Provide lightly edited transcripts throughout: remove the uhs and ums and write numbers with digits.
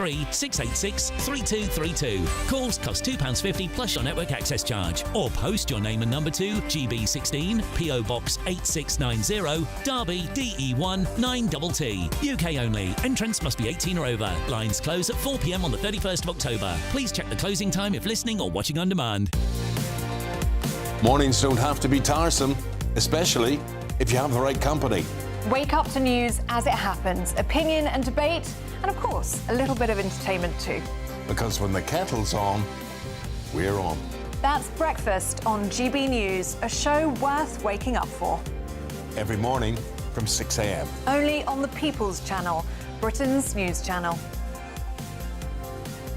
686 3232. Calls cost £2.50 plus your network access charge. Or post your name and number to GB16 PO Box 8690 Derby DE1 9TT. UK only. Entrance must be 18 or over. Lines close at 4 p.m. on the 31st of October. Please check the closing time if listening or watching on demand. Mornings don't have to be tiresome, especially if you have the right company. Wake up to news as it happens, opinion and debate, and of course, a little bit of entertainment too. Because when the kettle's on, we're on. That's Breakfast on GB News, a show worth waking up for. Every morning from 6 a.m. Only on the People's Channel, Britain's news channel.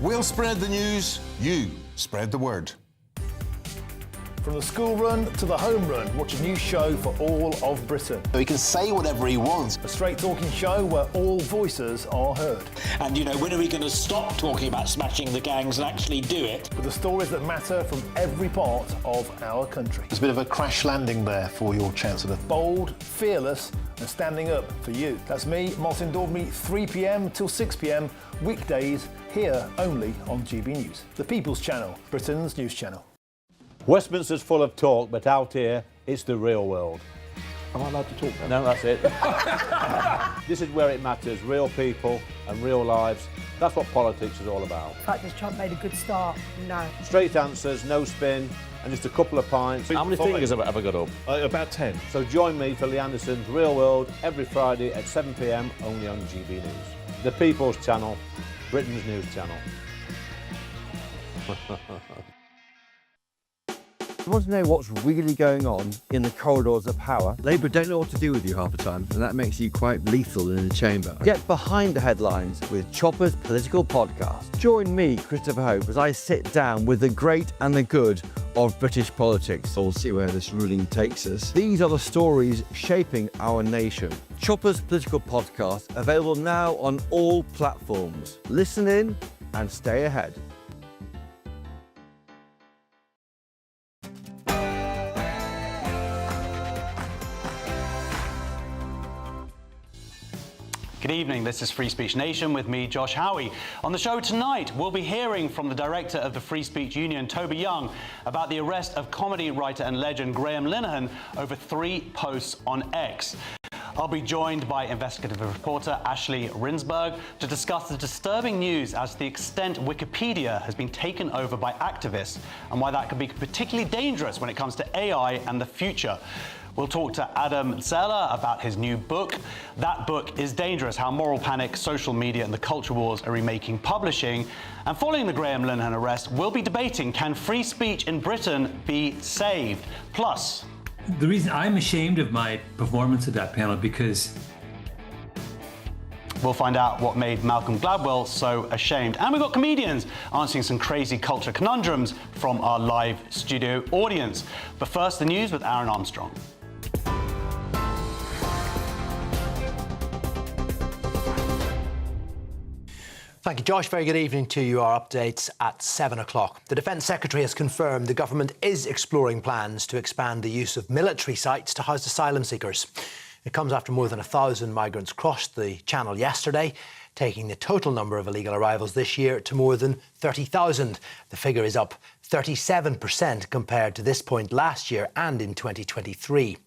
We'll spread the news, you spread the word. From the school run to the home run, watch a new show for all of Britain. He can say whatever he wants. A straight-talking show where all voices are heard. And, you know, when are we going to stop talking about smashing the gangs and actually do it? With the stories that matter from every part of our country. There's a bit of a crash landing there for your Chancellor. Bold, fearless and standing up for you. That's me, Martin Daubney, 3 p.m. till 6 p.m, weekdays, here only on GB News. The People's Channel, Britain's news channel. Westminster's full of talk, but out here, it's the real world. Am I allowed to talk now? No, that's it. This is where it matters, real people and real lives. That's what politics is all about. In fact, has Trump made a good start? No. Straight answers, no spin, and just a couple of pints. How many fingers have I ever got up? About 10. So join me for Lee Anderson's Real World every Friday at 7 p.m, only on GB News. The People's Channel, Britain's news channel. You want to know what's really going on in the corridors of power? Labour don't know what to do with you half the time, and that makes you quite lethal in the chamber. Get behind the headlines with Chopper's political podcast. Join me, Christopher Hope, as I sit down with the great and the good of British politics. We'll see where this ruling takes us. These are the stories shaping our nation. Chopper's political podcast, available now on all platforms. Listen in and stay ahead. Good evening, this is Free Speech Nation with me, Josh Howie. On the show tonight, we'll be hearing from the director of the Free Speech Union, Toby Young, about the arrest of comedy writer and legend Graham Linehan over 3 posts on X. I'll be joined by investigative reporter Ashley Rinsberg to discuss the disturbing news as to the extent Wikipedia has been taken over by activists and why that could be particularly dangerous when it comes to AI and the future. We'll talk to Adam Zeller about his new book. That book is Dangerous: How Moral Panic, Social Media and the Culture Wars are Remaking Publishing. And following the Graham Linehan arrest, we'll be debating, can free speech in Britain be saved? Plus, the reason I'm ashamed of my performance at that panel because we'll find out what made Malcolm Gladwell so ashamed. And we've got comedians answering some crazy culture conundrums from our live studio audience. But first, the news with Aaron Armstrong. Thank you, Josh. Very good evening to you. Our updates at 7 o'clock. The Defence Secretary has confirmed the government is exploring plans to expand the use of military sites to house asylum seekers. It comes after more than 1,000 migrants crossed the Channel yesterday, taking the total number of illegal arrivals this year to more than 30,000. The figure is up 37% compared to this point last year and in 2023.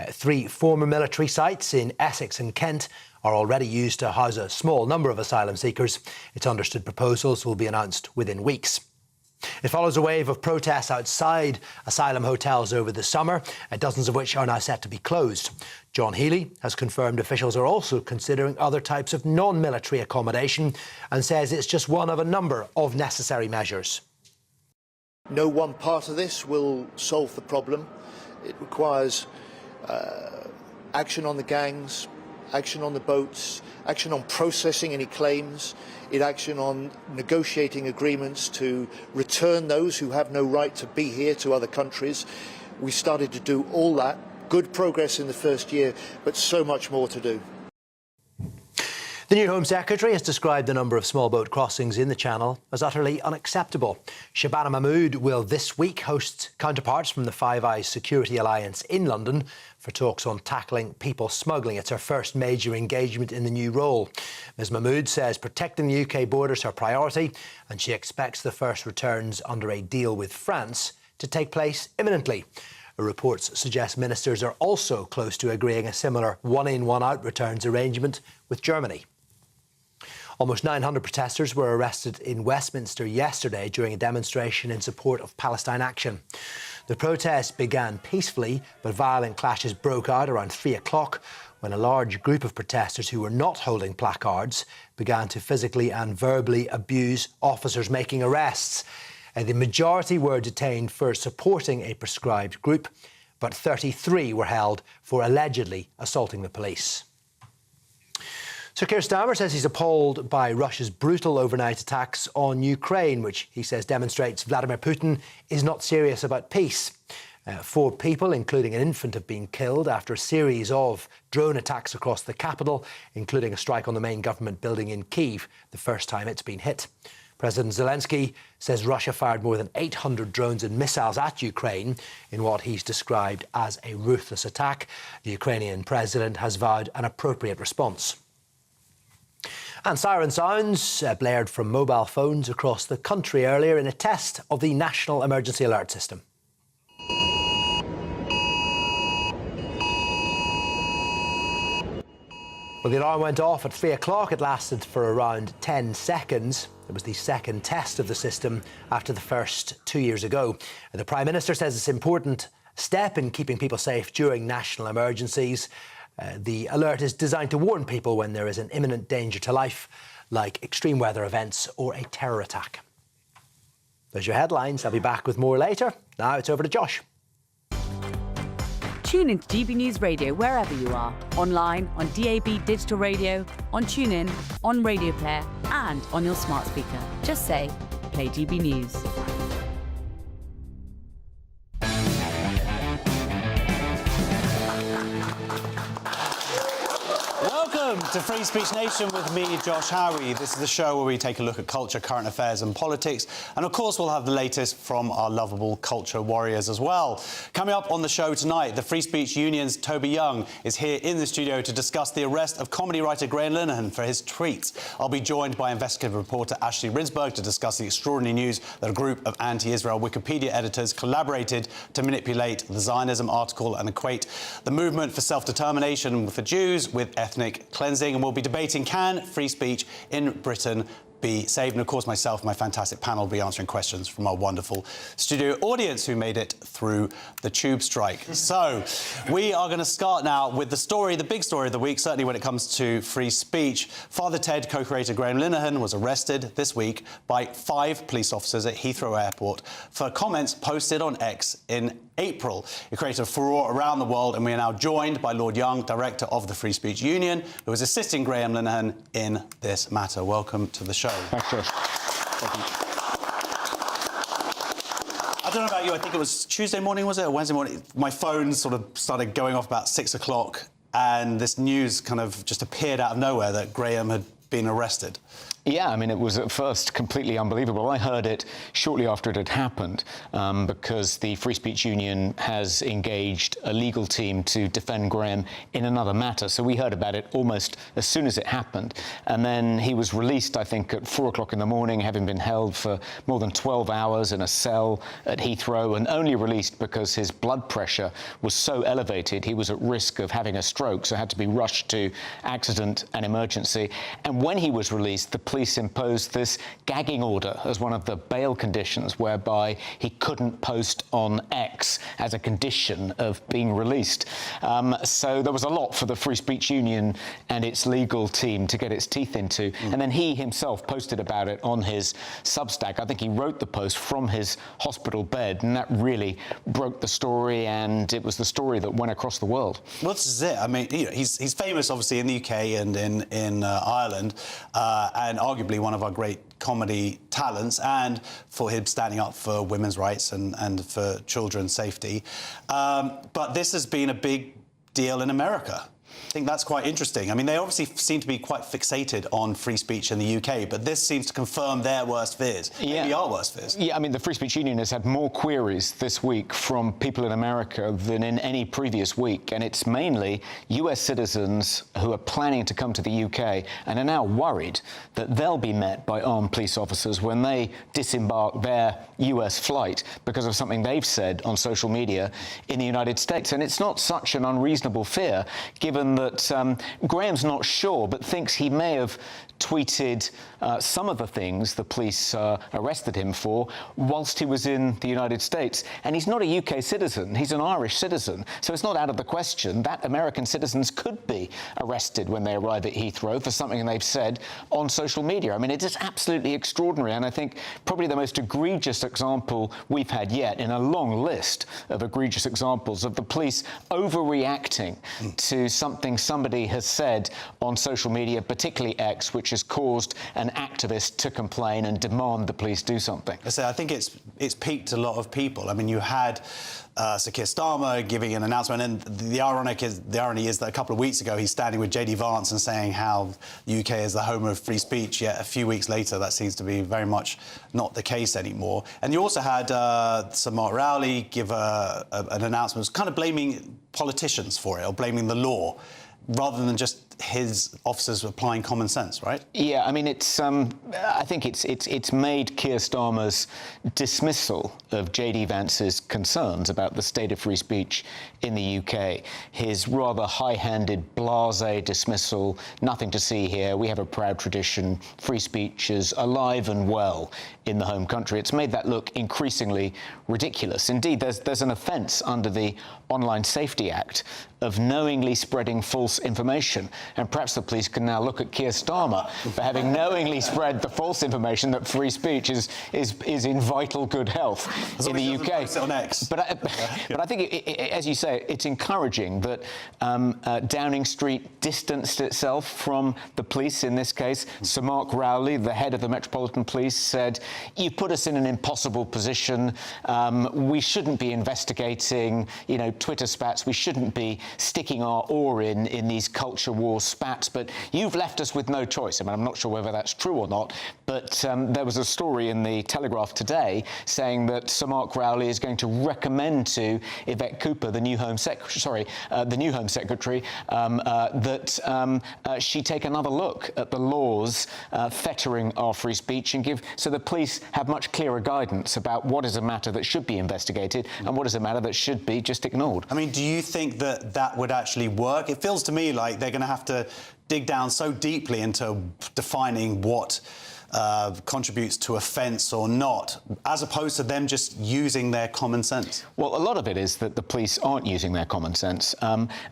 3 former military sites in Essex and Kent are already used to house a small number of asylum seekers. It's understood proposals will be announced within weeks. It follows a wave of protests outside asylum hotels over the summer, dozens of which are now set to be closed. John Healey has confirmed officials are also considering other types of non-military accommodation and says it's just one of a number of necessary measures. No one part of this will solve the problem. It requires action on the gangs, action on the boats, action on processing any claims, action on negotiating agreements to return those who have no right to be here to other countries. We started to do all that. Good progress in the first year, but so much more to do. The new Home Secretary has described the number of small boat crossings in the Channel as utterly unacceptable. Shabana Mahmood will this week host counterparts from the Five Eyes Security Alliance in London for talks on tackling people smuggling. It's her first major engagement in the new role. Ms Mahmood says protecting the UK border is her priority, and she expects the first returns under a deal with France to take place imminently. Reports suggest ministers are also close to agreeing a similar one-in, one-out returns arrangement with Germany. Almost 900 protesters were arrested in Westminster yesterday during a demonstration in support of Palestine Action. The protest began peacefully, but violent clashes broke out around 3 o'clock when a large group of protesters who were not holding placards began to physically and verbally abuse officers making arrests. The majority were detained for supporting a proscribed group, but 33 were held for allegedly assaulting the police. Sir Keir Starmer says he's appalled by Russia's brutal overnight attacks on Ukraine, which he says demonstrates Vladimir Putin is not serious about peace. 4 people, including an infant, have been killed after a series of drone attacks across the capital, including a strike on the main government building in Kyiv, the first time it's been hit. President Zelensky says Russia fired more than 800 drones and missiles at Ukraine in what he's described as a ruthless attack. The Ukrainian president has vowed an appropriate response. And siren sounds blared from mobile phones across the country earlier in a test of the National Emergency Alert System. Well, the alarm went off at 3 o'clock. It lasted for around 10 seconds. It was the second test of the system after the first 2 years ago. The Prime Minister says it's an important step in keeping people safe during national emergencies. The alert is designed to warn people when there is an imminent danger to life, like extreme weather events or a terror attack. Those are your headlines. I'll be back with more later. Now it's over to Josh. Tune into GB News Radio wherever you are. Online, on DAB digital radio, on TuneIn, on Radio Player and on your smart speaker. Just say, play GB News. Welcome to Free Speech Nation with me, Josh Howie. This is the show where we take a look at culture, current affairs and politics. And of course, we'll have the latest from our lovable culture warriors as well. Coming up on the show tonight, the Free Speech Union's Toby Young is here in the studio to discuss the arrest of comedy writer Graham Linehan for his tweets. I'll be joined by investigative reporter Ashley Rinsberg to discuss the extraordinary news that a group of anti-Israel Wikipedia editors collaborated to manipulate the Zionism article and equate the movement for self-determination for Jews with ethnic cleansing, and we'll be debating, can free speech in Britain be saved? And of course, myself and my fantastic panel will be answering questions from our wonderful studio audience who made it through the tube strike. So we are going to start now with the story, the big story of the week, certainly when it comes to free speech. Father Ted co-creator Graham Linehan was arrested this week by 5 police officers at Heathrow Airport for comments posted on X in April. It created a furore around the world, and we are now joined by Lord Young, director of the Free Speech Union, who is assisting Graham Linehan in this matter. Welcome to the show. Thanks, Josh. I don't know about you, I think it was Tuesday morning, was it, or Wednesday morning? My phone sort of started going off about 6 o'clock, and this news kind of just appeared out of nowhere that Graham had been arrested. Yeah, I mean, it was at first completely unbelievable. I heard it shortly after it had happened because the Free Speech Union has engaged a legal team to defend Graham in another matter. So we heard about it almost as soon as it happened. And then he was released, I think, at 4 o'clock in the morning, having been held for more than 12 hours in a cell at Heathrow, and only released because his blood pressure was so elevated. He was at risk of having a stroke, so had to be rushed to accident and emergency. And when he was released, the police imposed this gagging order as one of the bail conditions, whereby he couldn't post on X as a condition of being released. So there was a lot for the Free Speech Union and its legal team to get its teeth into. And then he himself posted about it on his Substack. I think he wrote the post from his hospital bed, and that really broke the story, and it was the story that went across the world. Well, this is it. I mean, you know, he's famous, obviously, in the UK and in Ireland, and arguably one of our great comedy talents, and for him standing up for women's rights and for children's safety. But this has been a big deal in America. I think that's quite interesting. I mean, they obviously seem to be quite fixated on free speech in the UK, but this seems to confirm their worst fears, maybe our worst fears. Yeah, I mean, the Free Speech Union has had more queries this week from people in America than in any previous week, and it's mainly US citizens who are planning to come to the UK and are now worried that they'll be met by armed police officers when they disembark their US flight because of something they've said on social media in the United States. And it's not such an unreasonable fear, given that Graham's not sure, but thinks he may have tweeted some of the things the police arrested him for whilst he was in the United States. And he's not a UK citizen, he's an Irish citizen. So it's not out of the question that American citizens could be arrested when they arrive at Heathrow for something they've said on social media. I mean, it is absolutely extraordinary, and I think probably the most egregious example we've had yet in a long list of egregious examples of the police overreacting to something somebody has said on social media, particularly X, which has caused an activist to complain and demand the police do something. I think it's piqued a lot of people. I mean, you had Sir Keir Starmer giving an announcement, and the irony is that a couple of weeks ago he's standing with JD Vance and saying how the UK is the home of free speech, yet a few weeks later that seems to be very much not the case anymore. And you also had Sir Mark Rowley give an announcement kind of blaming politicians for it, or blaming the law, rather than just his officers applying common sense, right? Yeah, I mean, it's. I think it's made Keir Starmer's dismissal of JD Vance's concerns about the state of free speech in the UK, his rather high-handed, blasé dismissal, nothing to see here, we have a proud tradition, free speech is alive and well in the home country. It's made that look increasingly ridiculous. Indeed, there's an offence under the Online Safety Act of knowingly spreading false information. And perhaps the police can now look at Keir Starmer for having knowingly spread the false information that free speech is in vital good health in the UK. But I think, as you say, it's encouraging that Downing Street distanced itself from the police in this case. Sir Mark Rowley, the head of the Metropolitan Police, said, "You put us in an impossible position. We shouldn't be investigating, Twitter spats. We shouldn't be sticking our oar in these culture war spats, but you've left us with no choice." I mean, I'm not sure whether that's true or not, but there was a story in the Telegraph today saying that Sir Mark Rowley is going to recommend to Yvette Cooper, the new Home Secretary, that she take another look at the laws fettering our free speech and give so the police have much clearer guidance about what is a matter that should be investigated and what is a matter that should be just ignored. I mean, do you think that would actually work? It feels to me like they're going to have to dig down so deeply into defining what contributes to offence or not, as opposed to them just using their common sense. Well, a lot of it is that the police aren't using their common sense,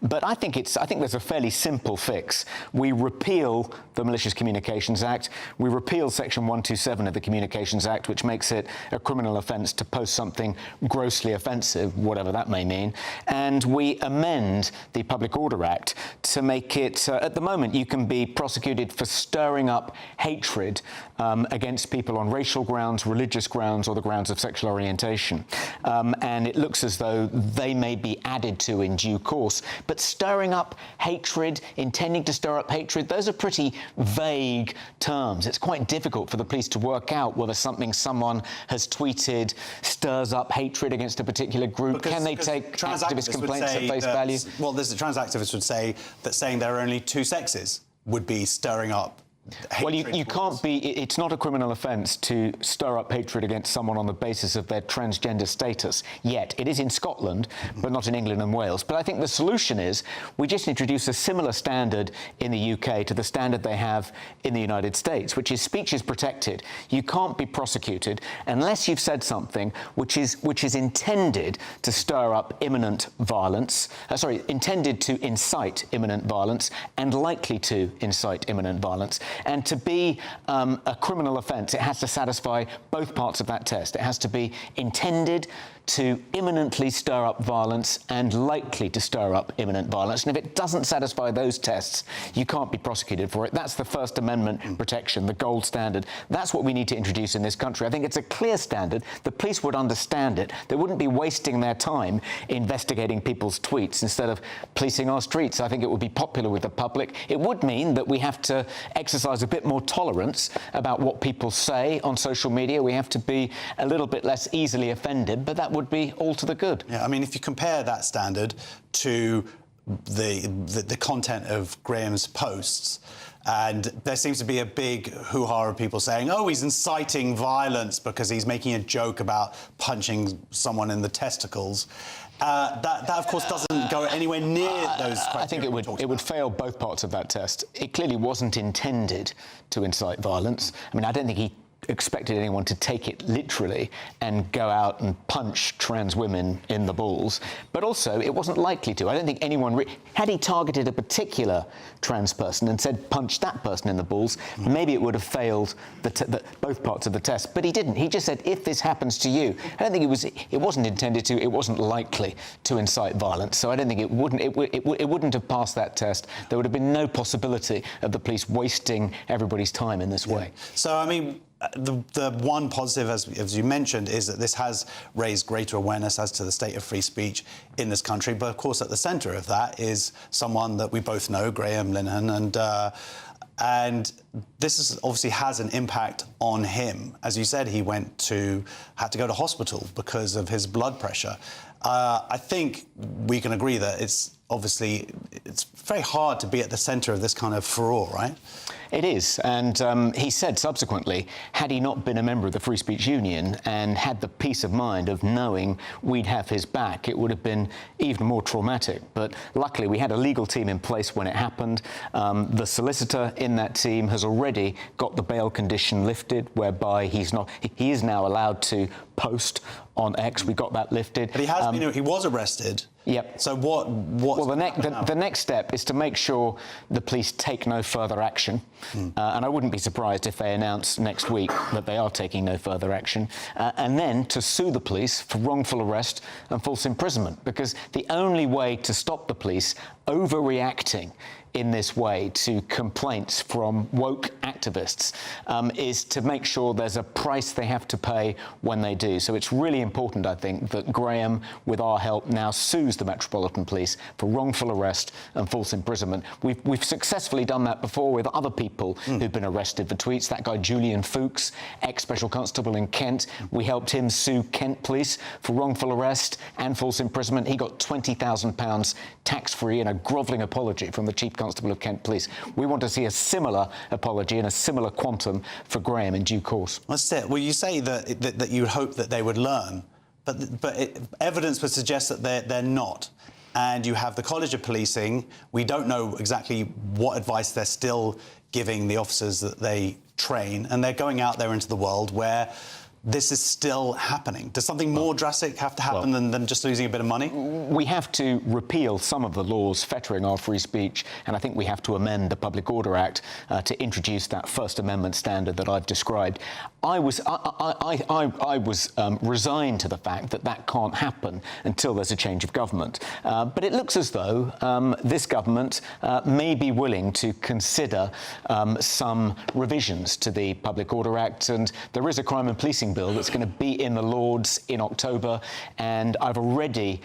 but I think there's a fairly simple fix. We repeal the Malicious Communications Act, we repeal Section 127 of the Communications Act, which makes it a criminal offence to post something grossly offensive, whatever that may mean, and we amend the Public Order Act to make it, at the moment, you can be prosecuted for stirring up hatred against people on racial grounds, religious grounds, or the grounds of sexual orientation. And it looks as though they may be added to in due course. But stirring up hatred, intending to stir up hatred, those are pretty vague terms. It's quite difficult for the police to work out whether something someone has tweeted stirs up hatred against a particular group. Can they take activist complaints at face value? Well, there's a trans activist would say that saying there are only two sexes would be stirring up hatred. Well, you can't be. It's not a criminal offence to stir up hatred against someone on the basis of their transgender status yet. It is in Scotland, but not in England and Wales. But I think the solution is we just introduce a similar standard in the UK to the standard they have in the United States, which is speech is protected. You can't be prosecuted unless you've said something which is intended to stir up imminent violence. Intended to incite imminent violence and likely to incite imminent violence. And to be a criminal offence, it has to satisfy both parts of that test. It has to be intended to imminently stir up violence and likely to stir up imminent violence. And if it doesn't satisfy those tests, you can't be prosecuted for it. That's the First Amendment protection, the gold standard. That's what we need to introduce in this country. I think it's a clear standard. The police would understand it. They wouldn't be wasting their time investigating people's tweets instead of policing our streets. I think it would be popular with the public. It would mean that we have to exercise a bit more tolerance about what people say on social media. We have to be a little bit less easily offended, but that would be all to the good. Yeah, I mean, if you compare that standard to the content of Graham's posts, and there seems to be a big hoo-ha of people saying, oh, he's inciting violence because he's making a joke about punching someone in the testicles. That of course, doesn't go anywhere near those criteria. I think it would fail both parts of that test. It clearly wasn't intended to incite violence. I mean, I don't think he expected anyone to take it literally and go out and punch trans women in the balls, but also it wasn't likely to. I don't think anyone had he targeted a particular trans person and said punch that person in the balls, maybe it would have failed both parts of the test, but he didn't. He just said, if this happens to you. I don't think it wasn't intended to, it wasn't likely to incite violence, so I don't think it wouldn't have passed that test. There would have been no possibility of the police wasting everybody's time in this way. So I mean, the one positive, as you mentioned, is that this has raised greater awareness as to the state of free speech in this country. But of course, at the centre of that is someone that we both know, Graham Linehan, and this obviously has an impact on him. As you said, he had to go to hospital because of his blood pressure. I think we can agree that it's very hard to be at the centre of this kind of furore, right? It is, and he said subsequently, had he not been a member of the Free Speech Union and had the peace of mind of knowing we'd have his back, it would have been even more traumatic. But luckily, we had a legal team in place when it happened. The solicitor in that team has already got the bail condition lifted, whereby he is now allowed to post on X. We got that lifted. But he was arrested. Yep. So what? Well, the next step is to make sure the police take no further action, and I wouldn't be surprised if they announce next week that they are taking no further action, and then to sue the police for wrongful arrest and false imprisonment, because the only way to stop the police overreacting in this way to complaints from woke activists is to make sure there's a price they have to pay when they do. So it's really important, I think, that Graham, with our help, now sues the Metropolitan Police for wrongful arrest and false imprisonment. We've successfully done that before with other people who've been arrested for tweets. That guy Julian Fuchs, ex-special constable in Kent, we helped him sue Kent Police for wrongful arrest and false imprisonment. He got £20,000 tax-free and a grovelling apology from the Chief Constable of Kent Police. We want to see a similar apology and a similar quantum for Graham in due course. That's it. Well, you say that you hope that they would learn, but evidence would suggest that they're not. And you have the College of Policing. We don't know exactly what advice they're still giving the officers that they train, and they're going out there into the world where this is still happening. Does something more drastic have to happen than just losing a bit of money? We have to repeal some of the laws fettering our free speech, and I think we have to amend the Public Order Act to introduce that First Amendment standard that I've described. I was resigned to the fact that that can't happen until there's a change of government. But it looks as though this government may be willing to consider some revisions to the Public Order Act, and there is a crime and policing bill that's going to be in the Lords in October, and I'm already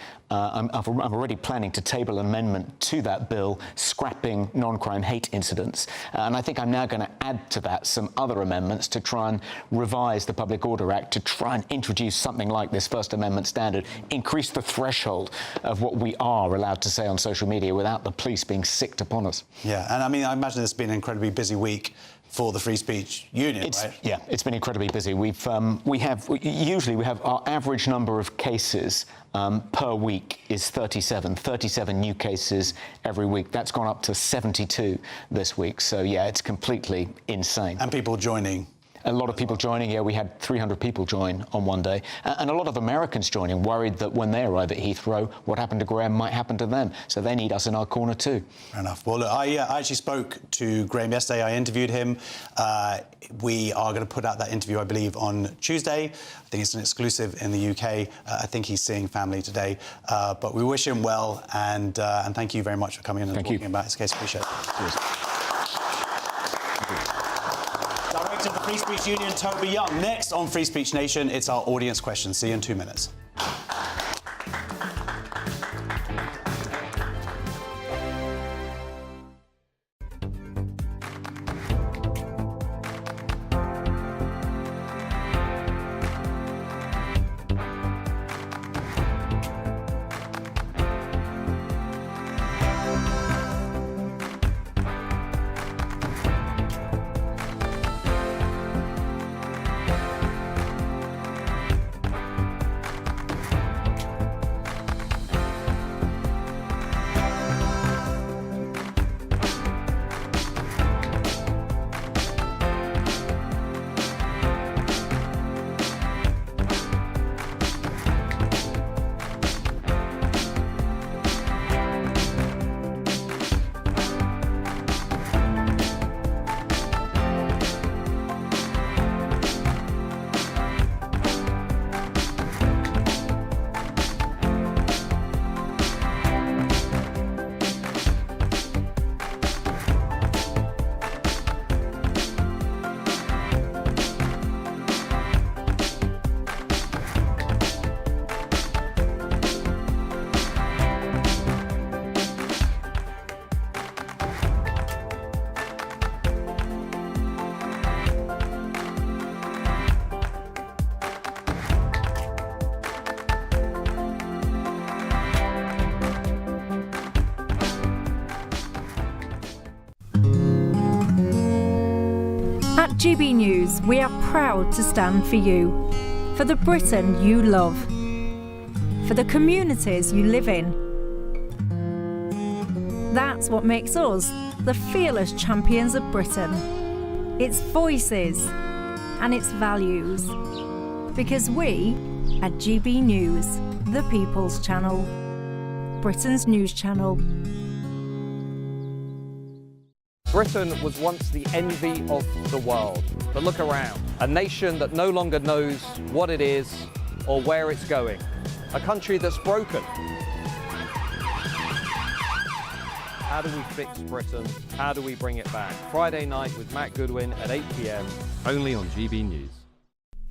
planning to table an amendment to that bill, scrapping non-crime hate incidents. And I think I'm now going to add to that some other amendments to try and revise the Public Order Act to try and introduce something like this First Amendment standard, increase the threshold of what we are allowed to say on social media without the police being sicked upon us. Yeah, and I mean, I imagine it's been an incredibly busy week for the Free Speech Union, right? Yeah, it's been incredibly busy. We have our average number of cases per week is 37 new cases every week. That's gone up to 72 this week. So, yeah, it's completely insane. And people joining. A lot of people joining. Yeah, we had 300 people join on one day. And a lot of Americans joining, worried that when they arrive at Heathrow, what happened to Graham might happen to them. So they need us in our corner too. Fair enough. Well, look, I actually spoke to Graham yesterday. I interviewed him. We are going to put out that interview, I believe, on Tuesday. I think it's an exclusive in the UK. I think he's seeing family today. But we wish him well, and thank you very much for coming in and talking about his case. Appreciate it. Cheers. Director of the Free Speech Union, Toby Young. Next on Free Speech Nation, it's our audience question. See you in 2 minutes. At GB News, we are proud to stand for you, for the Britain you love, for the communities you live in. That's what makes us the fearless champions of Britain. Its voices and its values. Because we, at GB News, the People's Channel, Britain's news channel. Britain was once the envy of the world, but look around. A nation that no longer knows what it is or where it's going. A country that's broken. How do we fix Britain? How do we bring it back? Friday night with Matt Goodwin at 8 p.m, only on GB News.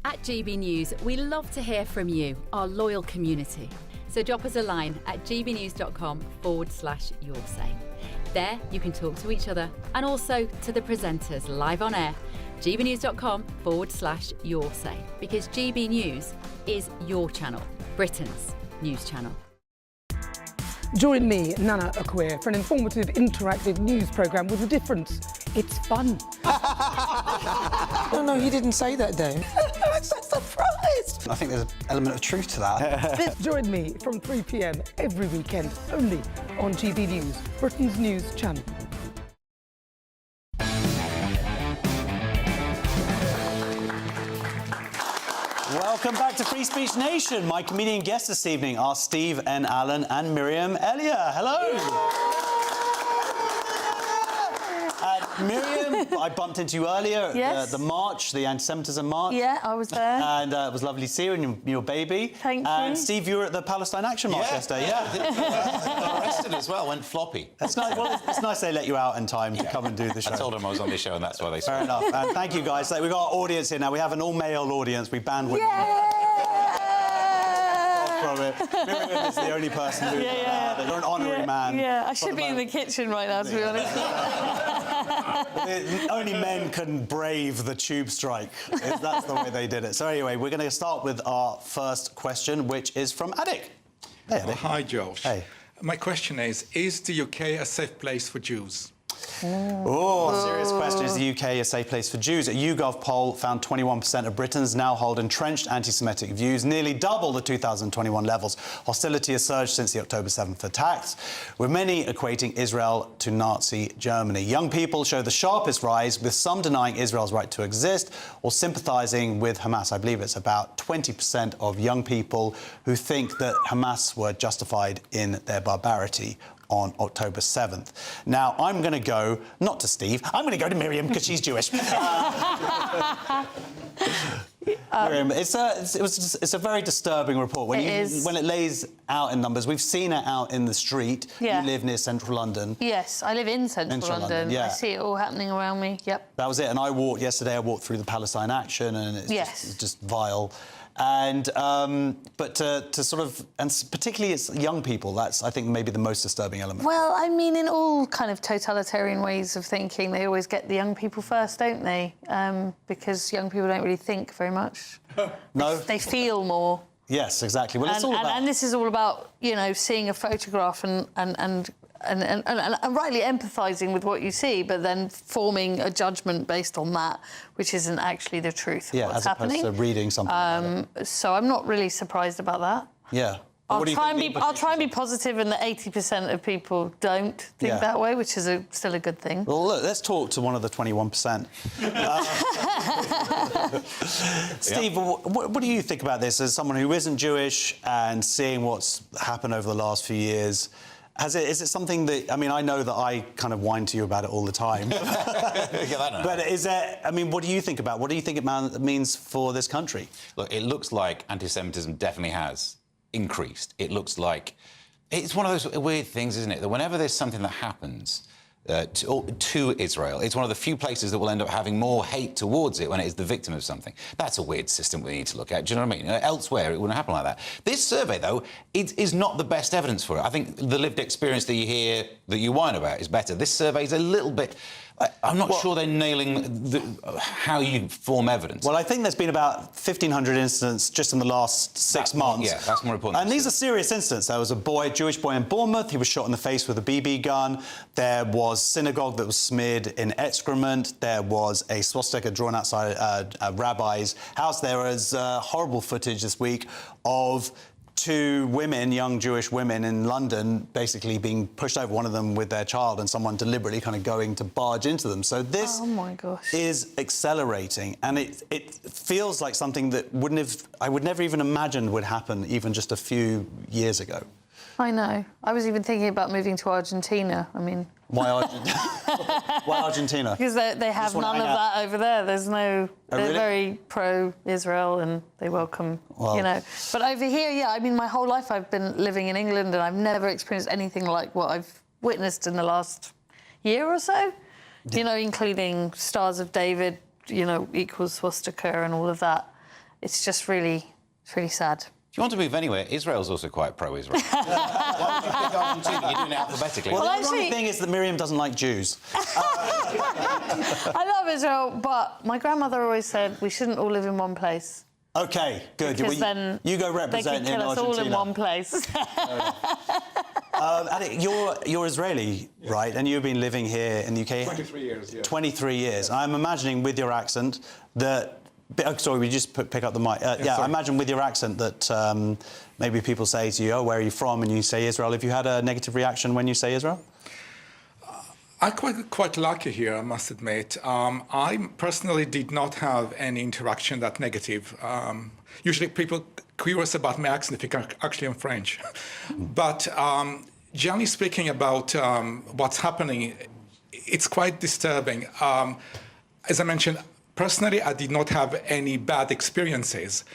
At GB News, we love to hear from you, our loyal community. So drop us a line at gbnews.com/yoursay. There you can talk to each other and also to the presenters live on air. gbnews.com/yoursay, because GB News is your channel, Britain's news channel. Join me, Nana Akwe, for an informative, interactive news programme with a difference. It's fun. No, he didn't say that, Dave. I'm so surprised. I think there's an element of truth to that. Join me from 3 p.m. every weekend, only on GB News, Britain's news channel. Welcome back to Free Speech Nation. My comedian guests this evening are Steve N. Allen and Miriam Elia. Hello. Miriam, I bumped into you earlier at the march, the anti-Semitism march. Yeah, I was there. And it was lovely to see you and your baby. Thank you. And Steve, you were at the Palestine Action March yesterday, Got arrested as well, went floppy. That's nice. Well, it's nice they let you out in time to come and do the show. I told them I was on this show and that's why they saw Fair enough. And thank you, guys. So we've got our audience here now. We have an all-male audience. We banned women. From it. Miriam is the only person who you're an honorary man. Yeah, I should be in the kitchen right now, to be honest. Only men can brave the tube strike. That's the way they did it. So anyway, we're going to start with our first question, which is from Adik. Hey, Adik. Hi, Josh. Hey. My question is the UK a safe place for Jews? Oh, serious question. Is the UK a safe place for Jews? A YouGov poll found 21% of Britons now hold entrenched anti-Semitic views, nearly double the 2021 levels. Hostility has surged since the October 7th attacks, with many equating Israel to Nazi Germany. Young people show the sharpest rise, with some denying Israel's right to exist or sympathising with Hamas. I believe it's about 20% of young people who think that Hamas were justified in their barbarity on October 7th. Now, I'm going to go, not to Steve, I'm going to go to Miriam because she's Jewish. Miriam, it's a very disturbing report. When it lays out in numbers, we've seen it out in the street. Yeah. You live near central London. Yes, I live in central London. Yeah. I see it all happening around me. Yep. That was it. And I walked through the Palestine Action, and it's just vile. And but to sort of, and particularly it's young people, that's, I think, maybe the most disturbing element. Well, I mean, in all kind of totalitarian ways of thinking, they always get the young people first, don't they? Because young people don't really think very much. No? They feel more. Yes, exactly. Well, it's all about... And this is all about, you know, seeing a photograph and rightly empathising with what you see, but then forming a judgment based on that, which isn't actually the truth of what's happening. As opposed to reading something. So I'm not really surprised about that. Yeah. I'll try and be positive, and that 80% of people don't think that way, which is still a good thing. Well, look, let's talk to one of the 21%. Steve, what do you think about this as someone who isn't Jewish and seeing what's happened over the last few years? Is it something that, I mean, I know that I kind of whine to you about it all the time. But is there, I mean, what do you think about it? What do you think it means for this country? Look, it looks like anti-Semitism definitely has increased. It looks like... It's one of those weird things, isn't it? That whenever there's something that happens to Israel, it's one of the few places that will end up having more hate towards it when it is the victim of something. That's a weird system we need to look at. Do you know what I mean? Elsewhere, it wouldn't happen like that. This survey, though, is not the best evidence for it. I think the lived experience that you hear, that you whine about, is better. This survey is a little bit... I'm not sure they're nailing how you form evidence. Well, I think there's been about 1,500 incidents just in the last 6 months. Yeah, that's more important. And these are serious incidents. There was a Jewish boy in Bournemouth. He was shot in the face with a BB gun. There was synagogue that was smeared in excrement. There was a swastika drawn outside a rabbi's house. There was horrible footage this week of 2 women, young Jewish women in London, basically being pushed over, one of them with their child, and someone deliberately kind of going to barge into them. So this is accelerating, and it feels like something that I would never even imagine would happen even just a few years ago. I know. I was even thinking about moving to Argentina. I mean... Why Argentina? Why Argentina? Because they have none of that over there. There's no... They're really? very pro-Israel, and they welcome, you know. But over here, yeah, I mean, my whole life I've been living in England, and I've never experienced anything like what I've witnessed in the last year or so. You know, including Stars of David, you know, equals swastika and all of that. It's just really sad. If you want to move anywhere, Israel's also quite pro-Israel. Why would you pick Argentina? You're doing it alphabetically. Well, the ironic thing is that Miriam doesn't like Jews. I love Israel, but my grandmother always said we shouldn't all live in one place. OK, good. Because then you go represent they could kill us all in one place. Adi, you're Israeli, right? And you've been living here in the UK... 23 years, yeah. 23 years. I'm imagining with your accent that... sorry, we just pick up the mic. I imagine with your accent that maybe people say to you, oh, where are you from? And you say Israel. Have you had a negative reaction when you say Israel? I'm quite lucky here, I must admit. I personally did not have any interaction that negative. Usually people curious about my accent if actually I'm French. But generally speaking about what's happening, it's quite disturbing. As I mentioned, personally, I did not have any bad experiences,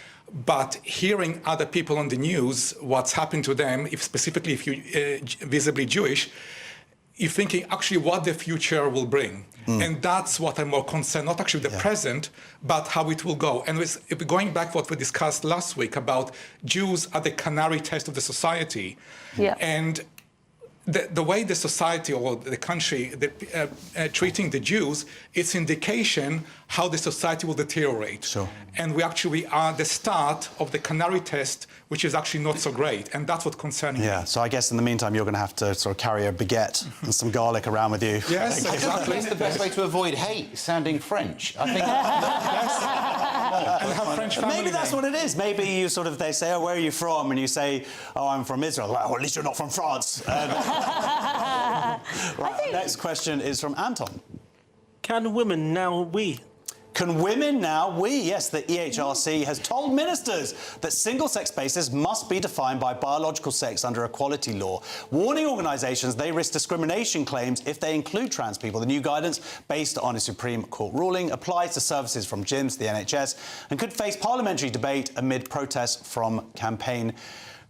but hearing other people on the news, what's happened to them, specifically if you're visibly Jewish, you're thinking actually what the future will bring. And that's what I'm more concerned, not actually the present, but how it will go. And going back to what we discussed last week about Jews are the canary test of the society. Yeah. And the way the society or the country treating the Jews, it's indication how the society will deteriorate. Sure. And we actually are the start of the canary test, which is actually not so great, and that's what's concerning me. Yeah, so I guess in the meantime you're going to have to sort of carry a baguette and some garlic around with you. Yes, exactly. It's the best way to avoid hate, sounding French. I think And have French family Maybe that's name. what it is. Maybe you sort of, they say, oh, where are you from? And you say, oh, I'm from Israel. Like, well, at least you're not from France. Right, next question is from Anton. Can women now we? Can women now we? Yes, the EHRC has told ministers that single-sex spaces must be defined by biological sex under equality law, warning organisations they risk discrimination claims if they include trans people. The new guidance, based on a Supreme Court ruling, applies to services from gyms to the NHS and could face parliamentary debate amid protests from campaign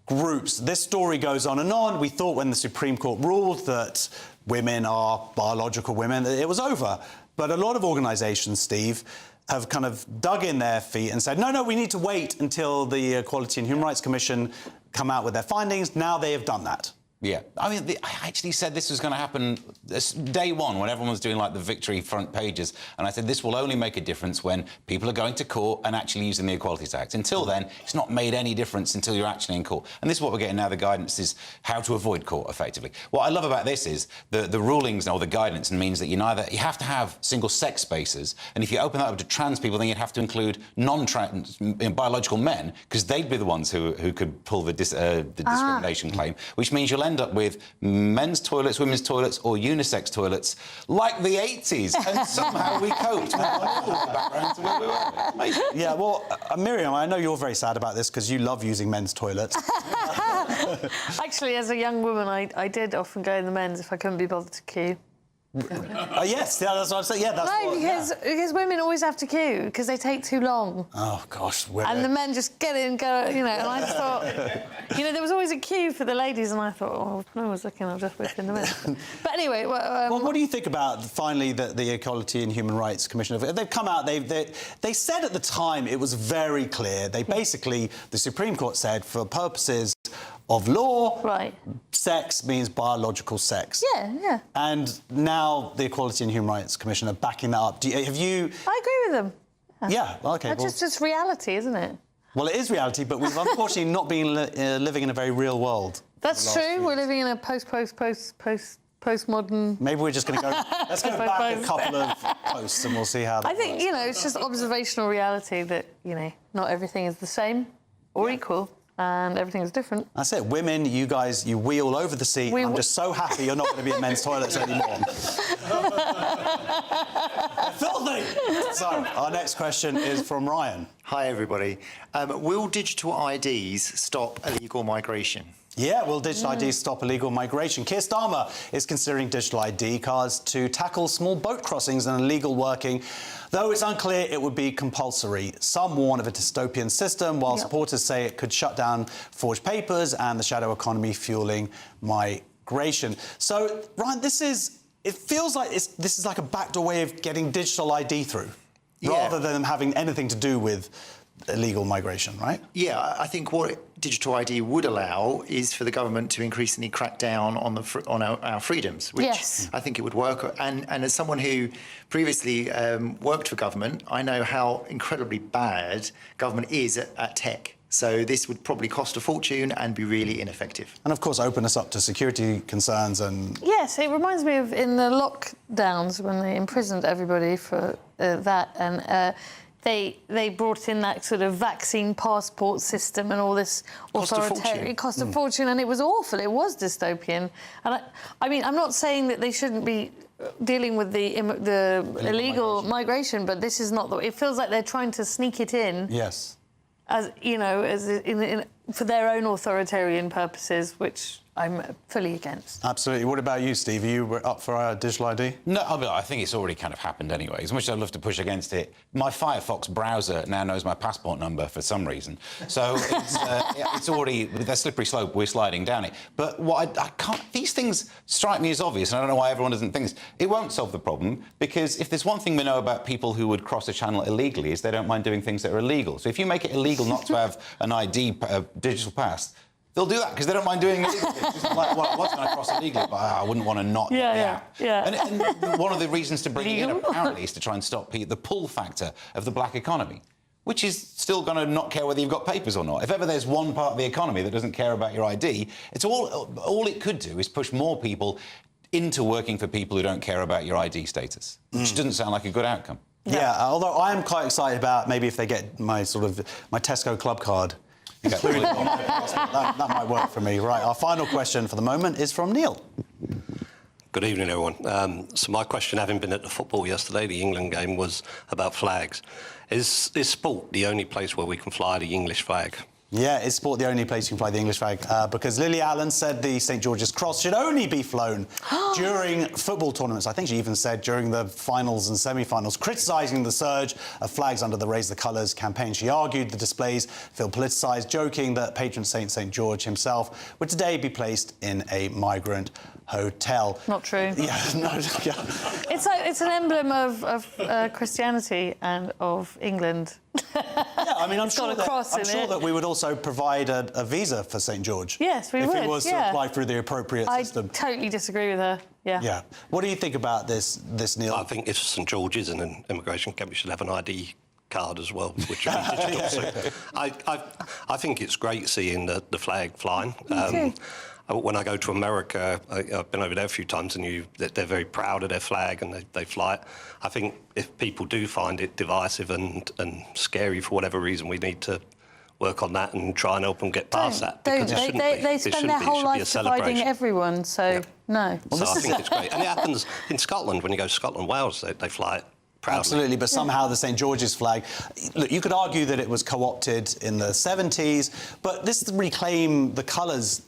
groups. This story goes on and on. We thought when the Supreme Court ruled that women are biological women, that it was over. But a lot of organisations, Steve, have kind of dug in their feet and said, no, we need to wait until the Equality and Human Rights Commission come out with their findings. Now they have done that. Yeah, I mean, I actually said this was going to happen day one when everyone was doing, like, the victory front pages. And I said this will only make a difference when people are going to court and actually using the Equalities Act. Until then, it's not made any difference until you're actually in court. And this is what we're getting now. The guidance is how to avoid court, effectively. What I love about this is the rulings or the guidance means that you have to have single-sex spaces. And if you open that up to trans people, then you'd have to include non-trans biological men, because they'd be the ones who could pull the discrimination claim, which means you'll end up with men's toilets, women's toilets, or unisex toilets, like the 80s, and somehow we coped. Yeah, well, Miriam, I know you're very sad about this because you love using men's toilets. Actually, as a young woman, I did often go in the men's if I couldn't be bothered to queue. Yes, yeah, that's what I'm saying. Yeah, that's because women always have to queue because they take too long. Oh gosh, women. And the men just get in, go, you know. And I thought, you know, there was always a queue for the ladies, and I thought, oh, if no one was looking, I'll just whip in the men. But anyway, well, what do you think about finally the Equality and Human Rights Commission? They've come out. They said at the time it was very clear. They basically, the Supreme Court said, for purposes of law, right, sex means biological sex. Yeah, yeah. And now the Equality and Human Rights Commission are backing that up. Have you? I agree with them. Yeah, OK. That's just reality, isn't it? Well, it is reality, but we've unfortunately not been living in a very real world. That's true. We're living in a postmodern... Maybe we're just going to go... Let's go back a couple of posts and we'll see how that I think, works. you know, it's just observational reality that, you know, not everything is the same or equal. And everything is different. That's it. Women, you guys, you wee all over the seat. I'm just so happy you're not going to be at men's toilets anymore. Filthy! So, our next question is from Ryan. Hi, everybody. Will digital IDs stop illegal migration? Yeah, will digital IDs stop illegal migration? Keir Starmer is considering digital ID cards to tackle small boat crossings and illegal working, though it's unclear it would be compulsory. Some warn of a dystopian system, while supporters say it could shut down forged papers and the shadow economy fueling migration. So, Ryan, it feels like this is like a backdoor way of getting digital ID through, rather than having anything to do with illegal migration, right? Yeah, I think what digital ID would allow is for the government to increasingly crack down on our freedoms, which I think it would work. And as someone who previously worked for government, I know how incredibly bad government is at tech. So this would probably cost a fortune and be really ineffective. And, of course, open us up to security concerns and... Yes, it reminds me of in the lockdowns when they imprisoned everybody for that, and they brought in that sort of vaccine passport system and all this authoritarian... It cost a fortune, and it was awful. It was dystopian. And I mean, I'm not saying that they shouldn't be dealing with the illegal migration, but this is not the... It feels like they're trying to sneak it in. Yes. As you know, for their own authoritarian purposes, which I'm fully against. Absolutely. What about you, Steve? Are you up for digital ID? No, I think it's already kind of happened anyway. As much as I'd love to push against it, my Firefox browser now knows my passport number for some reason. So it's already, with that slippery slope, we're sliding down it. But what I can't... These things strike me as obvious, and I don't know why everyone doesn't think this. It won't solve the problem, because if there's one thing we know about people who would cross a channel illegally is they don't mind doing things that are illegal. So if you make it illegal not to have an ID, a digital pass, they'll do that because they don't mind doing illegal things. It's like, well, I was going to cross illegally, but I wouldn't want to not. Yeah. And one of the reasons to bring it in, apparently, is to try and stop the pull factor of the black economy, which is still going to not care whether you've got papers or not. If ever there's one part of the economy that doesn't care about your ID, it's all it could do is push more people into working for people who don't care about your ID status, which doesn't sound like a good outcome. Yeah, although I am quite excited about maybe if they get my Tesco Club card included on my passport, that might work for me. Right, our final question for the moment is from Neil. Good evening, everyone. So my question, having been at the football yesterday, the England game, was about flags. Is sport the only place where we can fly the English flag? Yeah, is sport the only place you can fly the English flag? Because Lily Allen said the St George's Cross should only be flown during football tournaments. I think she even said during the finals and semi-finals, criticising the surge of flags under the Raise the Colours campaign. She argued the displays feel politicised, joking that patron saint St George himself would today be placed in a migrant hotel. Not true. Yeah, no, yeah. It's an emblem of Christianity and of England. Yeah, I mean, I'm sure that we would also provide a visa for St George. Yes, we would. If it was to apply through the appropriate system. I totally disagree with her. Yeah. Yeah. What do you think about this, Neil? I think if St George is in an immigration camp, we should have an ID card as well, which would be digital. So I think it's great seeing the flag flying. Me too. When I go to America, I've been over there a few times, and they're very proud of their flag and they fly it. I think if people do find it divisive and scary for whatever reason, we need to work on that and try and help them get past that. Don't. They spend their whole life dividing everyone, so no. So I think it's great. And it happens in Scotland. When you go to Scotland, Wales, they fly it proudly. Absolutely, but somehow the St George's flag... Look, you could argue that it was co-opted in the 70s, but this reclaim the colours...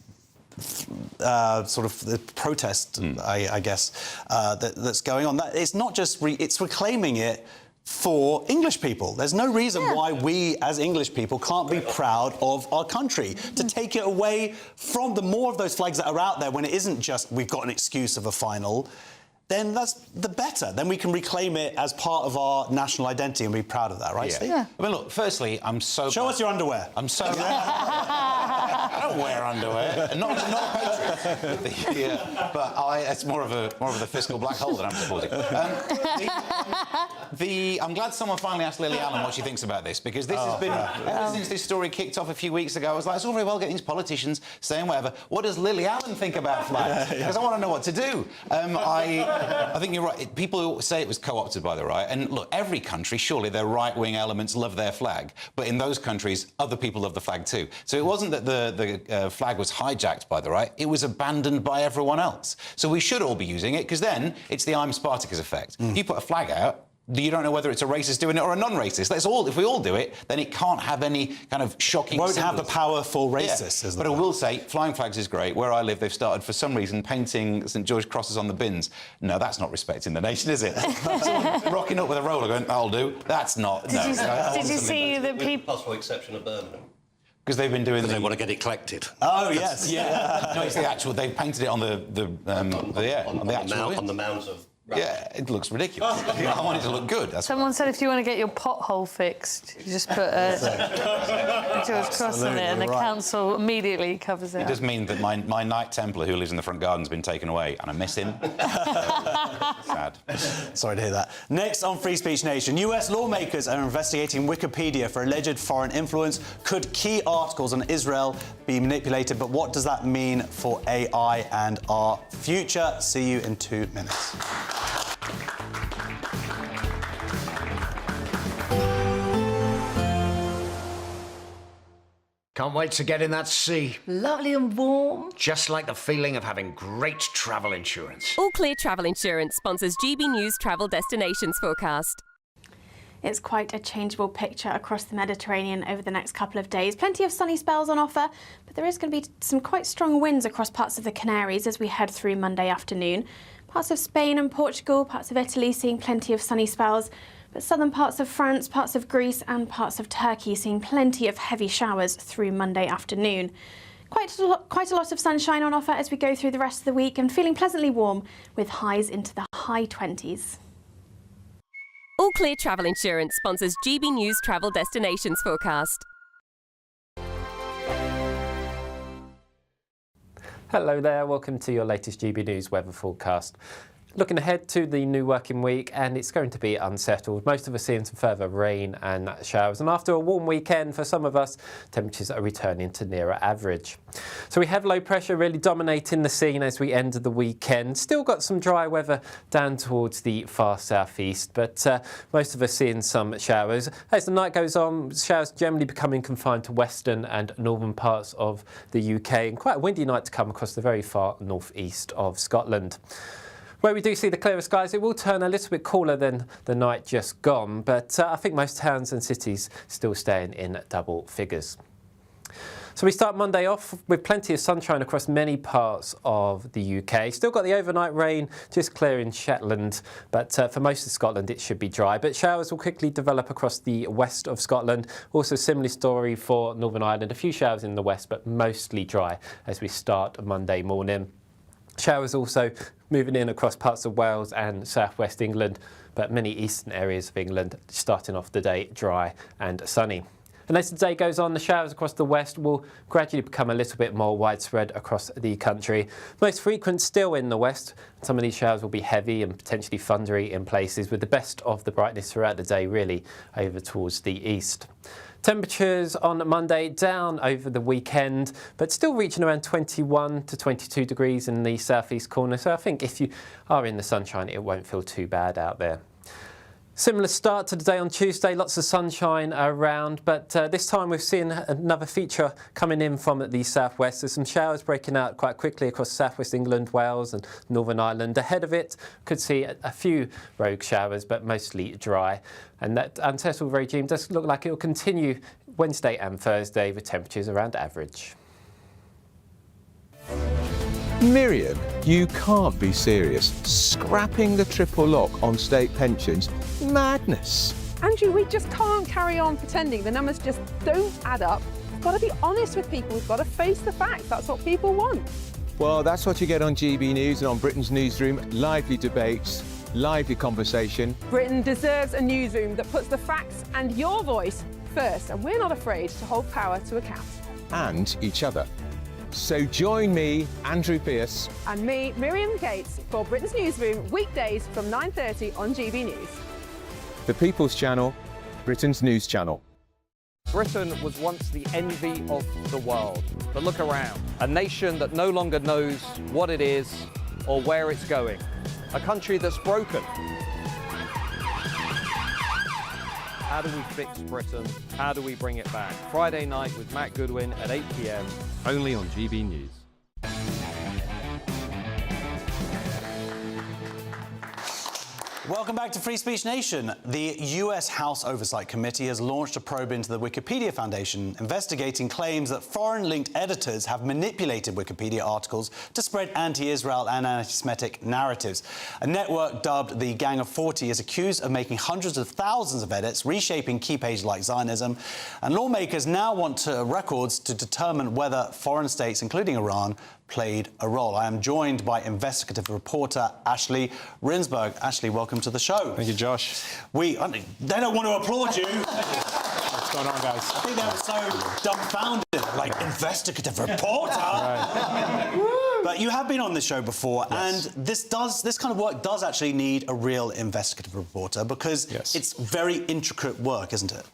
sort of the protest, I guess, that's going on. It's not just... it's reclaiming it for English people. There's no reason why we, as English people, can't be proud of our country. To take it away from the more of those flags that are out there when it isn't just we've got an excuse of a final, then that's the better. Then we can reclaim it as part of our national identity and be proud of that, right, Steve? Yeah. I mean, look, firstly, I'm so... Show us your underwear. I'm so... I don't wear underwear. Not a patriot. But it's more of the fiscal black hole that I'm supporting. I'm glad someone finally asked Lily Allen what she thinks about this, because this has been... Ever since this story kicked off a few weeks ago, I was like, it's all very well getting these politicians saying whatever. What does Lily Allen think about flags? Because I want to know what to do. I think you're right. People say it was co-opted by the right. And look, every country, surely their right-wing elements love their flag. But in those countries, other people love the flag too. So it wasn't that the flag was hijacked by the right. It was abandoned by everyone else. So we should all be using it, because then it's the I'm Spartacus effect. You put a flag out, you don't know whether it's a racist doing it or a non-racist. If we all do it, then it can't have any kind of shocking Won't symbols. have the power for racists, isn't But it? I will say, flying flags is great. Where I live, they've started, for some reason, painting St George crosses on the bins. No, that's not respecting the nation, is it? Someone rocking up with a roller going, that'll do. That's not. Did you see the people... Possible exception of Birmingham. Because they've been doing... Because they want to get it collected. Oh, yes. Yeah. No, it's the actual... They've painted it on the mounds of... Yeah, it looks ridiculous. I want it to look good. Someone said if you want to get your pothole fixed, you just put a George Cross on it and the council immediately covers it. It does mean that my Knight Templar who lives in the front garden's been taken away, and I miss him. Sad. Sorry to hear that. Next on Free Speech Nation, US lawmakers are investigating Wikipedia for alleged foreign influence. Could key articles on Israel be manipulated? But what does that mean for AI and our future? See you in 2 minutes. Can't wait to get in that sea. Lovely and warm. Just like the feeling of having great travel insurance. All Clear Travel Insurance sponsors GBNews Travel Destinations Forecast. It's quite a changeable picture across the Mediterranean over the next couple of days. Plenty of sunny spells on offer, but there is going to be some quite strong winds across parts of the Canaries as we head through Monday afternoon. Parts of Spain and Portugal, parts of Italy seeing plenty of sunny spells, but southern parts of France, parts of Greece and parts of Turkey seeing plenty of heavy showers through Monday afternoon. Quite a lot of sunshine on offer as we go through the rest of the week and feeling pleasantly warm with highs into the high 20s. All Clear Travel Insurance sponsors GBNews Travel Destinations Forecast. Hello there, welcome to your latest GB News weather forecast. Looking ahead to the new working week, and it's going to be unsettled. Most of us seeing some further rain and showers, and after a warm weekend for some of us, temperatures are returning to nearer average. So we have low pressure really dominating the scene as we end the weekend. Still got some dry weather down towards the far southeast, but most of us seeing some showers. As the night goes on, showers generally becoming confined to western and northern parts of the UK, and quite a windy night to come across the very far northeast of Scotland. Where we do see the clearer skies, it will turn a little bit cooler than the night just gone, but I think most towns and cities still staying in double figures. So we start Monday off with plenty of sunshine across many parts of the UK. Still got the overnight rain just clearing Shetland, but for most of Scotland it should be dry. But showers will quickly develop across the west of Scotland. Also similar story for Northern Ireland. A few showers in the west, but mostly dry as we start Monday morning. Showers also moving in across parts of Wales and southwest England, but many eastern areas of England starting off the day dry and sunny. And as the day goes on, the showers across the west will gradually become a little bit more widespread across the country. Most frequent still in the west. Some of these showers will be heavy and potentially thundery in places, with the best of the brightness throughout the day really over towards the east. Temperatures on Monday down over the weekend, but still reaching around 21 to 22 degrees in the southeast corner. So I think if you are in the sunshine, it won't feel too bad out there. Similar start to the day on Tuesday, lots of sunshine around, but this time we've seen another feature coming in from the southwest. There's some showers breaking out quite quickly across southwest England, Wales and Northern Ireland. Ahead of it, could see a few rogue showers, but mostly dry. And that unsettled regime does look like it will continue Wednesday and Thursday with temperatures around average. Miriam, you can't be serious. Scrapping the triple lock on state pensions? Madness. Andrew, we just can't carry on pretending. The numbers just don't add up. We've got to be honest with people. We've got to face the facts. That's what people want. Well, that's what you get on GB News and on Britain's Newsroom. Lively debates, lively conversation. Britain deserves a newsroom that puts the facts and your voice first, and we're not afraid to hold power to account. And each other. So join me, Andrew Pearce. And me, Miriam Gates, for Britain's Newsroom, weekdays from 9:30 on GB News. The People's Channel, Britain's news channel. Britain was once the envy of the world. But look around. A nation that no longer knows what it is or where it's going. A country that's broken. How do we fix Britain? How do we bring it back? Friday night with Matt Goodwin at 8 p.m. only on GB News. Welcome back to Free Speech Nation. The US House Oversight Committee has launched a probe into the Wikipedia Foundation, investigating claims that foreign-linked editors have manipulated Wikipedia articles to spread anti-Israel and anti-Semitic narratives. A network dubbed the Gang of 40 is accused of making hundreds of thousands of edits, reshaping key pages like Zionism, and lawmakers now want records to determine whether foreign states, including Iran, played a role. I am joined by investigative reporter Ashley Rinsberg. Ashley, welcome to the show. Thank you, Josh. They don't want to applaud you. What's going on, guys? I think they were so dumbfounded, like investigative reporter. Right. But you have been on this show before, yes. and this kind of work does actually need a real investigative reporter, because it's very intricate work, isn't it?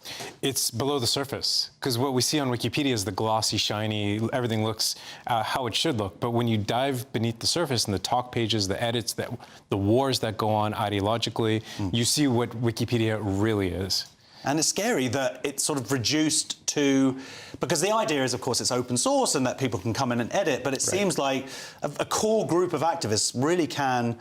It's below the surface, because what we see on Wikipedia is the glossy, shiny, everything looks how it should look. But when you dive beneath the surface and the talk pages, the edits, the wars that go on ideologically, you see what Wikipedia really is. And it's scary that it's sort of reduced to, because the idea is, of course, it's open source and that people can come in and edit, but it seems like a core group of activists really can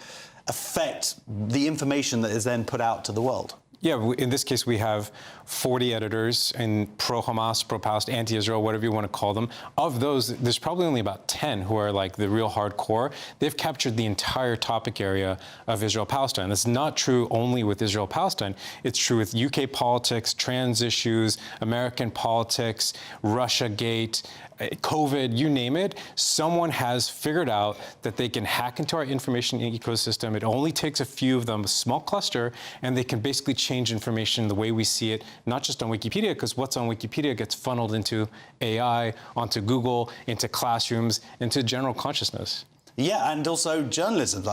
affect the information that is then put out to the world. Yeah, in this case, we have 40 editors in pro-Hamas, pro-Palestine, anti-Israel, whatever you want to call them. Of those, there's probably only about 10 who are like the real hardcore. They've captured the entire topic area of Israel-Palestine. That's not true only with Israel-Palestine. It's true with UK politics, trans issues, American politics, Russiagate, COVID, you name it. Someone has figured out that they can hack into our information ecosystem. It only takes a few of them, a small cluster, and they can basically change change information the way we see it, not just on Wikipedia, because what's on Wikipedia gets funneled into AI, onto Google, into classrooms, into general consciousness. Yeah, and also journalism.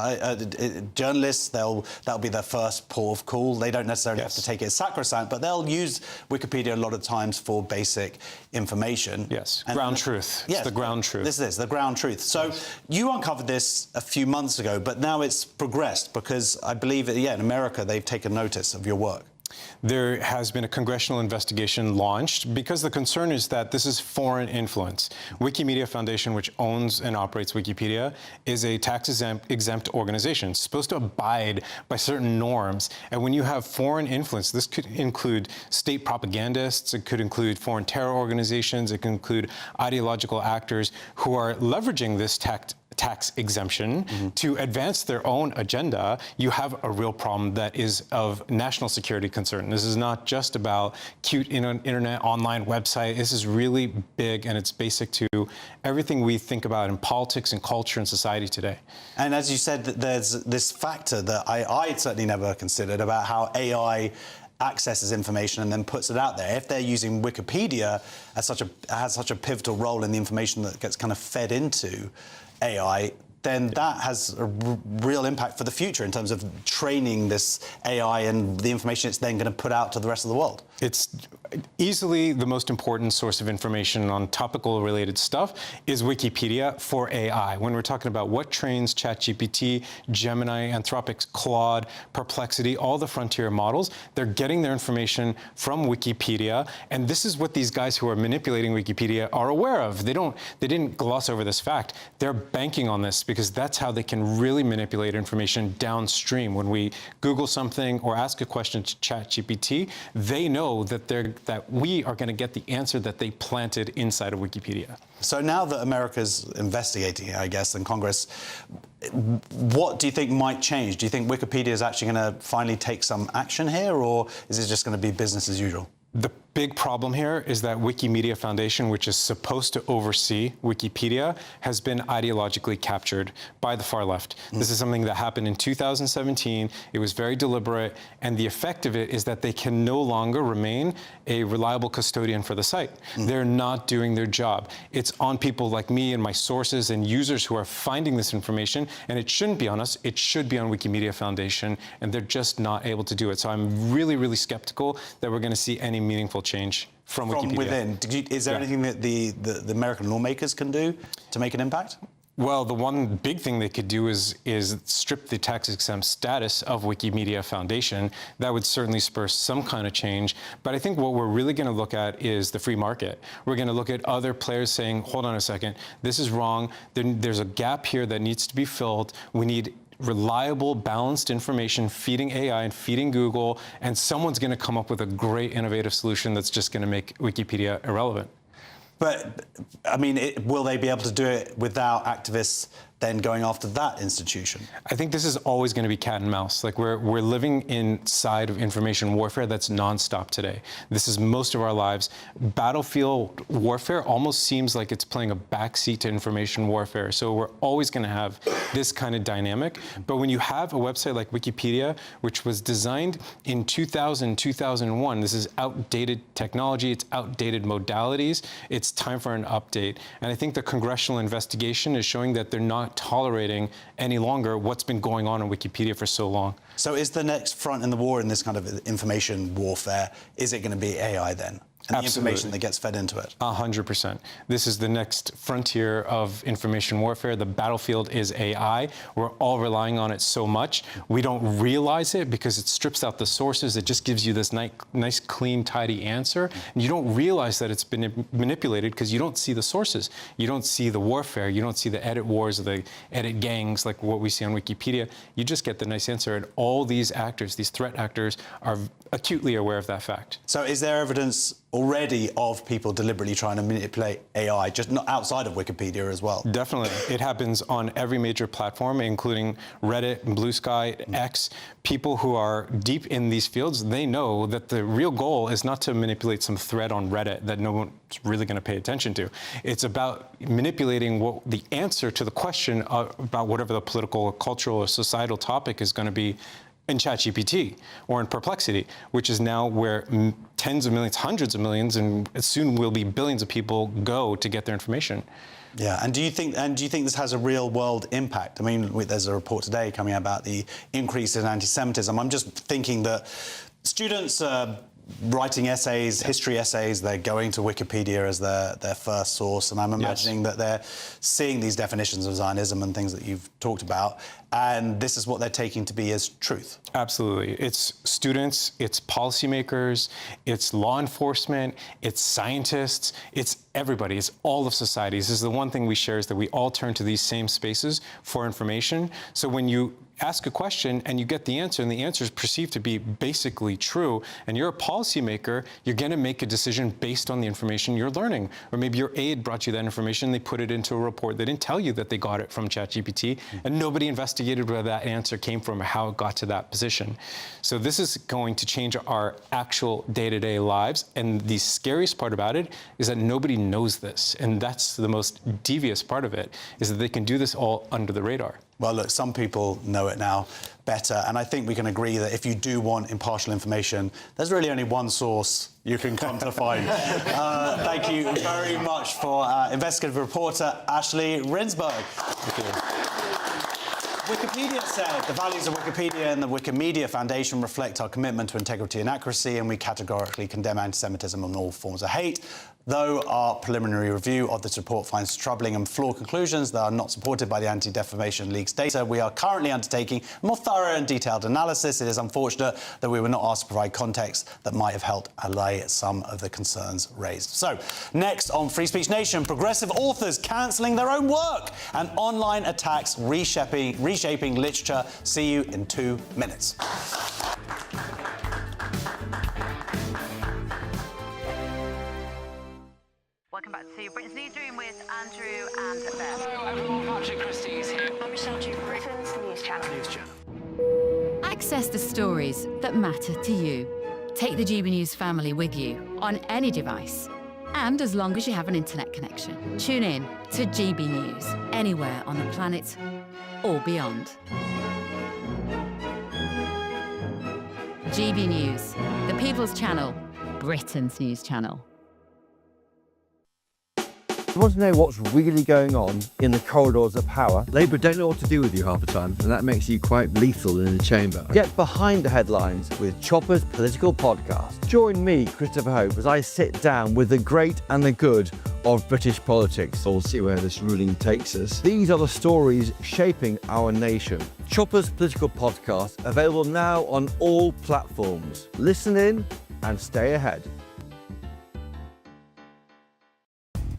Journalists, that'll be their first port of call. They don't necessarily have to take it as sacrosanct, but they'll use Wikipedia a lot of times for basic information. Yes, ground truth. Yes, it's the ground truth. This is the ground truth. So you uncovered this a few months ago, but now it's progressed because I believe that, in America, they've taken notice of your work. There has been a congressional investigation launched because the concern is that this is foreign influence. Wikimedia Foundation, which owns and operates Wikipedia, is a tax-exempt organization. It's supposed to abide by certain norms. And when you have foreign influence, this could include state propagandists, it could include foreign terror organizations, it could include ideological actors who are leveraging this tax exemption to advance their own agenda. You have a real problem that is of national security concern. This is not just about cute internet online website. This is really big, and it's basic to everything we think about in politics and culture and society today. And as you said, there's this factor that I certainly never considered about how AI accesses information and then puts it out there. If they're using Wikipedia as has such a pivotal role in the information that gets kind of fed into AI, then that has a real impact for the future in terms of training this AI and the information it's then going to put out to the rest of the world. It's easily the most important source of information on topical related stuff is Wikipedia for AI. When we're talking about what trains ChatGPT, Gemini, Anthropic's Claude, Perplexity, all the frontier models, they're getting their information from Wikipedia. And this is what these guys who are manipulating Wikipedia are aware of. They didn't gloss over this fact. They're banking on this because that's how they can really manipulate information downstream. When we Google something or ask a question to ChatGPT, they know that we are going to get the answer that they planted inside of Wikipedia. So now that America's investigating it, I guess, in Congress, what do you think might change? Do you think Wikipedia is actually going to finally take some action here, or is it just going to be business as usual? The big problem here is that Wikimedia Foundation, which is supposed to oversee Wikipedia, has been ideologically captured by the far left. This is something that happened in 2017. It was very deliberate, and the effect of it is that they can no longer remain a reliable custodian for the site. They're not doing their job. It's on people like me and my sources and users who are finding this information, and it shouldn't be on us. It should be on Wikimedia Foundation, and they're just not able to do it. So I'm really, really skeptical that we're going to see any meaningful change from Wikipedia. Within. Is there anything that the American lawmakers can do to make an impact? Well, the one big thing they could do is strip the tax-exempt status of Wikimedia Foundation. That would certainly spur some kind of change. But I think what we're really going to look at is the free market. We're going to look at other players saying, hold on a second, this is wrong. There's a gap here that needs to be filled. We need reliable, balanced information feeding AI and feeding Google, and someone's going to come up with a great innovative solution that's just going to make Wikipedia irrelevant. But, I mean, will they be able to do it without activists then going after that institution? I think this is always going to be cat and mouse. Like we're living inside of information warfare that's nonstop today. This is most of our lives. Battlefield warfare almost seems like it's playing a backseat to information warfare. So we're always going to have this kind of dynamic. But when you have a website like Wikipedia, which was designed in 2000, 2001, this is outdated technology, it's outdated modalities, it's time for an update. And I think the congressional investigation is showing that they're not tolerating any longer what's been going on in Wikipedia for so long. So is the next front in the war in this kind of information warfare, is it going to be AI then? And the information that gets fed into it? 100%. This is the next frontier of information warfare. The battlefield is AI. We're all relying on it so much. We don't realize it because it strips out the sources. It just gives you this nice, clean, tidy answer. And you don't realize that it's been manipulated because you don't see the sources. You don't see the warfare. You don't see the edit wars or the edit gangs like what we see on Wikipedia. You just get the nice answer. And all these actors, these threat actors, are acutely aware of that fact. So is there evidence already of people deliberately trying to manipulate AI, just not outside of Wikipedia as well? Definitely. It happens on every major platform, including Reddit, Blue Sky, X. People who are deep in these fields, they know that the real goal is not to manipulate some thread on Reddit that no one's really going to pay attention to. It's about manipulating the answer to the question about whatever the political, cultural, or societal topic is going to be in ChatGPT or in Perplexity, which is now where tens of millions, hundreds of millions, and soon will be billions of people go to get their information. Yeah, and do you think this has a real-world impact? I mean, there's a report today coming out about the increase in anti-Semitism. I'm just thinking that students writing essays, history essays, they're going to Wikipedia as their first source, and I'm imagining that they're seeing these definitions of Zionism and things that you've talked about, and this is what they're taking to be as truth. Absolutely. It's students, it's policymakers, it's law enforcement, it's scientists, it's everybody, it's all of society. This is the one thing we share, is that we all turn to these same spaces for information. So when you ask a question and you get the answer, and the answer is perceived to be basically true, and you're a policymaker, you're going to make a decision based on the information you're learning. Or maybe your aide brought you that information, they put it into a report. They didn't tell you that they got it from ChatGPT, and nobody investigated where that answer came from or how it got to that position. So this is going to change our actual day-to-day lives, and the scariest part about it is that nobody knows this, and that's the most devious part of it, is that they can do this all under the radar. Well, look, some people know it now better, and I think we can agree that if you do want impartial information, there's really only one source you can come to find. Thank you very much for investigative reporter Ashley Rinsberg. Thank you. Wikipedia said the values of Wikipedia and the Wikimedia Foundation reflect our commitment to integrity and accuracy, and we categorically condemn anti-Semitism and all forms of hate. Though our preliminary review of this report finds troubling and flawed conclusions that are not supported by the Anti-Defamation League's data, we are currently undertaking a more thorough and detailed analysis. It is unfortunate that we were not asked to provide context that might have helped allay some of the concerns raised. So, next on Free Speech Nation, progressive authors cancelling their own work and online attacks reshaping literature. See you in 2 minutes. Welcome back to Britain's Newsroom with Andrew and Beth. Hello everyone, Patrick Christie is here. I'm Michelle Duke, Britain's News Channel. Access the stories that matter to you. Take the GB News family with you on any device, and as long as you have an internet connection. Tune in to GB News anywhere on the planet or beyond. GB News, the People's Channel, Britain's News Channel. You want to know what's really going on in the corridors of power? Labour don't know what to do with you half the time, and that makes you quite lethal in the chamber. Get behind the headlines with Chopper's political podcast. Join me, Christopher Hope, as I sit down with the great and the good of British politics. We'll see where this ruling takes us. These are the stories shaping our nation. Chopper's political podcast, available now on all platforms. Listen in and stay ahead.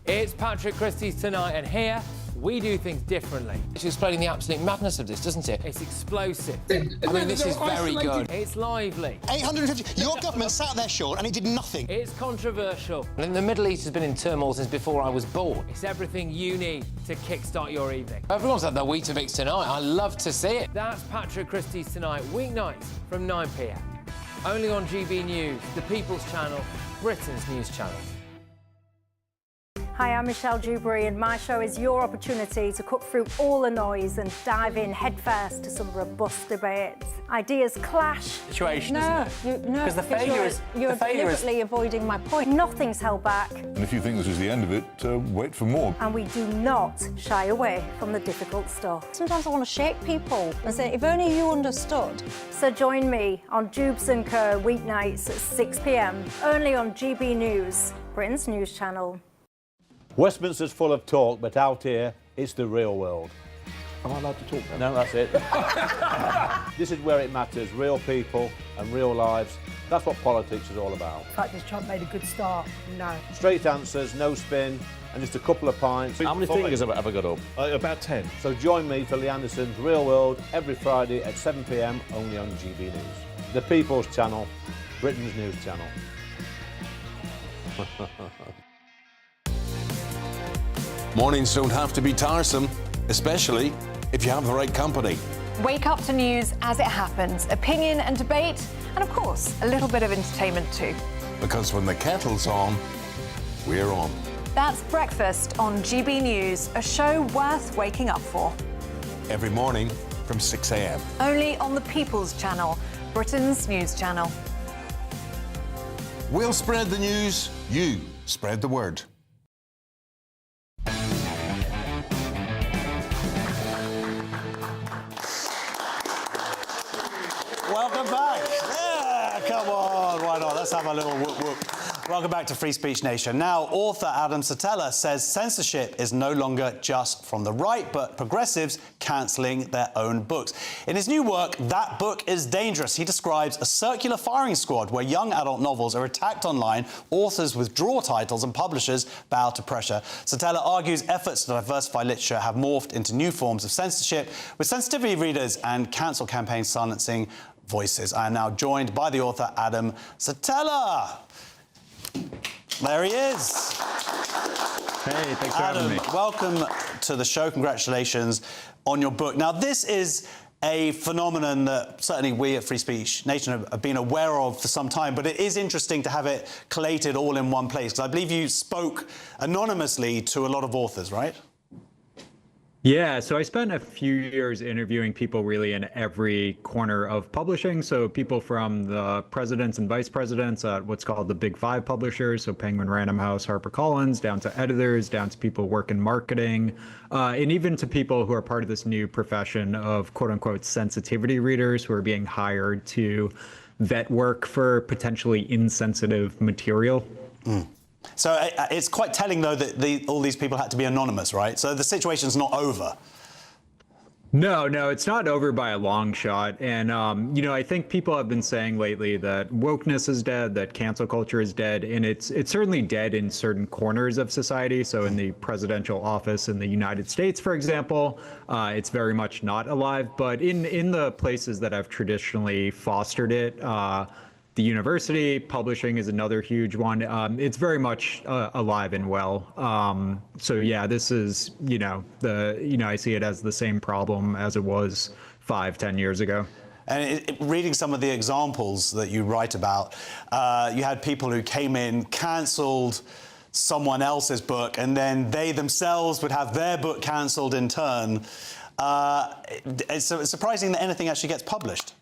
It's Patrick Christie's Tonight, and here we do things differently. It's explaining the absolute madness of this, doesn't it? It's explosive. I mean, this is very good. It's lively. 850. Your government sat there short and it did nothing. It's controversial. And the Middle East has been in turmoil since before I was born. It's everything you need to kickstart your evening. Everyone's had their Weetabix tonight. I love to see it. That's Patrick Christie's Tonight, weeknights from 9 p.m. Only on GB News, the People's Channel, Britain's News Channel. Hi, I'm Michelle Dewberry, and my show is your opportunity to cut through all the noise and dive in headfirst to some robust debates. Ideas clash. Situation, isn't it? No, because the failure is you're deliberately avoiding my point. Nothing's held back. And if you think this is the end of it, wait for more. And we do not shy away from the difficult stuff. Sometimes I want to shake people and say, if only you understood. So join me on Jubes & Co. weeknights at 6 p.m. only on GB News, Britain's News Channel. Westminster's full of talk, but out here, it's the real world. Am I allowed to talk now? No, that's it. This is where it matters, real people and real lives. That's what politics is all about. In fact, has Trump made a good start? No. Straight answers, no spin, and just a couple of pints. How many fingers have I got up? About 10. So join me for Lee Anderson's Real World every Friday at 7 p.m. only on GB News. The People's Channel, Britain's News Channel. Mornings don't have to be tiresome, especially if you have the right company. Wake up to news as it happens, opinion and debate, and of course, a little bit of entertainment too. Because when the kettle's on, we're on. That's Breakfast on GB News, a show worth waking up for. Every morning from 6 a.m. Only on the People's Channel, Britain's news channel. We'll spread the news, you spread the word. Welcome back. Yeah, come on, why not? Let's have a little whoop whoop. Welcome back to Free Speech Nation. Now, author Adam Satella says censorship is no longer just from the right, but progressives cancelling their own books. In his new work, That Book is Dangerous, he describes a circular firing squad where young adult novels are attacked online, authors withdraw titles and publishers bow to pressure. Satella argues efforts to diversify literature have morphed into new forms of censorship, with sensitivity readers and cancel campaigns silencing voices. I am now joined by the author Adam Satella. There he is. Hey, thanks for having me. Welcome to the show. Congratulations on your book. Now, this is a phenomenon that certainly we at Free Speech Nation have been aware of for some time, but it is interesting to have it collated all in one place, because I believe you spoke anonymously to a lot of authors, right? Yeah, so I spent a few years interviewing people really in every corner of publishing. So people from the presidents and vice presidents at what's called the Big Five publishers, so Penguin Random House, HarperCollins, down to editors, down to people who work in marketing, and even to people who are part of this new profession of quote unquote sensitivity readers who are being hired to vet work for potentially insensitive material. So it's quite telling, though, that all these people had to be anonymous, right? So the situation's not over. No, it's not over by a long shot. And, I think people have been saying lately that wokeness is dead, that cancel culture is dead, and it's certainly dead in certain corners of society. So in the presidential office in the United States, for example, it's very much not alive. But in the places that have traditionally fostered it, the university, publishing is another huge one. It's very much alive and well. So yeah, this is, I see it as the same problem as it was 5-10 years ago. And reading some of the examples that you write about, you had people who came in, cancelled someone else's book, and then they themselves would have their book cancelled in turn. It's surprising that anything actually gets published.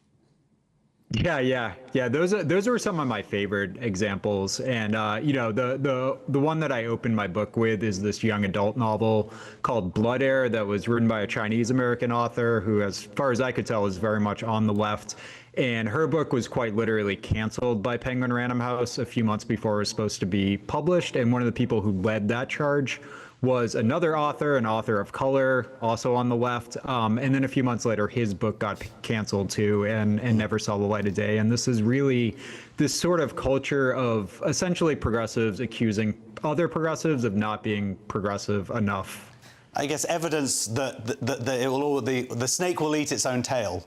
Yeah. Those are some of my favorite examples, and the one that I opened my book with is this young adult novel called Blood Air that was written by a Chinese American author who, as far as I could tell, is very much on the left. And her book was quite literally canceled by Penguin Random House a few months before it was supposed to be published. And one of the people who led that charge was another author, an author of color, also on the left. And then a few months later, his book got canceled too and never saw the light of day. And this is really this sort of culture of essentially progressives accusing other progressives of not being progressive enough. I guess evidence that the snake will eat its own tail.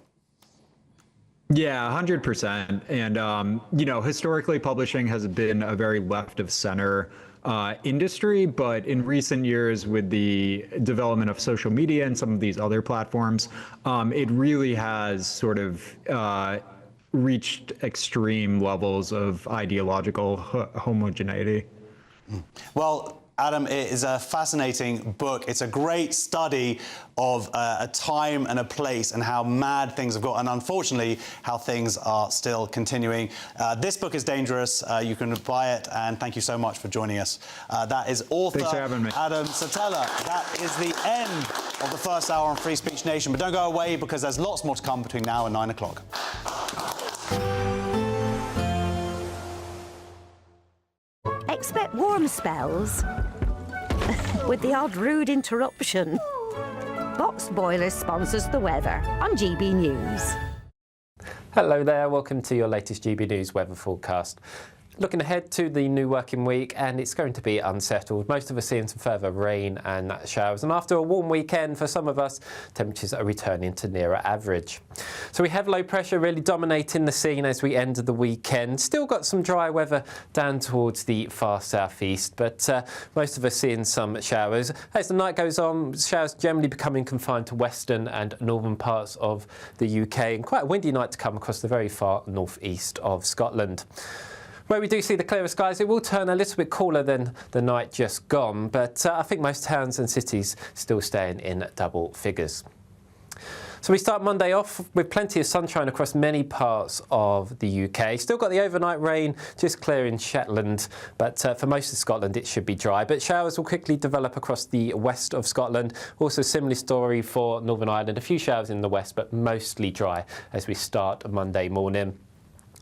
Yeah, 100%. And, historically, publishing has been a very left of center industry, but in recent years with the development of social media and some of these other platforms, it really has sort of reached extreme levels of ideological homogeneity. Well, Adam, it is a fascinating book. It's a great study of a time and a place and how mad things have got, and unfortunately, how things are still continuing. This book is dangerous. You can buy it, and thank you so much for joining us. That is author Adam Satella. That is the end of the first hour on Free Speech Nation. But don't go away, because there's lots more to come between now and 9 o'clock. Expect warm spells with the odd rude interruption. Box Boilers sponsors the weather on GB News. Hello there, welcome to your latest GB News weather forecast. Looking ahead to the new working week, and it's going to be unsettled. Most of us seeing some further rain and showers, and after a warm weekend for some of us, temperatures are returning to nearer average. So we have low pressure really dominating the scene as we end the weekend. Still got some dry weather down towards the far southeast, but most of us seeing some showers. As the night goes on, showers generally becoming confined to western and northern parts of the UK, and quite a windy night to come across the very far northeast of Scotland. Where we do see the clearer skies, it will turn a little bit cooler than the night just gone, but I think most towns and cities still staying in double figures. So we start Monday off with plenty of sunshine across many parts of the UK. Still got the overnight rain just clearing Shetland, but for most of Scotland it should be dry. But showers will quickly develop across the west of Scotland. Also similar story for Northern Ireland. A few showers in the west, but mostly dry as we start Monday morning.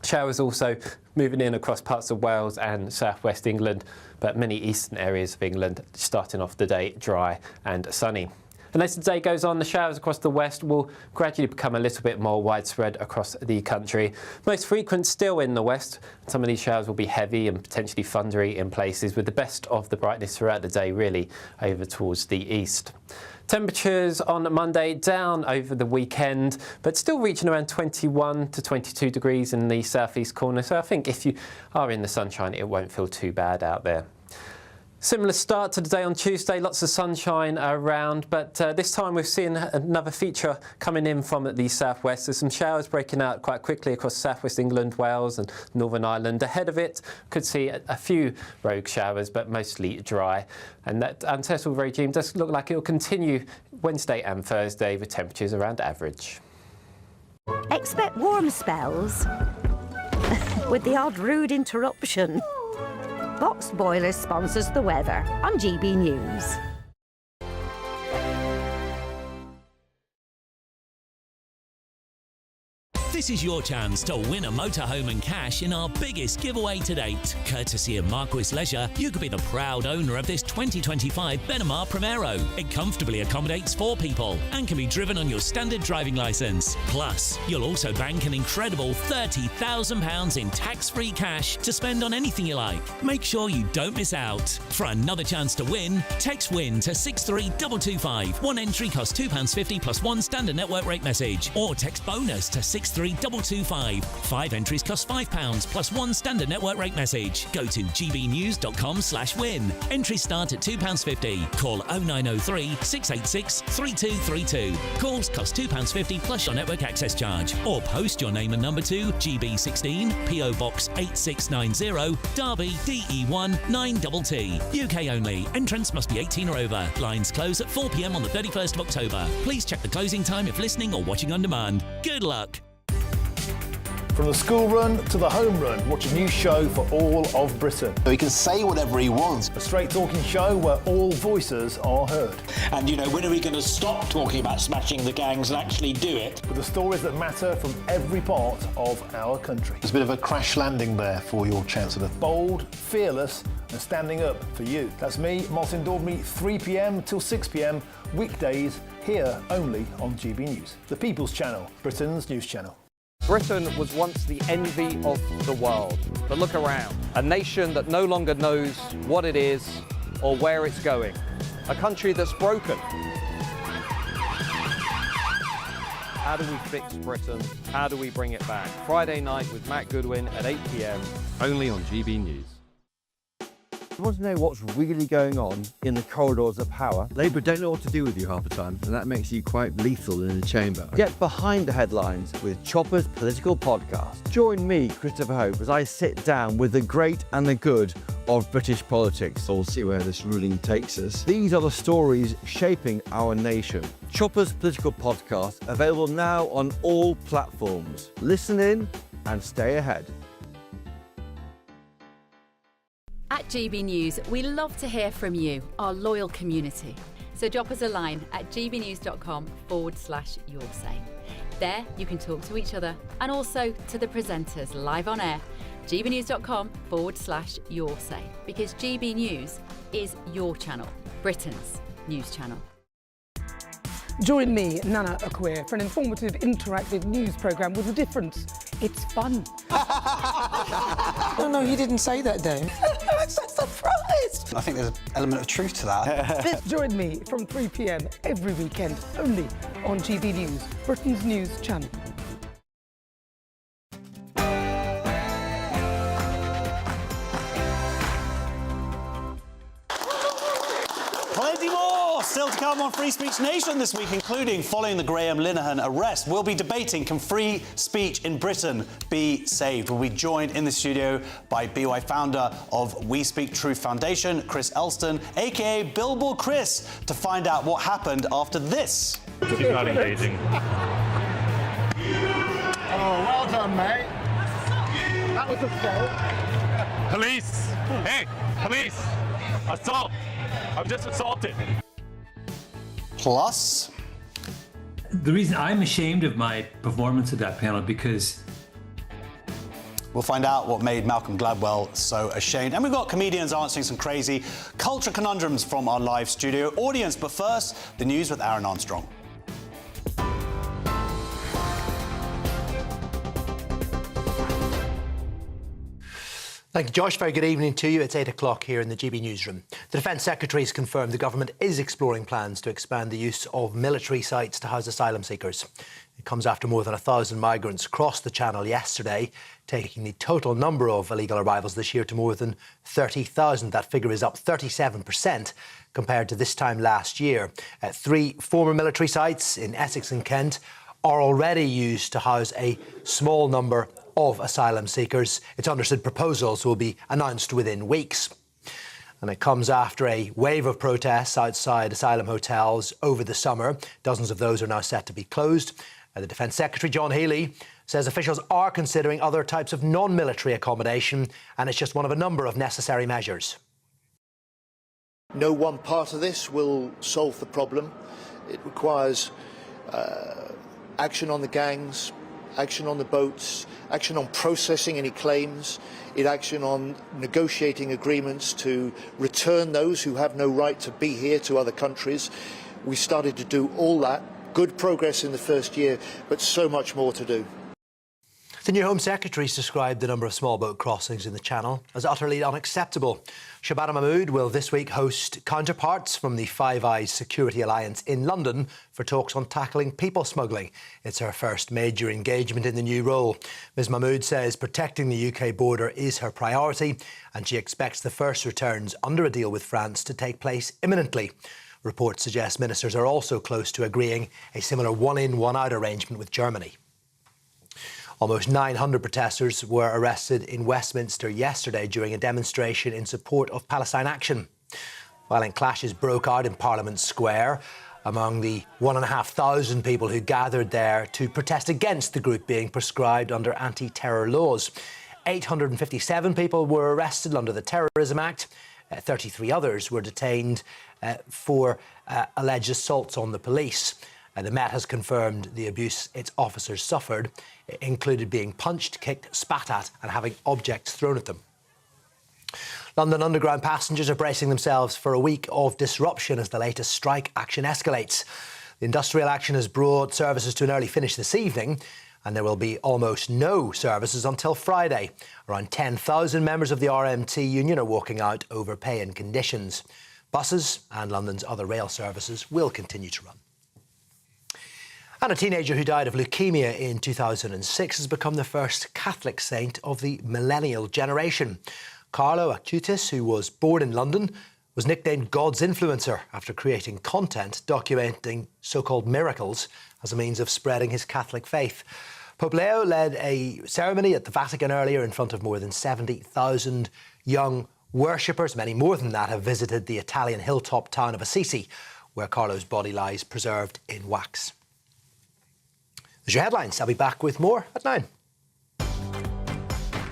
Showers also moving in across parts of Wales and southwest England, but many eastern areas of England starting off the day dry and sunny. And as the day goes on, the showers across the west will gradually become a little bit more widespread across the country. Most frequent still in the west. Some of these showers will be heavy and potentially thundery in places, with the best of the brightness throughout the day really over towards the east. Temperatures on Monday down over the weekend, but still reaching around 21 to 22 degrees in the southeast corner. So I think if you are in the sunshine, it won't feel too bad out there. Similar start to the day on Tuesday, lots of sunshine around, but this time we're seeing another feature coming in from the southwest. There's some showers breaking out quite quickly across southwest England, Wales and Northern Ireland. Ahead of it, could see a few rogue showers, but mostly dry. And that unsettled regime does look like it will continue Wednesday and Thursday with temperatures around average. Expect warm spells with the odd rude interruption. Boxed Boilers sponsors the weather on GB News. This is your chance to win a motorhome and cash in our biggest giveaway to date. Courtesy of Marquis Leisure, you could be the proud owner of this 2025 Benamar Primero. It comfortably accommodates 4 people and can be driven on your standard driving licence. Plus, you'll also bank an incredible £30,000 in tax-free cash to spend on anything you like. Make sure you don't miss out. For another chance to win, text WIN to 63225. One entry costs £2.50 plus one standard network rate message, or text BONUS to 63225. 5 entries cost £5 plus one standard network rate message. Go to gbnews.com/win. Entries start at £2.50. Call 0903 686 3232. Calls cost £2.50 plus your network access charge. Or post your name and number to GB16 PO Box 8690 Derby DE1 9TT. UK only. Entrance must be 18 or over. Lines close at 4 p.m. on the 31st of October. Please check the closing time if listening or watching on demand. Good luck. From the school run to the home run, watch a new show for all of Britain. So he can say whatever he wants. A straight talking show where all voices are heard. And, you know, when are we going to stop talking about smashing the gangs and actually do it? With the stories that matter from every part of our country. There's a bit of a crash landing there for your Chancellor. Bold, fearless and standing up for you. That's me, Martin Daubney, 3 p.m. till 6 p.m. weekdays, here only on GB News. The People's Channel, Britain's news channel. Britain was once the envy of the world, but look around. A nation that no longer knows what it is or where it's going. A country that's broken. How do we fix Britain? How do we bring it back? Friday night with Matt Goodwin at 8 p.m. only on GB News. You want to know what's really going on in the corridors of power? Labour don't know what to do with you half the time, and that makes you quite lethal in the chamber. Get behind the headlines with Chopper's political podcast. Join me, Christopher Hope, as I sit down with the great and the good of British politics. We'll see where this ruling takes us. These are the stories shaping our nation. Chopper's political podcast, available now on all platforms. Listen in and stay ahead. At GB News, we love to hear from you, our loyal community. So drop us a line at gbnews.com/yoursay. There you can talk to each other and also to the presenters live on air. gbnews.com/yoursay, because GB News is your channel, Britain's news channel. Join me, Nana Akwe, for an informative, interactive news programme with a difference. It's fun. No, he didn't say that, Dave. I'm so surprised. I think there's an element of truth to that. Join me from 3 p.m. every weekend, only on GB News, Britain's news channel. Plenty more still to come on Free Speech Nation this week, including following the Graham Linehan arrest. We'll be debating, can free speech in Britain be saved? We'll be joined in the studio by BY founder of We Speak Truth Foundation, Chris Elston, a.k.a. Billboard Chris, to find out what happened after this. She's not engaging. on, mate. That was assault. Police! Hey, police! Assault! I'm just assaulted. Plus, the reason I'm ashamed of my performance at that panel because we'll find out what made Malcolm Gladwell so ashamed. And we've got comedians answering some crazy culture conundrums from our live studio audience. But first, the news with Aaron Armstrong. Thank you, Josh. Very good evening to you. It's 8 o'clock here in the GB newsroom. The Defence Secretary has confirmed the government is exploring plans to expand the use of military sites to house asylum seekers. It comes after more than 1,000 migrants crossed the Channel yesterday, taking the total number of illegal arrivals this year to more than 30,000. That figure is up 37% compared to this time last year. 3 former military sites in Essex and Kent are already used to house a small number of asylum seekers. It's understood proposals will be announced within weeks. And it comes after a wave of protests outside asylum hotels over the summer. Dozens of those are now set to be closed. The Defence Secretary, John Healey, says officials are considering other types of non-military accommodation, and it's just one of a number of necessary measures. No one part of this will solve the problem. It requires action on the gangs, action on the boats, action on processing any claims, action on negotiating agreements to return those who have no right to be here to other countries. We started to do all that. Good progress in the first year, but so much more to do. The new Home Secretary's described the number of small boat crossings in the Channel as utterly unacceptable. Shabana Mahmood will this week host counterparts from the Five Eyes Security Alliance in London for talks on tackling people smuggling. It's her first major engagement in the new role. Ms Mahmood says protecting the UK border is her priority, and she expects the first returns under a deal with France to take place imminently. Reports suggest ministers are also close to agreeing a similar one-in, one-out arrangement with Germany. Almost 900 protesters were arrested in Westminster yesterday during a demonstration in support of Palestine Action. Violent clashes broke out in Parliament Square among the 1,500 people who gathered there to protest against the group being proscribed under anti-terror laws. 857 people were arrested under the Terrorism Act. 33 others were detained for alleged assaults on the police. The Met has confirmed the abuse its officers suffered included being punched, kicked, spat at and having objects thrown at them. London Underground passengers are bracing themselves for a week of disruption as the latest strike action escalates. The industrial action has brought services to an early finish this evening, and there will be almost no services until Friday. Around 10,000 members of the RMT union are walking out over pay and conditions. Buses and London's other rail services will continue to run. And a teenager who died of leukemia in 2006 has become the first Catholic saint of the millennial generation. Carlo Acutis, who was born in London, was nicknamed God's influencer after creating content documenting so-called miracles as a means of spreading his Catholic faith. Pope Leo led a ceremony at the Vatican earlier in front of more than 70,000 young worshippers. Many more than that have visited the Italian hilltop town of Assisi, where Carlo's body lies preserved in wax. There's your headlines. I'll be back with more at 9.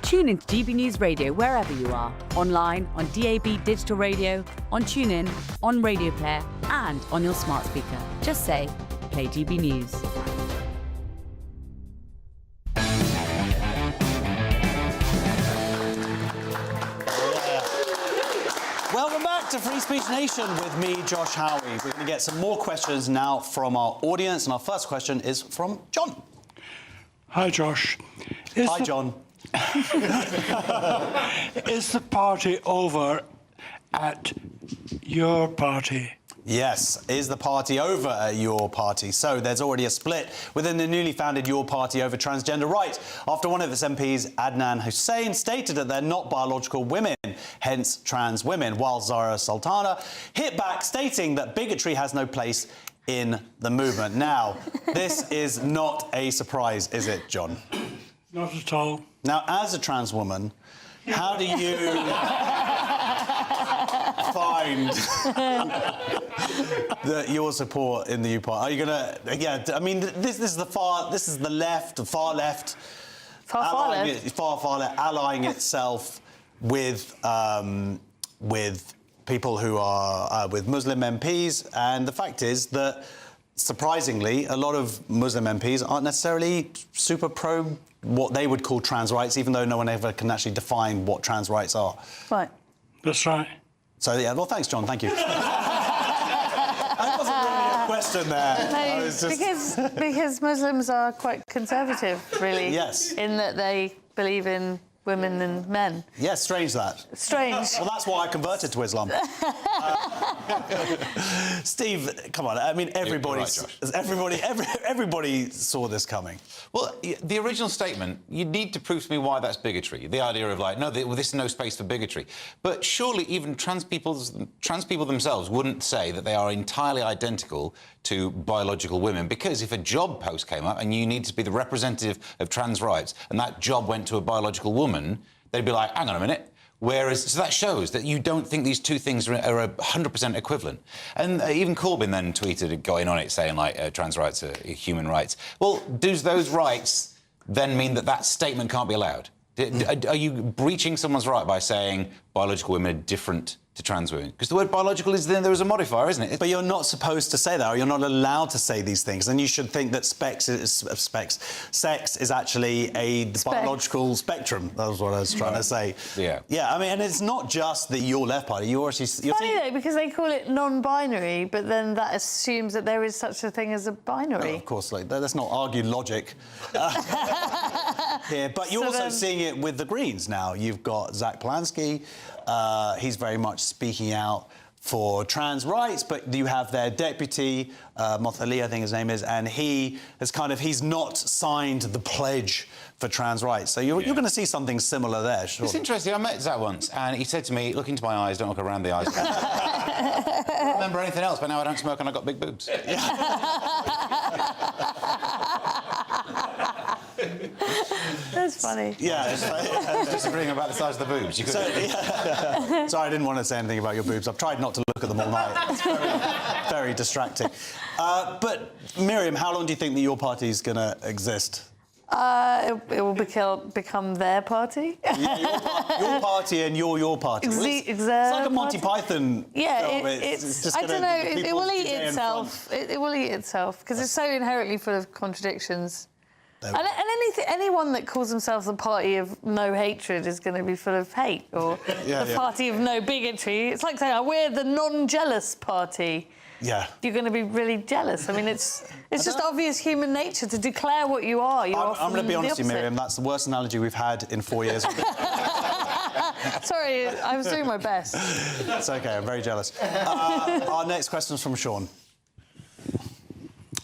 Tune into GB News Radio wherever you are. Online, on DAB digital radio, on TuneIn, on Radio Player and on your smart speaker. Just say, play GB News. Welcome back to Free Speech Nation with me, Josh Howie. We're going to get some more questions now from our audience, and our first question is from John. Hi, Josh. Hi, John. Is the party over at your party? Yes. Is the party over at your party? So there's already a split within the newly founded Your Party over transgender rights after one of its MPs, Adnan Hussein, stated that they're not biological women, hence trans women, while Zara Sultana hit back, stating that bigotry has no place in the movement. Now, this is not a surprise, is it, John? Not at all. Now, as a trans woman, how do you find your support in the U Party? Are you gonna? Yeah, I mean, this is the far left, allying itself with people who are with Muslim MPs, and the fact is that, surprisingly, a lot of Muslim MPs aren't necessarily super pro what they would call trans rights, even though no one ever can actually define what trans rights are. Right. That's right. So, yeah, well, thanks, John, thank you. That wasn't really a question there. No, because Muslims are quite conservative, really. Yes. In that they believe in women and men. Yes, strange that. Strange. Well, that's why I converted to Islam. Steve, come on. I mean, everybody saw this coming. Well, the original statement, you need to prove to me why that's bigotry. The idea of, like, no, this is no space for bigotry. But surely even trans people themselves wouldn't say that they are entirely identical to biological women, because if a job post came up and you need to be the representative of trans rights and that job went to a biological woman, they'd be like, hang on a minute. Whereas, so that shows that you don't think these two things are 100% equivalent. And even Corbyn then tweeted, going on it, saying, like, trans rights are human rights. Well, does those rights then mean that that statement can't be allowed? Are you breaching someone's right by saying biological women are different to trans women? Because the word biological is then there is a modifier, isn't it? But you're not supposed to say that, or you're not allowed to say these things. And you should think that sex is actually a biological spectrum. That was what I was trying to say. Yeah. Yeah, I mean, and it's not just the Your Left Party. You're Funny though, because they call it non-binary, but then that assumes that there is such a thing as a binary. No, of course, like, let's not argue logic here. But you're also seeing it with the Greens now. You've got Zach Polanski. He's very much speaking out for trans rights, but you have their deputy, Mothali, I think his name is, and he's not signed the pledge for trans rights. So you're going to see something similar there, sure. It's interesting. I met Zach once, and he said to me, look into my eyes, don't look around the eyes. I don't remember anything else, but now I don't smoke and I've got big boobs. That's funny. Yeah, I was disagreeing about the size of the boobs. Sorry, I didn't want to say anything about your boobs. I've tried not to look at them all night. It's very, very distracting. But, Miriam, how long do you think that your party's going to exist? It will become their party. Yeah, your party and your party. Well, it's like a Monty Python film. It's just I don't know. It will eat itself. It will eat itself because it's so inherently full of contradictions. And anyone that calls themselves the party of no hatred is going to be full of hate, or the party of no bigotry. It's like saying, we're the non-jealous party. Yeah. You're going to be really jealous. I mean, it's just obvious human nature to declare what you are. I'm going to be honest with you, Miriam, that's the worst analogy we've had in 4 years. Sorry, I was doing my best. It's OK, I'm very jealous. Our next question is from Sean.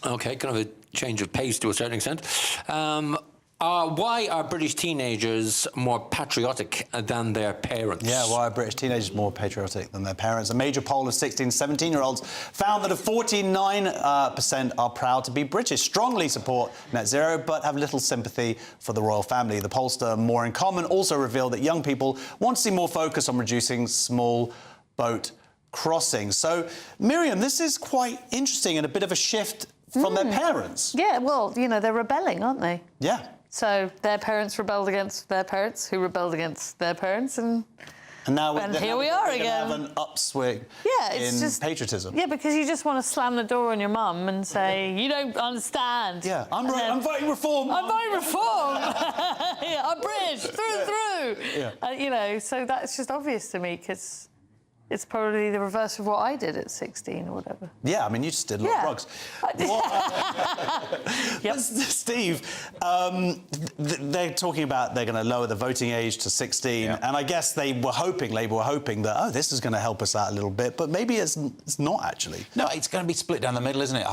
OK, kind of a change of pace to a certain extent. Why are British teenagers more patriotic than their parents? Yeah, why are British teenagers more patriotic than their parents? A major poll of 16 to 17-year-olds found that 49% are proud to be British, strongly support net zero, but have little sympathy for the royal family. The pollster More in Common also revealed that young people want to see more focus on reducing small boat crossings. So, Miriam, this is quite interesting and a bit of a shift from their parents. Yeah, well, you know, they're rebelling, aren't they? Yeah. So their parents rebelled against their parents, who rebelled against their parents, and here we are again. Have an upswing in patriotism. Yeah, because you just want to slam the door on your mum and say, you don't understand. Yeah, I'm voting reform. I'm voting reform. Yeah, I'm British, through and through. Yeah. You know, so that's just obvious to me, because it's probably the reverse of what I did at 16 or whatever. Yeah, I mean, you just did a lot of drugs. Yep. Steve, they're talking about they're going to lower the voting age to 16, and I guess Labour were hoping that, this is going to help us out a little bit, but maybe it's not actually. No, it's going to be split down the middle, isn't it?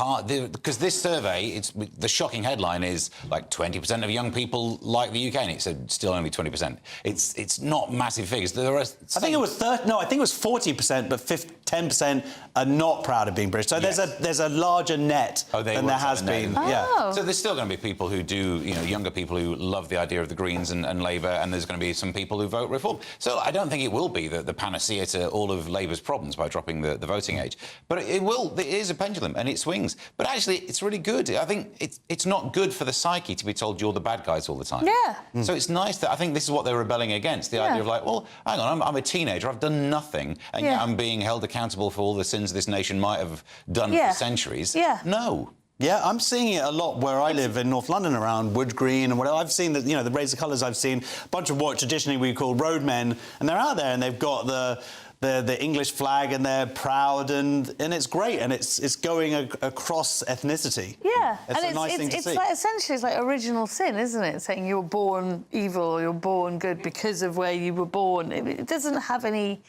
Because this survey, the shocking headline is like 20% of young people like the UK, and it's still only 20%. It's not massive figures. The rest, I think it was 40% 40%, but 10% are not proud of being British. So there's a larger net than there has been. Yeah. So there's still going to be people who do, younger people who love the idea of the Greens and Labour, and there's going to be some people who vote Reform. So I don't think it will be the panacea to all of Labour's problems by dropping the voting age. But it is a pendulum, and it swings. But actually, it's really good. I think it's not good for the psyche to be told you're the bad guys all the time. Yeah. So it's nice that I think this is what they're rebelling against, the idea of like, well, hang on, I'm a teenager, I've done nothing, and yet I'm being held accountable for all the sins this nation might have done for centuries. No. Yeah, I'm seeing it a lot where I live in North London, around Wood Green and whatever. I've seen the rays of colours. I've seen a bunch of what traditionally we call roadmen, and they're out there and they've got the English flag and they're proud and it's great, and it's going across ethnicity. Yeah, it's and a nice thing to see. Like, essentially, it's like original sin, isn't it? Saying you're born evil or you're born good because of where you were born. It doesn't have any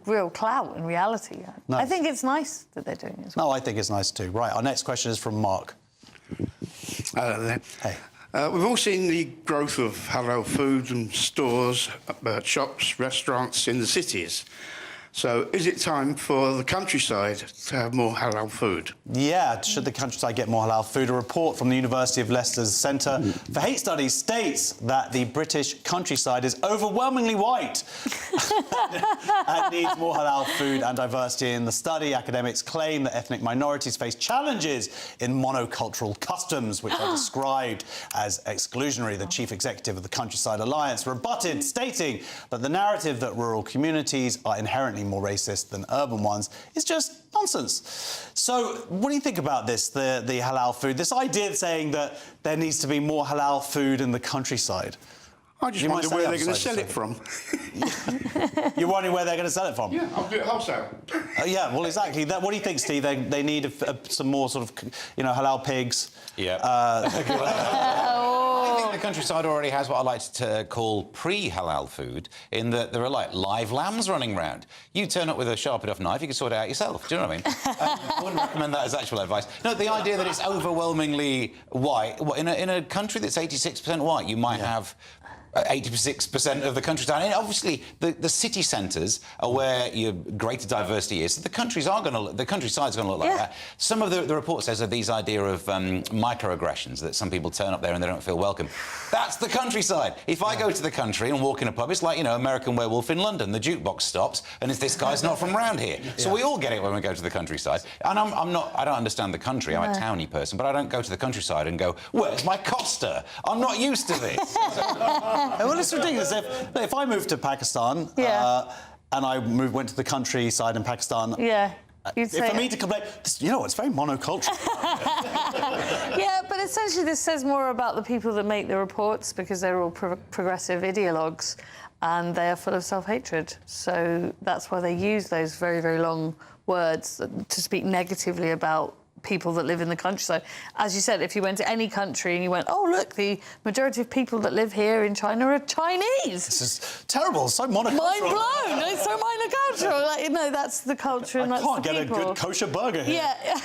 real clout in reality. No. I think it's nice that they're doing it as well. No, I think it's nice too. Right, our next question is from Mark. Hello there. Hey. We've all seen the growth of halal food and stores, shops, restaurants in the cities. So is it time for the countryside to have more halal food? Yeah, should the countryside get more halal food? A report from the University of Leicester's Centre for Hate Studies states that the British countryside is overwhelmingly white and needs more halal food and diversity. In the study, academics claim that ethnic minorities face challenges in monocultural customs, which are described as exclusionary. The chief executive of the Countryside Alliance rebutted, stating that the narrative that rural communities are inherently more racist than urban ones is just nonsense. So what do you think about this, the halal food? This idea of saying that there needs to be more halal food in the countryside? I just wonder where they're going to sell it from. You're wondering where they're going to sell it from? Yeah, I'll do it wholesale. Yeah, well, exactly. What do you think, Steve? They need some more sort of, halal pigs. Yeah. I think the countryside already has what I like to call pre-halal food, in that there are like live lambs running around. You turn up with a sharp enough knife, you can sort it out yourself. Do you know what I mean? I wouldn't recommend that as actual advice. No, the idea that it's overwhelmingly white. In a country that's 86% white, you might have 86% of the countryside. And obviously, the city centres are where your greater diversity is. So the countryside's going to look like that. Some of the report says that these idea of microaggressions, that some people turn up there and they don't feel welcome. That's the countryside. If I go to the country and walk in a pub, it's like, American Werewolf in London. The jukebox stops and it's this guy's not from round here. So we all get it when we go to the countryside. And I don't understand the country. I'm a towny person, but I don't go to the countryside and go, where's my Costa? I'm not used to this. Well, it's ridiculous. If I moved to Pakistan and I went to the countryside in Pakistan, for me to complain, it's very monocultural. Yeah, but essentially this says more about the people that make the reports, because they're all progressive ideologues and they are full of self-hatred. So that's why they use those very, very long words to speak negatively about people that live in the countryside. As you said, if you went to any country and you went, oh, look, the majority of people that live here in China are Chinese. This is terrible, so monocultural. Mind blown, it's so monocultural. That's the culture and that's the people. I can't get a good kosher burger here. Yeah.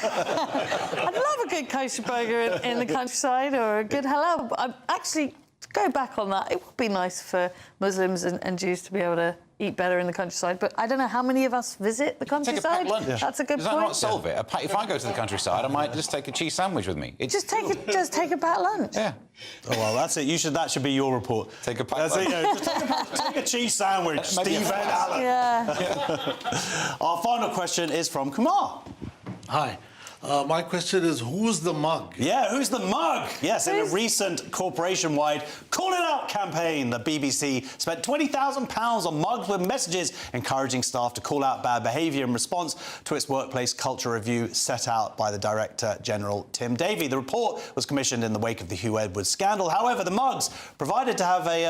I'd love a good kosher burger in the countryside, or a good halal. But actually, to go back on that, it would be nice for Muslims and Jews to be able to eat better in the countryside, but I don't know how many of us visit the countryside. Take a packed lunch. That's a good point. Does that not solve it? If I go to the countryside, I might just take a cheese sandwich with me. Just take a packed lunch. Yeah. Oh, well, that's it. That should be your report. Take a packed lunch. Just take a cheese sandwich, Steve and Alan. Yeah. Our final question is from Kumar. Hi. My question is, who's the mug? Yeah, who's the mug? Yes, in a recent corporation-wide Call It Out campaign, the BBC spent £20,000 on mugs with messages encouraging staff to call out bad behaviour in response to its workplace culture review set out by the Director General, Tim Davey. The report was commissioned in the wake of the Hugh Edwards scandal. However, the mugs provided to have they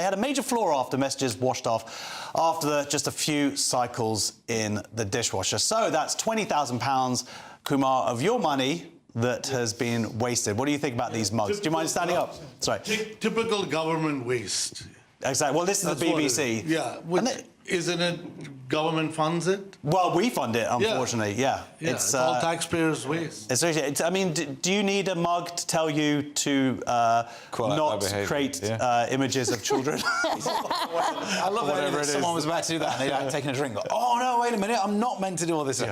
had a major flaw after messages washed off after just a few cycles in the dishwasher. So that's £20,000, Kumar, of your money that has been wasted. What do you think about these mugs? Do you mind standing up? Sorry. Typical government waste. Exactly. Well, this is the BBC. Yeah. Isn't it government funds it? Well, we fund it, unfortunately, yeah. It's all taxpayers' waste. I mean, do you need a mug to tell you to not create images of children? I love that someone was about to do that and they'd like, taken a drink. Like, oh no, wait a minute, I'm not meant to do all this.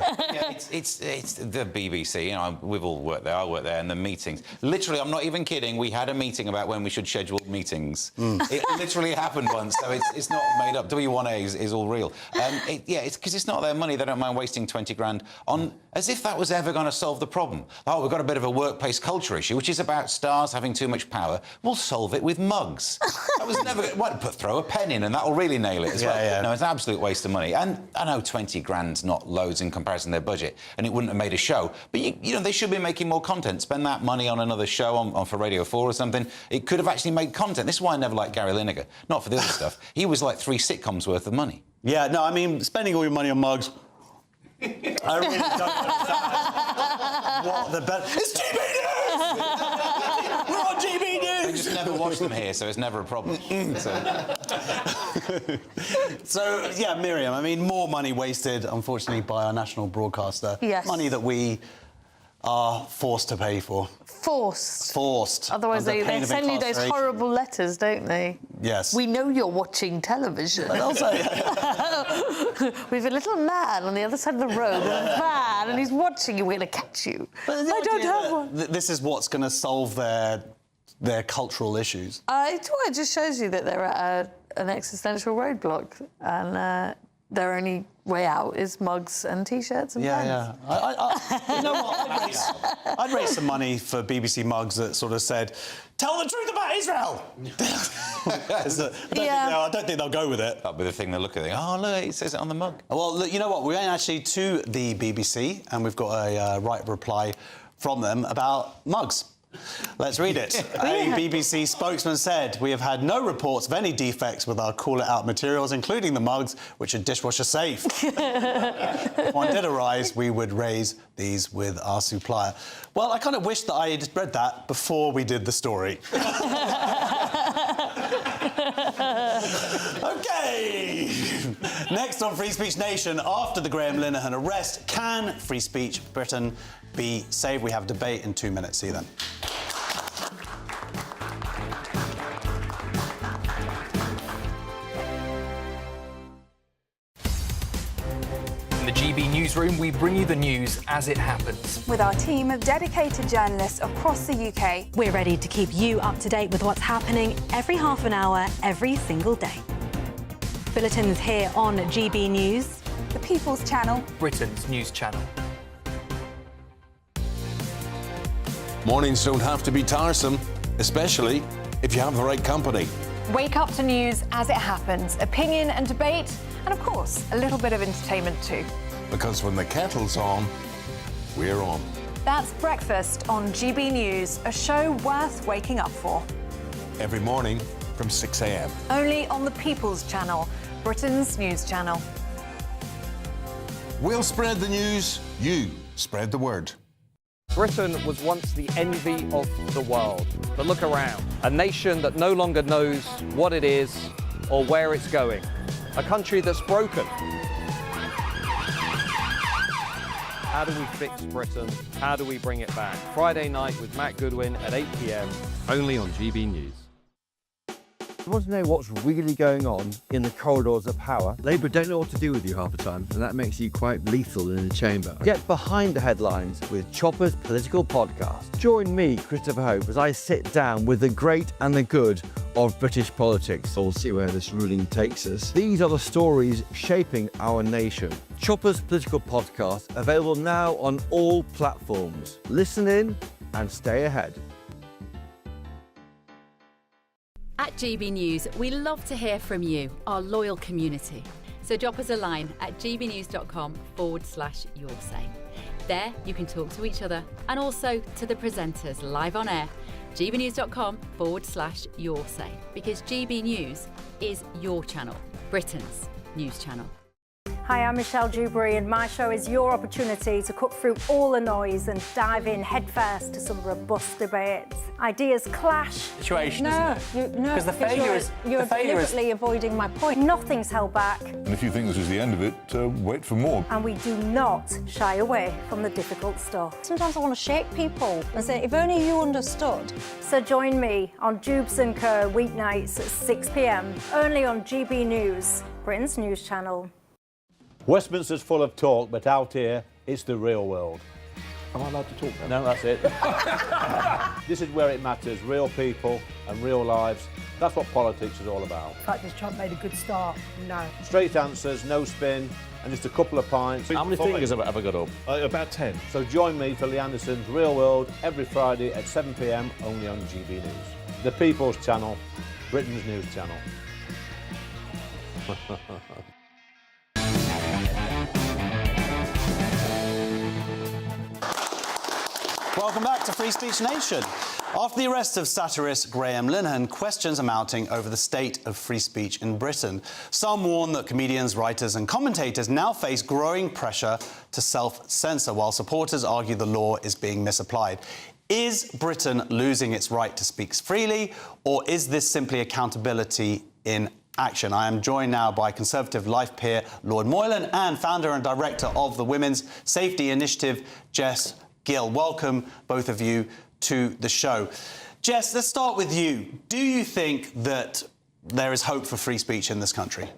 It's the BBC. You know, we've all worked there. I worked there, and the meetings. Literally, I'm not even kidding. We had a meeting about when we should schedule meetings. It literally happened once, so it's not made up. W1A is all real. It's because it's not their money. They don't mind wasting 20 grand on, as if that was ever going to solve the problem. Oh, we've got a bit of a workplace culture issue, which is about stars having too much power. We'll solve it with mugs. That was never. Throw a pen in, and that'll really nail it as well. No, it's an absolute waste of money. And I know 20 grand's not loads in comparison to their budget, and it wouldn't have made a show. But you know, they should be making more content. Spend that money on another show on for Radio 4 or something. It could have actually made content. This is why I never liked Gary Lineker. Not for the other stuff. He was like 3 sitcoms worth of money. Yeah, no, I mean, spending all your money on mugs, I really don't understand what the best... It's GB News! We're on GB News! They just never watch them here, so it's never a problem. So, yeah, Miriam, I mean, more money wasted, unfortunately, by our national broadcaster. Yes. Money that we are forced to pay for. Forced. Otherwise, they send you those horrible letters, don't they? Yes. We know you're watching television. But also... We've a little man on the other side of the road, a van, and he's watching you. We're going to catch you. But I don't have one. This is what's going to solve their cultural issues. It just shows you that they're at an existential roadblock, and their only way out is mugs and T-shirts and pens. Yeah. You know what? I'd raise some money for BBC mugs that sort of said, "Tell the truth about Israel." I don't think they'll go with it. That'll be the thing they look at. Oh, look, it says it on the mug. Well, look, you know what? We went actually to the BBC, and we've got a right reply from them about mugs. Let's read it. A BBC spokesman said, "We have had no reports of any defects with our Call It Out materials, including the mugs, which are dishwasher safe. If one did arise, we would raise these with our supplier." Well, I kind of wish that I had read that before we did the story. OK! Next on Free Speech Nation, after the Graham Linehan arrest, can Free Speech Britain be saved? We have a debate in 2 minutes. See you then. In the GB Newsroom, we bring you the news as it happens. With our team of dedicated journalists across the UK. We're ready to keep you up to date with what's happening every half an hour, every single day. Bulletins here on GB News. The People's Channel. Britain's news channel. Mornings don't have to be tiresome, especially if you have the right company. Wake up to news as it happens, opinion and debate, and of course, a little bit of entertainment too. Because when the kettle's on, we're on. That's Breakfast on GB News, a show worth waking up for. Every morning from 6 a.m. Only on the People's Channel, Britain's news channel. We'll spread the news, you spread the word. Britain was once the envy of the world. But look around. A nation that no longer knows what it is or where it's going. A country that's broken. How do we fix Britain? How do we bring it back? Friday night with Matt Goodwin at 8 p.m. only on GB News. You want to know what's really going on in the corridors of power? Labour don't know what to do with you half the time, and that makes you quite lethal in the chamber. Get behind the headlines with Chopper's political podcast. Join me, Christopher Hope, as I sit down with the great and the good of British politics. We'll see where this ruling takes us. These are the stories shaping our nation. Chopper's political podcast, available now on all platforms. Listen in and stay ahead. At GB News, we love to hear from you, our loyal community. So drop us a line at gbnews.com/yoursay. There you can talk to each other and also to the presenters live on air. gbnews.com/yoursay, because GB News is your channel, Britain's news channel. Hi, I'm Michelle Dewberry, and my show is your opportunity to cut through all the noise and dive in headfirst to some robust debates. Ideas clash. Situation, isn't it? No, Because the failure is you're deliberately avoiding my point. Nothing's held back, And if you think this is the end of it, wait for more. and we do not shy away from the difficult stuff. Sometimes I want to shake people and say, if only you understood. So join me on Jubes & Co. weeknights at 6 p.m. only on GB News, Britain's news channel. Westminster's full of talk, but out here, it's the real world. Am I allowed to talk now? No, that's it. This is where it matters, real people and real lives. That's what politics is all about. In fact, has Trump made a good start? No. Straight answers, no spin, and just a couple of pints. How many fingers have I got up? About 10. So join me for Lee Anderson's Real World every Friday at 7 p.m. only on GB News. The People's Channel, Britain's news channel. Welcome back to Free Speech Nation. After the arrest of satirist Graham Linehan, questions are mounting over the state of free speech in Britain. Some warn that comedians, writers and commentators now face growing pressure to self-censor, while supporters argue the law is being misapplied. Is Britain losing its right to speak freely, or is this simply accountability in action? I am joined now by Conservative Life peer Lord Moylan and founder and director of the Women's Safety Initiative, Jess Gill. Welcome, both of you, to the show. Jess, let's start with you. Do you think that there is hope for free speech in this country?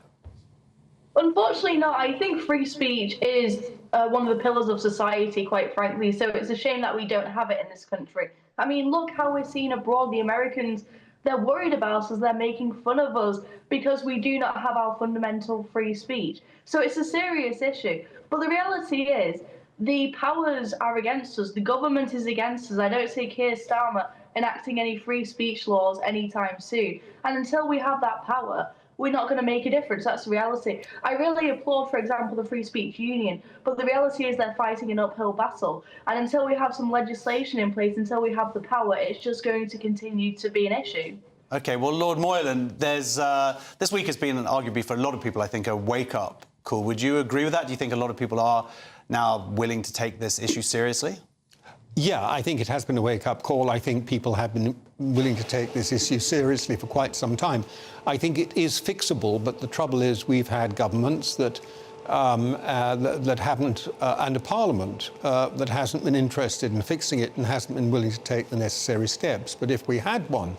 Unfortunately not. I think free speech is one of the pillars of society, quite frankly, so it's a shame that we don't have it in this country. I mean, look how we're seen abroad. The Americans, they're worried about us, they're making fun of us because we do not have our fundamental free speech. So it's a serious issue. But the reality is, the powers are against us. The government is against us. I don't see Keir Starmer enacting any free speech laws anytime soon. And until we have that power, we're not going to make a difference. That's the reality. I really applaud, for example, the Free Speech Union, but the reality is they're fighting an uphill battle. And until we have some legislation in place, until we have the power, it's just going to continue to be an issue. OK, well, Lord Moylan, there's this week has been arguably for a lot of people, I think, a wake-up call. Would you agree with that? Do you think a lot of people are now willing to take this issue seriously? Yeah, I think it has been a wake-up call. I think people have been willing to take this issue seriously for quite some time. I think it is fixable, but the trouble is we've had governments that that haven't, and a parliament that hasn't been interested in fixing it and hasn't been willing to take the necessary steps. But if we had one,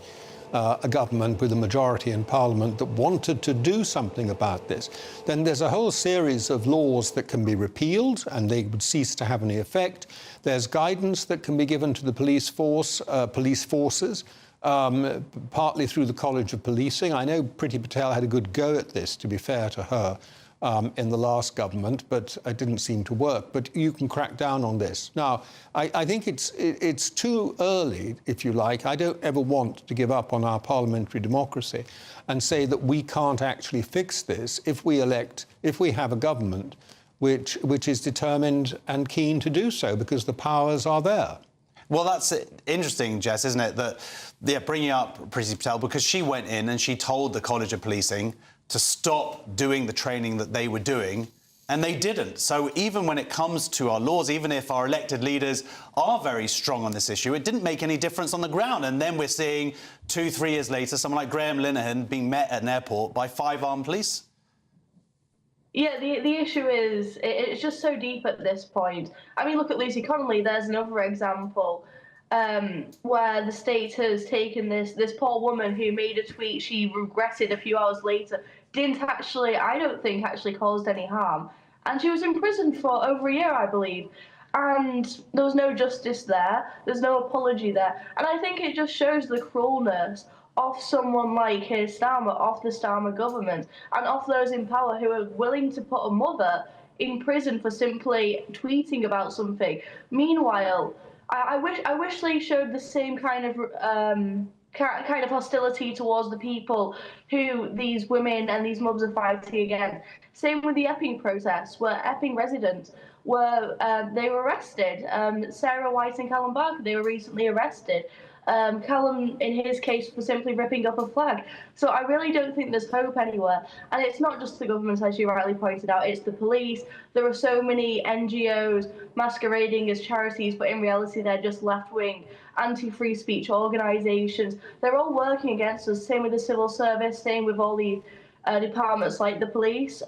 a government with a majority in Parliament that wanted to do something about this, then there's a whole series of laws that can be repealed and they would cease to have any effect. There's guidance that can be given to the police forces, partly through the College of Policing. I know Priti Patel had a good go at this, to be fair to her, in the last government, but it didn't seem to work. But you can crack down on this. Now, I think it's too early, if you like. I don't ever want to give up on our parliamentary democracy and say that we can't actually fix this if we have a government which is determined and keen to do so, because the powers are there. Well, that's interesting, Jess, isn't it? That they're bringing up Priti Patel because she went in and she told the College of Policing to stop doing the training that they were doing, and they didn't. So even when it comes to our laws, even if our elected leaders are very strong on this issue, it didn't make any difference on the ground. And then we're seeing 2-3 years later, someone like Graham Linehan being met at an airport by 5 armed police. Yeah, the issue is, it's just so deep at this point. I mean, look at Lucy Connolly. There's another example where the state has taken this poor woman who made a tweet she regretted a few hours later, didn't actually, I don't think, actually caused any harm. And she was in prison for over a year, I believe. And there was no justice there. There's no apology there. And I think it just shows the cruelness of someone like Keir Starmer, of the Starmer government, and of those in power who are willing to put a mother in prison for simply tweeting about something. Meanwhile, I wish they showed the same kind of hostility towards the people who these women and these mobs are fighting against. Same with the Epping protests, where Epping residents were arrested. Sarah White and Callum Barker, they were recently arrested. Callum, in his case, for simply ripping up a flag. So I really don't think there's hope anywhere. And it's not just the government, as you rightly pointed out, it's the police. There are so many NGOs masquerading as charities, but in reality they're just left-wing, anti-free speech organisations. They're all working against us. Same with the civil service, same with all the departments like the police.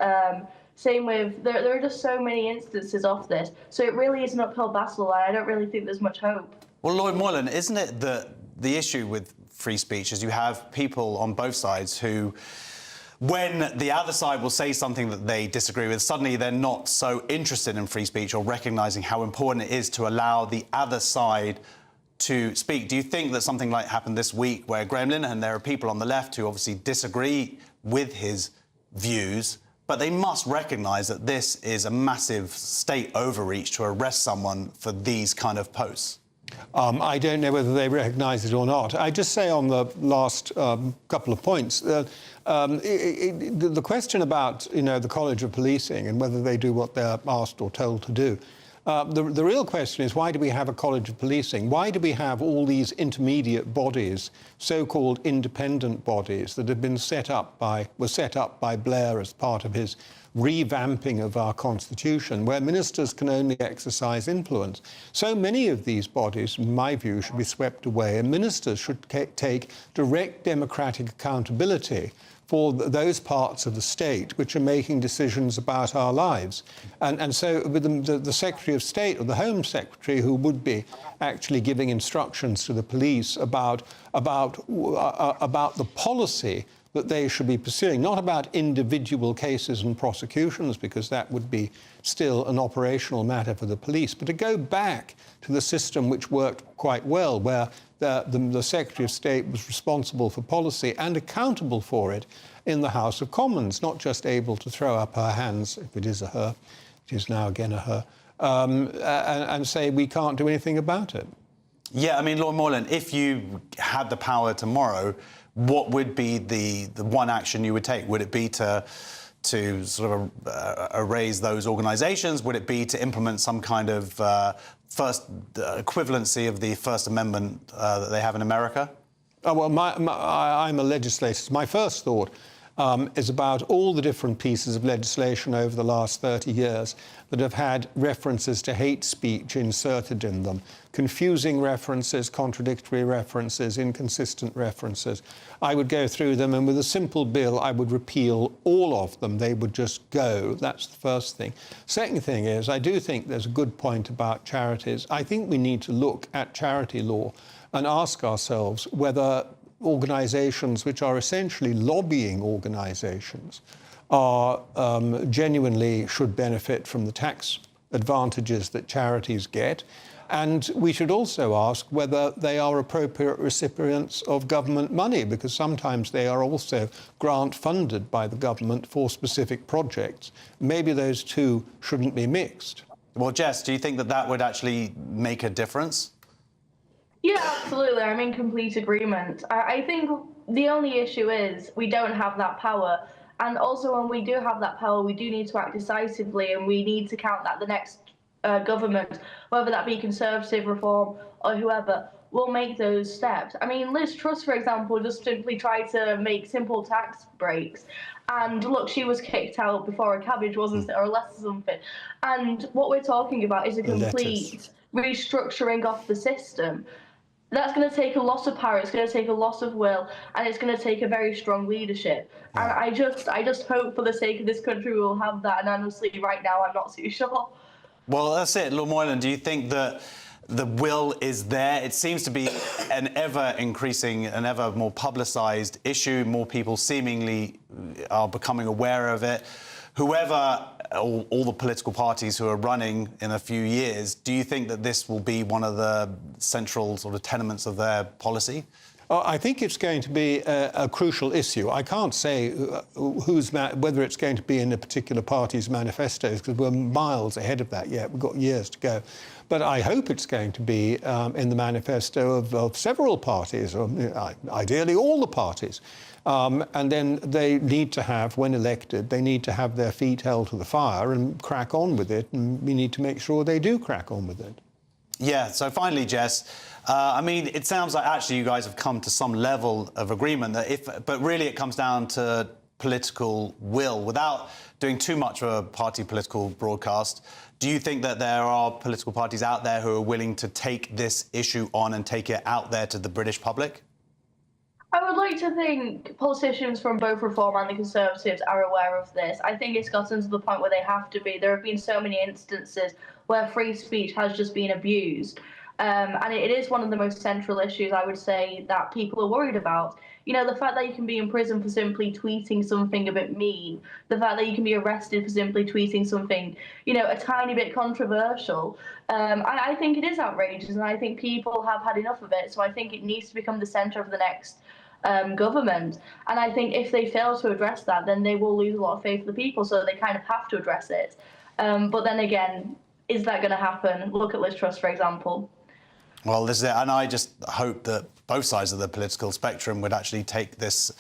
Same with, there are just so many instances of this. So it really is an uphill battle, and I don't really think there's much hope. Well, Lloyd Moylan, isn't it that the issue with free speech is you have people on both sides who, when the other side will say something that they disagree with, suddenly they're not so interested in free speech or recognising how important it is to allow the other side to speak. Do you think that something like happened this week where Graham Linehan, there are people on the left who obviously disagree with his views, but they must recognise that this is a massive state overreach to arrest someone for these kind of posts? I don't know whether they recognise it or not. I just say on the last couple of points, the question about, you know, the College of Policing and whether they do what they're asked or told to do. The real question is, why do we have a College of Policing? Why do we have all these intermediate bodies, so-called independent bodies, that have been were set up by Blair as part of his revamping of our constitution, where ministers can only exercise influence? So many of these bodies, in my view, should be swept away, and ministers should take direct democratic accountability for those parts of the state which are making decisions about our lives. And so with the Secretary of State or the Home Secretary, who would be actually giving instructions to the police about the policy that they should be pursuing, not about individual cases and prosecutions, because that would be still an operational matter for the police, but to go back to the system which worked quite well, where the Secretary of State was responsible for policy and accountable for it in the House of Commons, not just able to throw up her hands, if it is a her, it is now again a her, and say we can't do anything about it. Yeah, I mean, Lord Moylan, if you had the power tomorrow, what would be the one action you would take? Would it be to sort of erase those organisations? Would it be to implement some kind of equivalency of the First Amendment that they have in America? Oh, well, I'm a legislator. My first thought is about all the different pieces of legislation over the last 30 years that have had references to hate speech inserted in them, confusing references, contradictory references, inconsistent references. I would go through them, and with a simple bill, I would repeal all of them. They would just go. That's the first thing. Second thing is, I do think there's a good point about charities. I think we need to look at charity law and ask ourselves whether organisations which are essentially lobbying organisations are genuinely should benefit from the tax advantages that charities get. And we should also ask whether they are appropriate recipients of government money, because sometimes they are also grant funded by the government for specific projects. Maybe those two shouldn't be mixed. Well, Jess, do you think that that would actually make a difference? Yeah, absolutely. I'm in complete agreement. I think the only issue is we don't have that power. And also, when we do have that power, we do need to act decisively, and we need to count that the next government, whether that be Conservative, Reform, or whoever, will make those steps. I mean, Liz Truss, for example, just simply tried to make simple tax breaks. And look, she was kicked out before a cabbage, wasn't it, or a lettuce or something. And what we're talking about is a complete restructuring of the system. That's going to take a lot of power, it's going to take a lot of will, and it's going to take a very strong leadership. And I just hope for the sake of this country we will have that, and honestly, right now, I'm not too sure. Well, that's it. Lord Moylan, do you think that the will is there? It seems to be an ever-increasing, an ever more publicised issue. More people seemingly are becoming aware of it. Whoever, all the political parties who are running in a few years, do you think that this will be one of the central sort of tenements of their policy? I think it's going to be a crucial issue. I can't say whether it's going to be in a particular party's manifestos, because we're miles ahead of that yet. We've got years to go. But I hope it's going to be in the manifesto of several parties, or ideally all the parties. And then they need to have, when elected, they need to have their feet held to the fire and crack on with it. And we need to make sure they do crack on with it. Yeah, so finally, Jess, I mean, it sounds like actually you guys have come to some level of agreement, but really it comes down to political will. Without doing too much of a party political broadcast, do you think that there are political parties out there who are willing to take this issue on and take it out there to the British public? I would like to think politicians from both Reform and the Conservatives are aware of this. I think it's gotten to the point where they have to be. There have been so many instances where free speech has just been abused. And it is one of the most central issues, I would say, that people are worried about. You know, the fact that you can be in prison for simply tweeting something a bit mean, the fact that you can be arrested for simply tweeting something, you know, a tiny bit controversial. I think it is outrageous, and I think people have had enough of it. So I think it needs to become the centre of the next government. And I think if they fail to address that, then they will lose a lot of faith in the people. So they kind of have to address it. But then again, is that going to happen? Look at Liz Truss, for example. Well, this is it. And I just hope that both sides of the political spectrum would actually take this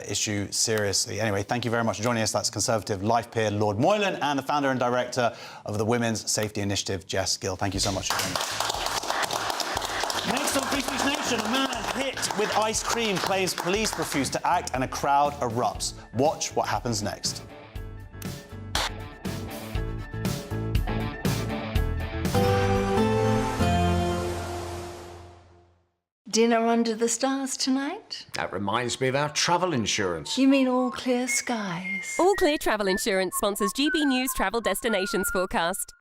issue seriously. Anyway, thank you very much for joining us. That's Conservative life peer Lord Moylan and the founder and director of the Women's Safety Initiative, Jess Gill. Thank you so much for joining us. Next on Free Speech Nation, a man hit with ice cream claims police refuse to act and a crowd erupts. Watch what happens next. Dinner under the stars tonight? That reminds me of our travel insurance. You mean All Clear Skies? All Clear Travel Insurance sponsors GB News Travel Destinations Forecast.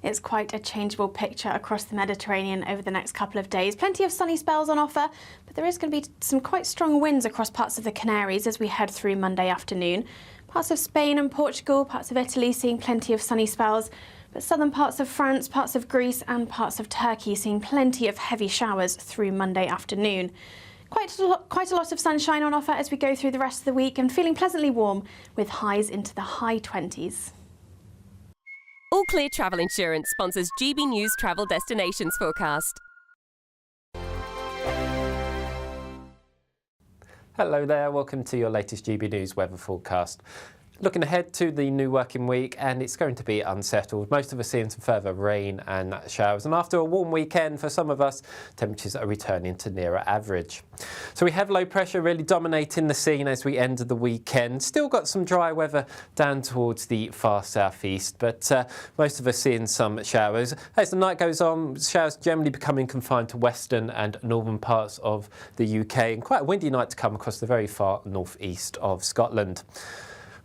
It's quite a changeable picture across the Mediterranean over the next couple of days. Plenty of sunny spells on offer, but there is going to be some quite strong winds across parts of the Canaries as we head through Monday afternoon. Parts of Spain and Portugal, parts of Italy seeing plenty of sunny spells, but southern parts of France, parts of Greece and parts of Turkey seeing plenty of heavy showers through Monday afternoon. Quite a lot of sunshine on offer as we go through the rest of the week and feeling pleasantly warm with highs into the high 20s. All Clear Travel Insurance sponsors GB News Travel Destinations Forecast. Hello there, welcome to your latest GB News weather forecast. Looking ahead to the new working week, and it's going to be unsettled. Most of us seeing some further rain and showers, and after a warm weekend for some of us, temperatures are returning to nearer average. So we have low pressure really dominating the scene as we end the weekend. Still got some dry weather down towards the far southeast, but most of us seeing some showers. As the night goes on, showers generally becoming confined to western and northern parts of the UK, and quite a windy night to come across the very far northeast of Scotland.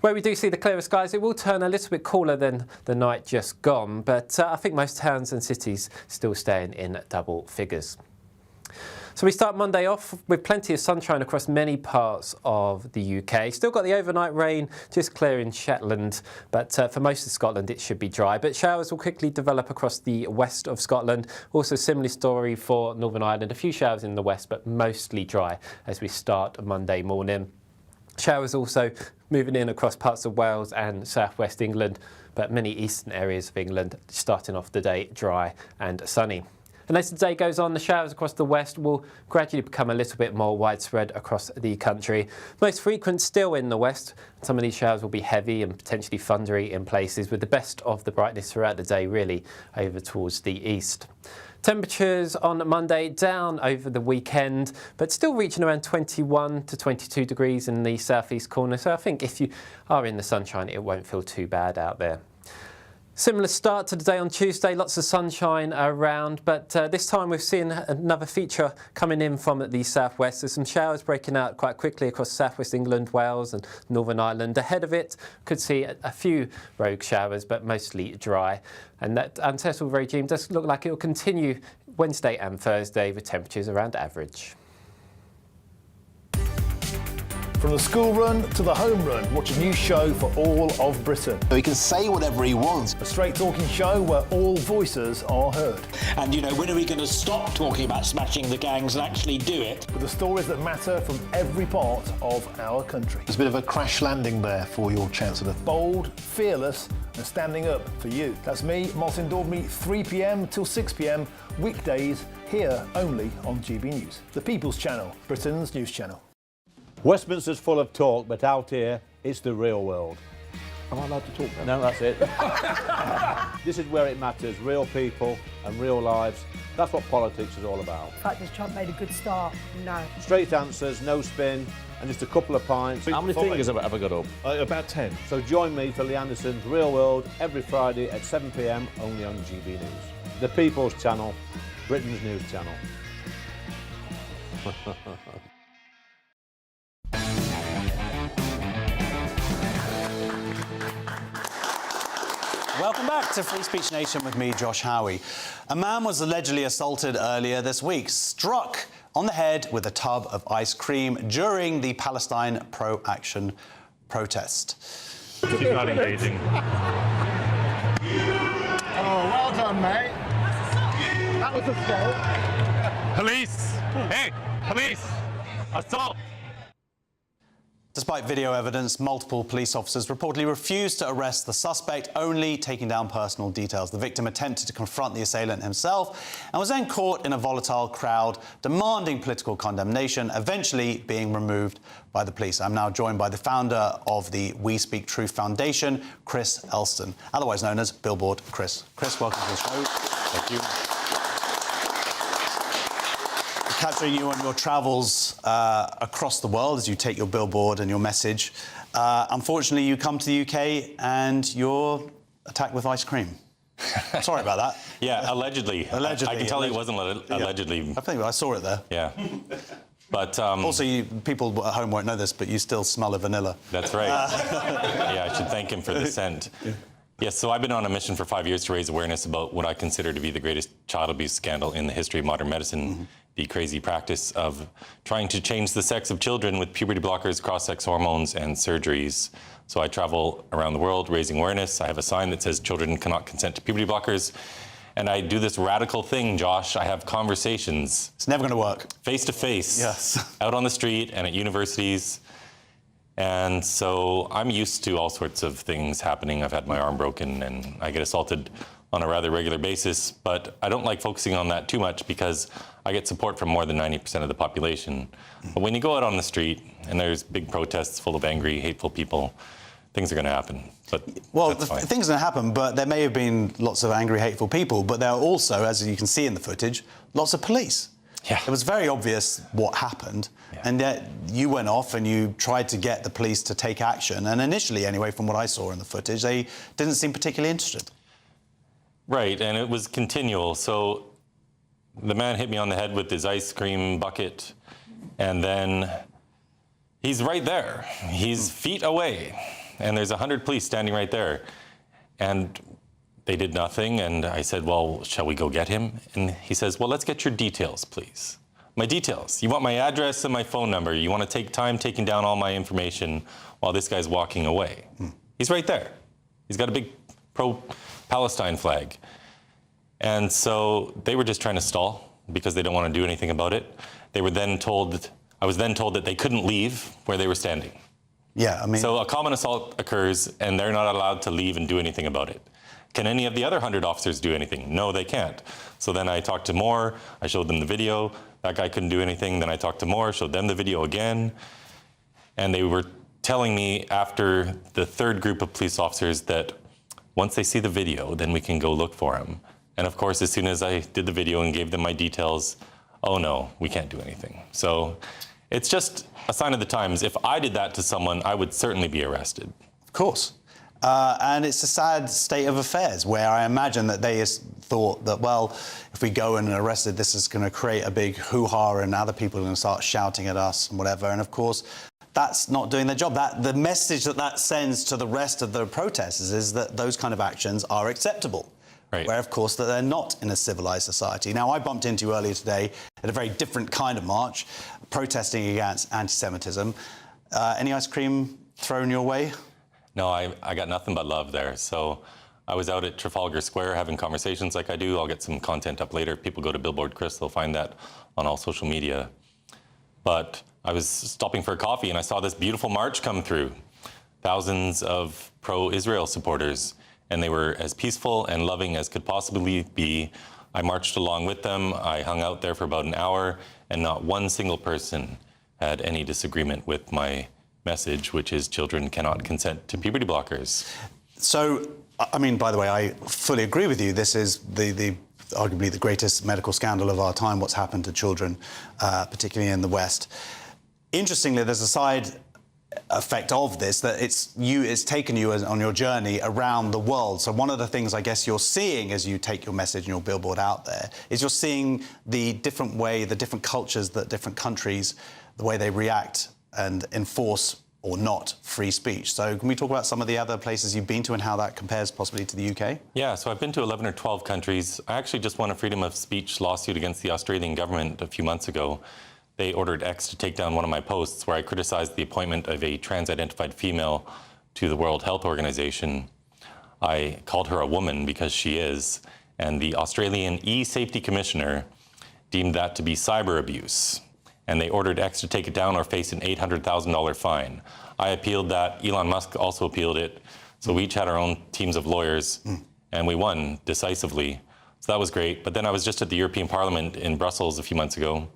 Where we do see the clearer skies, it will turn a little bit cooler than the night just gone, but I think most towns and cities still staying in double figures. So we start Monday off with plenty of sunshine across many parts of the UK. Still got the overnight rain just clearing Shetland, but for most of Scotland it should be dry. But showers will quickly develop across the west of Scotland. Also similar story for Northern Ireland. A few showers in the west, but mostly dry as we start Monday morning. Showers also moving in across parts of Wales and southwest England, but many eastern areas of England starting off the day dry and sunny. And as the day goes on, the showers across the west will gradually become a little bit more widespread across the country. Most frequent still in the west. Some of these showers will be heavy and potentially thundery in places, with the best of the brightness throughout the day really over towards the east. Temperatures on Monday down over the weekend, but still reaching around 21 to 22 degrees in the southeast corner. So I think if you are in the sunshine, it won't feel too bad out there. Similar start to the day on Tuesday, lots of sunshine around, but this time we've seen another feature coming in from the southwest. There's some showers breaking out quite quickly across southwest England, Wales and Northern Ireland. Ahead of it, could see a few rogue showers, but mostly dry. And that unsettled regime does look like it will continue Wednesday and Thursday with temperatures around average. From the school run to the home run, watch a new show for all of Britain. He can say whatever he wants. A straight talking show where all voices are heard. And, you know, when are we going to stop talking about smashing the gangs and actually do it? With the stories that matter from every part of our country. There's a bit of a crash landing there for your Chancellor. Bold, fearless and standing up for you. That's me, Martin Daubney, 3 p.m. till 6 p.m, weekdays, here only on GB News. The People's Channel, Britain's news channel. Westminster's full of talk, but out here, it's the real world. Am I allowed to talk now? No, that's it. This is where it matters, real people and real lives. That's what politics is all about. In fact, has Trump made a good start? No. Straight answers, no spin, and just a couple of pints. How many fingers have I ever got up? About 10. So join me for Lee Anderson's Real World every Friday at 7 p.m. only on GB News. The People's Channel, Britain's news channel. Welcome back to Free Speech Nation with me, Josh Howie. A man was allegedly assaulted earlier this week, struck on the head with a tub of ice cream during the Palestine pro-action protest. He's not engaging. Oh, well done, mate. That was assault. Police! Hey, police! Assault! Despite video evidence, multiple police officers reportedly refused to arrest the suspect, only taking down personal details. The victim attempted to confront the assailant himself and was then caught in a volatile crowd demanding political condemnation, eventually being removed by the police. I'm now joined by the founder of the We Speak Truth Foundation, Chris Elston, otherwise known as Billboard Chris. Chris, welcome to the show. Thank you. Capturing you on your travels across the world as you take your billboard and your message. Unfortunately, you come to the UK and you're attacked with ice cream. Sorry about that. Yeah, allegedly. Allegedly. I can tell you it wasn't allegedly. I think I saw it there. Yeah. But also, people at home won't know this, but you still smell of vanilla. That's right. Yeah, I should thank him for the scent. Yes, so I've been on a mission for 5 years to raise awareness about what I consider to be the greatest child abuse scandal in the history of modern medicine, the crazy practice of trying to change the sex of children with puberty blockers, cross-sex hormones, and surgeries. So I travel around the world raising awareness. I have a sign that says children cannot consent to puberty blockers. And I do this radical thing, Josh. I have conversations. It's never going to work. Face to face. Yes. Out on the street and at universities. And so I'm used to all sorts of things happening. I've had my arm broken and I get assaulted on a rather regular basis, but I don't like focusing on that too much because I get support from more than 90% of the population. But when you go out on the street and there's big protests full of angry, hateful people, things are going to happen. But well, things are going to happen, but there may have been lots of angry, hateful people, but there are also, as you can see in the footage, lots of police. Yeah. It was very obvious what happened, and yet you went off and you tried to get the police to take action. And initially, anyway, from what I saw in the footage, they didn't seem particularly interested. Right, and it was continual. So the man hit me on the head with his ice cream bucket, and then he's right there. He's feet away, and there's 100 police standing right there. And they did nothing, and I said, well, shall we go get him? And he says, well, let's get your details, please. My details. You want my address and my phone number. You want to take time taking down all my information while this guy's walking away. He's right there. He's got a big pro-Palestine flag. And so they were just trying to stall because they don't want to do anything about it. They were then told, I was then told that they couldn't leave where they were standing. Yeah, I mean... So a common assault occurs and they're not allowed to leave and do anything about it. Can any of the other 100 officers do anything? No, they can't. So then I talked to more, I showed them the video, that guy couldn't do anything, then I talked to more, showed them the video again, and they were telling me after the third group of police officers that once they see the video, then we can go look for him. And of course, as soon as I did the video and gave them my details, oh no, we can't do anything. So it's just a sign of the times. If I did that to someone, I would certainly be arrested. Of course. And it's a sad state of affairs where I imagine that they thought that, well, if we go and arrest it, this is going to create a big hoo-ha and other people are going to start shouting at us and whatever. And of course, that's not doing their job. The message that sends to the rest of the protesters is that those kind of actions are acceptable. Right. Where, of course, that they're not in a civilized society. Now, I bumped into you earlier today at a very different kind of march, protesting against anti-Semitism. Any ice cream thrown your way? No, I got nothing but love there. So I was out at Trafalgar Square having conversations like I do. I'll get some content up later. If people go to Billboard Chris, they'll find that on all social media. But I was stopping for a coffee and I saw this beautiful march come through. Thousands of pro-Israel supporters, and they were as peaceful and loving as could possibly be. I marched along with them. I hung out there for about an hour, and not one single person had any disagreement with my message, which is children cannot consent to puberty blockers. So, I mean, by the way, I fully agree with you. This is arguably the greatest medical scandal of our time, what's happened to children, particularly in the West. Interestingly, there's a side effect of this, that it's taken you on your journey around the world. So one of the things I guess you're seeing as you take your message and your billboard out there is you're seeing the different way, the different cultures, that different countries, the way they react and enforce or not free speech. So can we talk about some of the other places you've been to and how that compares possibly to the UK? Yeah, so I've been to 11 or 12 countries. I actually just won a freedom of speech lawsuit against the Australian government a few months ago. They ordered X to take down one of my posts where I criticized the appointment of a trans-identified female to the World Health Organization. I called her a woman because she is, and the Australian E-Safety Commissioner deemed that to be cyber abuse, and they ordered X to take it down or face an $800,000 fine. I appealed that. Elon Musk also appealed it. So we each had our own teams of lawyers, and we won decisively. So that was great. But then I was just at the European Parliament in Brussels a few months ago,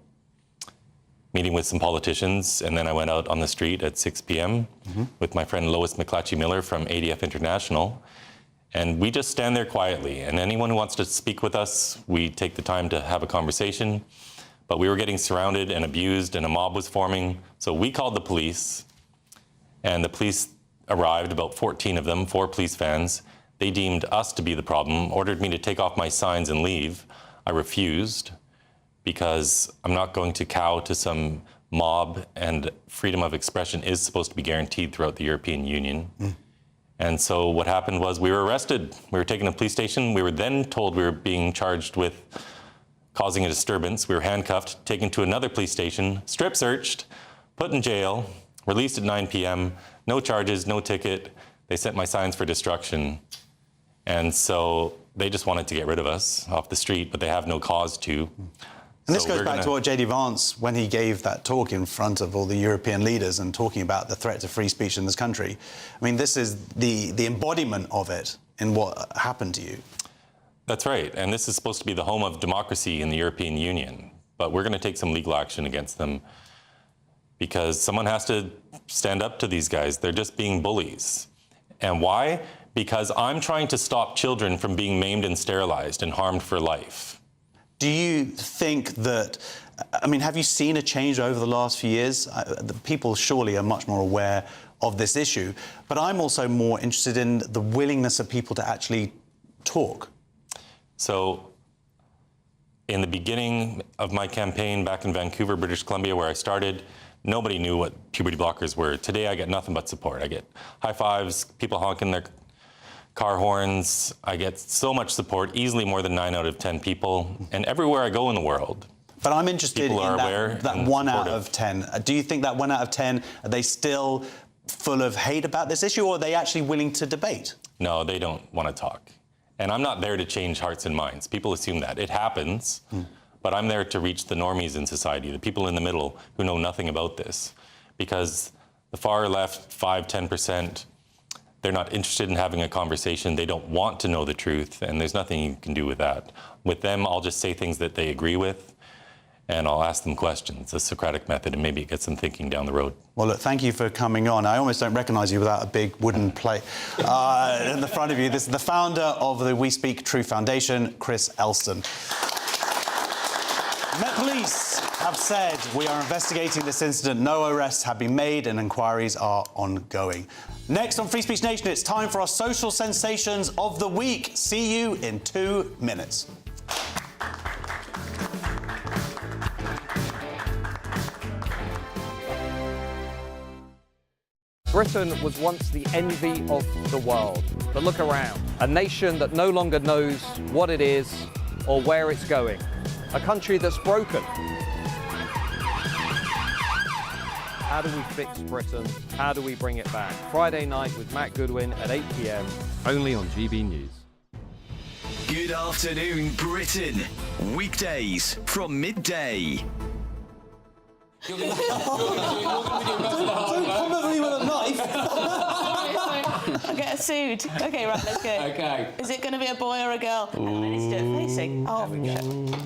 meeting with some politicians, and then I went out on the street at 6 p.m. with my friend Lois McClatchy-Miller from ADF International, and we just stand there quietly, and anyone who wants to speak with us, we take the time to have a conversation. But we were getting surrounded and abused, and a mob was forming, so we called the police, and the police arrived, about 14 of them, 4 police vans. They deemed us to be the problem, ordered me to take off my signs and leave. I refused, because I'm not going to cow to some mob, and freedom of expression is supposed to be guaranteed throughout the European Union. And so what happened was we were arrested. We were taken to the police station. We were then told we were being charged with causing a disturbance. We were handcuffed, taken to another police station, strip searched, put in jail, released at 9 p.m., no charges, no ticket. They sent my signs for destruction. And so they just wanted to get rid of us off the street, but they have no cause to. And this goes back to what J.D. Vance, when he gave that talk in front of all the European leaders and talking about the threat to free speech in this country. I mean, this is the embodiment of it in what happened to you. That's right. And this is supposed to be the home of democracy in the European Union. But we're going to take some legal action against them because someone has to stand up to these guys. They're just being bullies. And why? Because I'm trying to stop children from being maimed and sterilized and harmed for life. Do you think that, I mean, have you seen a change over the last few years? The people surely are much more aware of this issue, but I'm also more interested in the willingness of people to actually talk. So, in the beginning of my campaign back in Vancouver, British Columbia, where I started, nobody knew what puberty blockers were. Today, I get nothing but support. I get high fives, people honking their car horns. I get so much support, easily more than 9 out of 10 people, and everywhere I go in the world. But I'm interested in that 1 out of 10. Do you think that 1 out of 10, are they still full of hate about this issue, or are they actually willing to debate? No, they don't want to talk. And I'm not there to change hearts and minds. People assume that. It happens, but I'm there to reach the normies in society, the people in the middle who know nothing about this. Because the far left, 5–10%, they're not interested in having a conversation. They don't want to know the truth, and there's nothing you can do with that. With them, I'll just say things that they agree with, and I'll ask them questions, the Socratic method, and maybe it gets them thinking down the road. Well, look, thank you for coming on. I almost don't recognise you without a big wooden plate in the front of you. This is the founder of the We Speak Truth Foundation, Chris Elston. Met Police have said we are investigating this incident. No arrests have been made and inquiries are ongoing. Next on Free Speech Nation, it's time for our social sensations of the week. See you in 2 minutes. Britain was once the envy of the world. But look around. A nation that no longer knows what it is or where it's going. A country that's broken. How do we fix Britain? How do we bring it back? Friday night with Matt Goodwin at 8 p.m. only on GB News. Good afternoon, Britain. Weekdays from midday. Don't come at me with a knife. I'll get sued. Okay, right, let's go. Okay. Is it going to be a boy or a girl? Let's do it facing. Oh,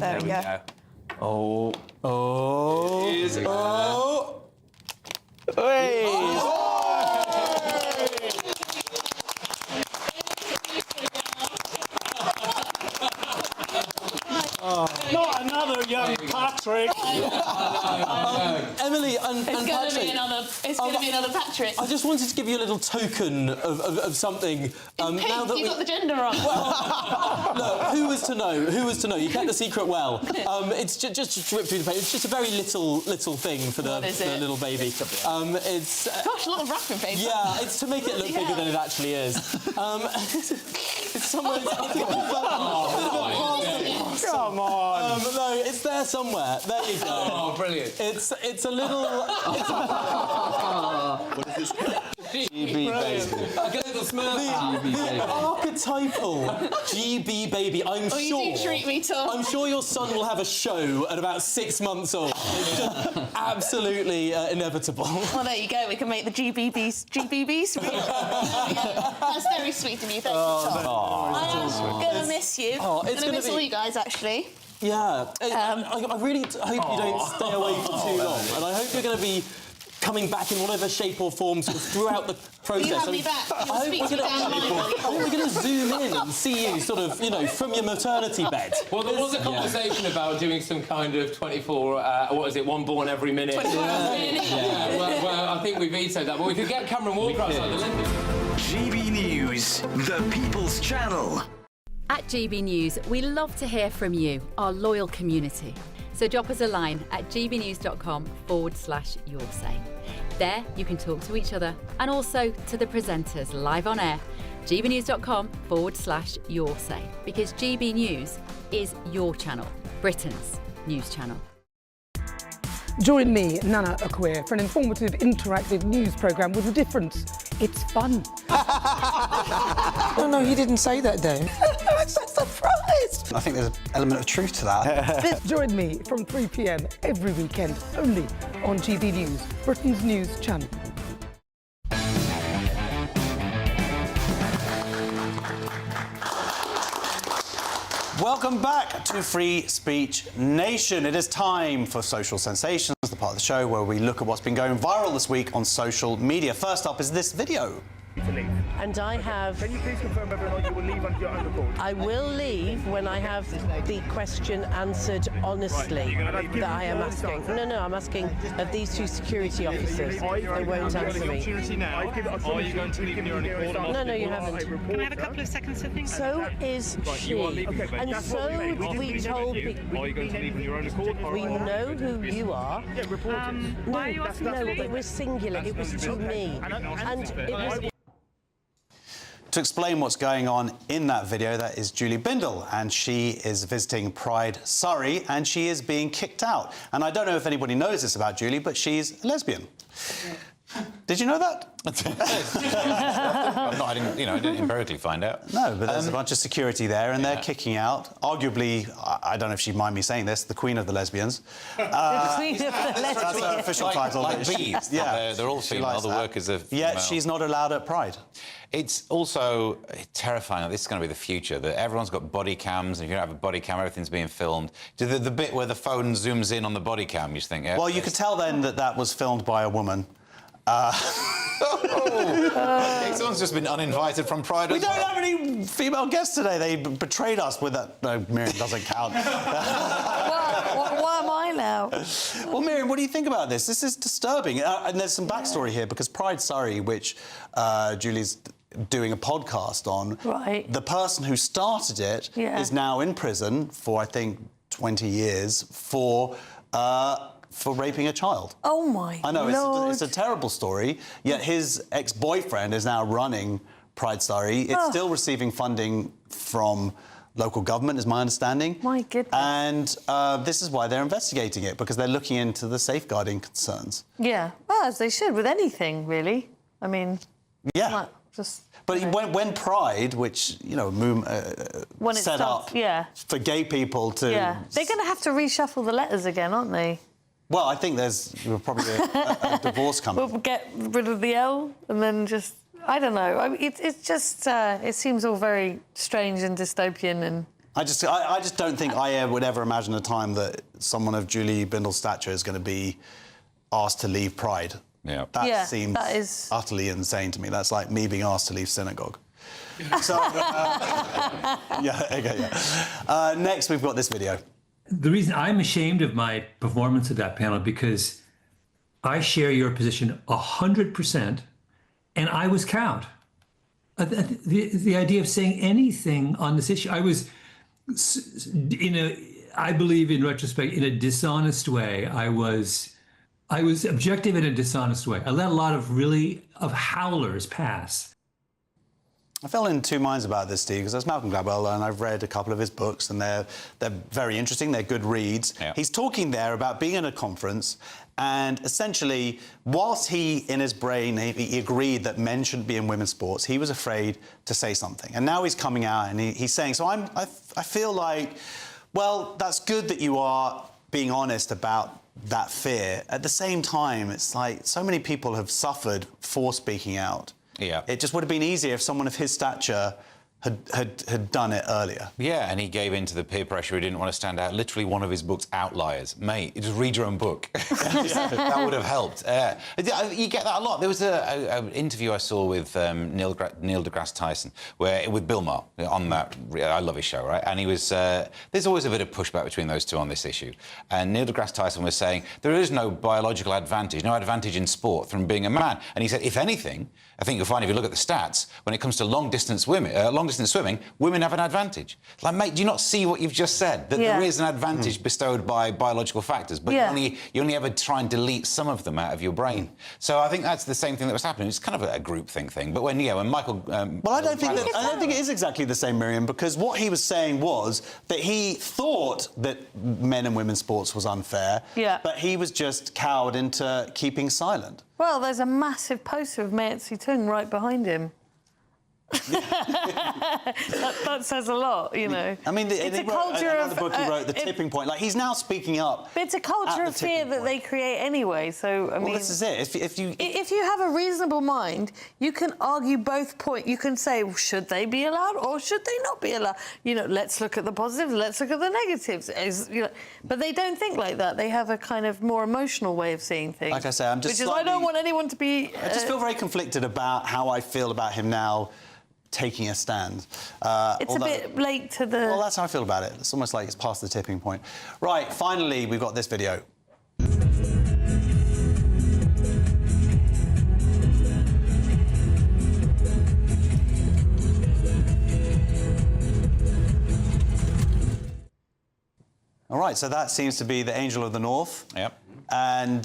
there we go. Oh. Oh. Not another young Patrick. Emily and It's going Patrick. to be another. It's going to be another Patrick. I just wanted to give you a little token of something. Pink, you got the gender wrong. Look, who was to know? Who was to know? You kept the secret well. It's just to rip through the page. It's just a very little thing for the little baby. It's Gosh, a lot of wrapping paper. yeah, it's to make it look bigger than it actually is. It's somewhere. Come on. No, it's there somewhere. There you go. Oh, brilliant. It's a little. What is this? GB baby. I get a little smell. The archetypal GB baby. I'm Oh, sure. you do treat me, Tom. I'm sure your son will have a show at about 6 months old. It's just absolutely inevitable. Well, there you go. We can make the GBB speak. That's very sweet of you. Thank you, Tom. I am going to miss you. Oh, it's going to gonna miss be- all you guys, actually. Yeah. I really hope you don't stay away for too long, and I hope you're going to be coming back in whatever shape or form sort of throughout the process. You have me back. You'll I hope speak to me down the line. I hope we're going to zoom in and see you sort of, from your maternity bed. Well, there was a conversation about doing some kind of 24, what is it, one born every minute? 24 hours a minute. Yeah, well, I think we vetoed that, but we could get Cameron Walker outside the limit. GB News, the People's Channel. At GB News, we love to hear from you, our loyal community. So drop us a line at gbnews.com/yoursay. There you can talk to each other and also to the presenters live on air. gbnews.com/yoursay, because GB News is your channel, Britain's news channel. Join me, Nana Akwe, for an informative, interactive news programme with a difference. It's fun. No, he didn't say that, Dave. I'm so surprised. I think there's an element of truth to that. Join me from 3 p.m. every weekend, only on GB News, Britain's news channel. Welcome back to Free Speech Nation. It is time for Social Sensations, the part of the show where we look at what's been going viral this week on social media. First up is this video. And I have... Can you please confirm whether or not you will leave on your own accord? I will leave when I have the question answered honestly that I am asking. No, I'm asking of these two security officers. They won't answer me. Are you going to leave on your own accord? No, you haven't. Can I have a couple of seconds to think? So is she. And so we told people... Are you going to leave on your own accord? We know who you are. Yeah, reporters. No, it was singular. It was to me. And it was... To explain what's going on in that video, that is Julie Bindel, and she is visiting Pride Surrey, and she is being kicked out. And I don't know if anybody knows this about Julie, but she's a lesbian. Did you know that? I didn't empirically find out. No, but there's a bunch of security there, and they're kicking out, arguably, I don't know if she'd mind me saying this, the Queen of the Lesbians. The Queen of the Lesbians. That's her official title. Like bees. Yeah, they're all female, the workers are female. Yet she's not allowed at Pride. It's also terrifying that this is going to be the future, that everyone's got body cams, and if you don't have a body cam, everything's being filmed. The bit where the phone zooms in on the body cam, you think... Yeah, well, you could tell then that was filmed by a woman. Someone's just been uninvited from Pride. We don't have any female guests today. They betrayed us with that. No, Miriam doesn't count. Why am I now? Well, Miriam, what do you think about this? This is disturbing. And there's some backstory here, because Pride Surrey, which Julie's doing a podcast on, right. The person who started it is now in prison for, I think, 20 years for raping a child. Oh, my I know, Lord. it's a terrible story, yet his ex-boyfriend is now running Pride Surrey. It's still receiving funding from local government, is my understanding. My goodness. And this is why they're investigating it, because they're looking into the safeguarding concerns. Yeah, well, as they should with anything, really. I mean... Yeah. Like, just... But when Pride, which, when it set starts, up for gay people to... Yeah, they're going to have to reshuffle the letters again, aren't they? Well, I think there's probably a divorce coming. We'll get rid of the L and then just... I don't know. It's just... it seems all very strange and dystopian and... I just don't think I would ever imagine a time that someone of Julie Bindel's stature is going to be asked to leave Pride. Yeah. That seems utterly insane to me. That's like me being asked to leave synagogue. So, next we've got this video. The reason I'm ashamed of my performance at that panel because I share your position 100%, and I was cowed. The idea of saying anything on this issue, I was I believe in retrospect, in a dishonest way. I was objective in a dishonest way. I let a lot of howlers pass. I fell in two minds about this, Steve, because there's Malcolm Gladwell, and I've read a couple of his books, and they're very interesting. They're good reads. Yeah. He's talking there about being at a conference, and essentially, whilst he, in his brain, he agreed that men shouldn't be in women's sports, he was afraid to say something. And now he's coming out, and he's saying, so I feel like, well, that's good that you are being honest about that fear. At the same time, it's like so many people have suffered for speaking out. Yeah. It just would have been easier if someone of his stature had done it earlier. Yeah, and he gave in to the peer pressure. He didn't want to stand out. Literally one of his books, Outliers. Mate, just read your own book. That would have helped. You get that a lot. There was an interview I saw with Neil deGrasse Tyson with Bill Maher on that. I love his show, right? And he was... there's always a bit of pushback between those two on this issue. And Neil deGrasse Tyson was saying, there is no biological advantage, no advantage in sport from being a man. And he said, if anything, I think you'll find if you look at the stats, when it comes to long-distance swimming, women have an advantage. Like, mate, do you not see what you've just said? That there is an advantage bestowed by biological factors, but you only ever try and delete some of them out of your brain. So I think that's the same thing that was happening. It's kind of a groupthink thing. But when Michael... well, I don't think it is exactly the same, Miriam, because what he was saying was that he thought that men and women's sports was unfair, but he was just cowed into keeping silent. Well, there's a massive poster of Mao Zedong right behind him. that says a lot, you know. I mean, it's a culture of... book he wrote, The Tipping Point. Like, he's now speaking up. But it's a culture of fear that they create anyway, so, I mean... Well, this is it. If you have a reasonable mind, you can argue both points. You can say, well, should they be allowed or should they not be allowed? You know, let's look at the positives, let's look at the negatives. But they don't think like that. They have a kind of more emotional way of seeing things. Like I say, I'm just Which is, I don't want anyone to be... I just feel very conflicted about how I feel about him now taking a stand. It's a bit late to the... Well, that's how I feel about it. It's almost like it's past the tipping point. Right, finally, we've got this video. All right, so that seems to be the Angel of the North. Yep. And,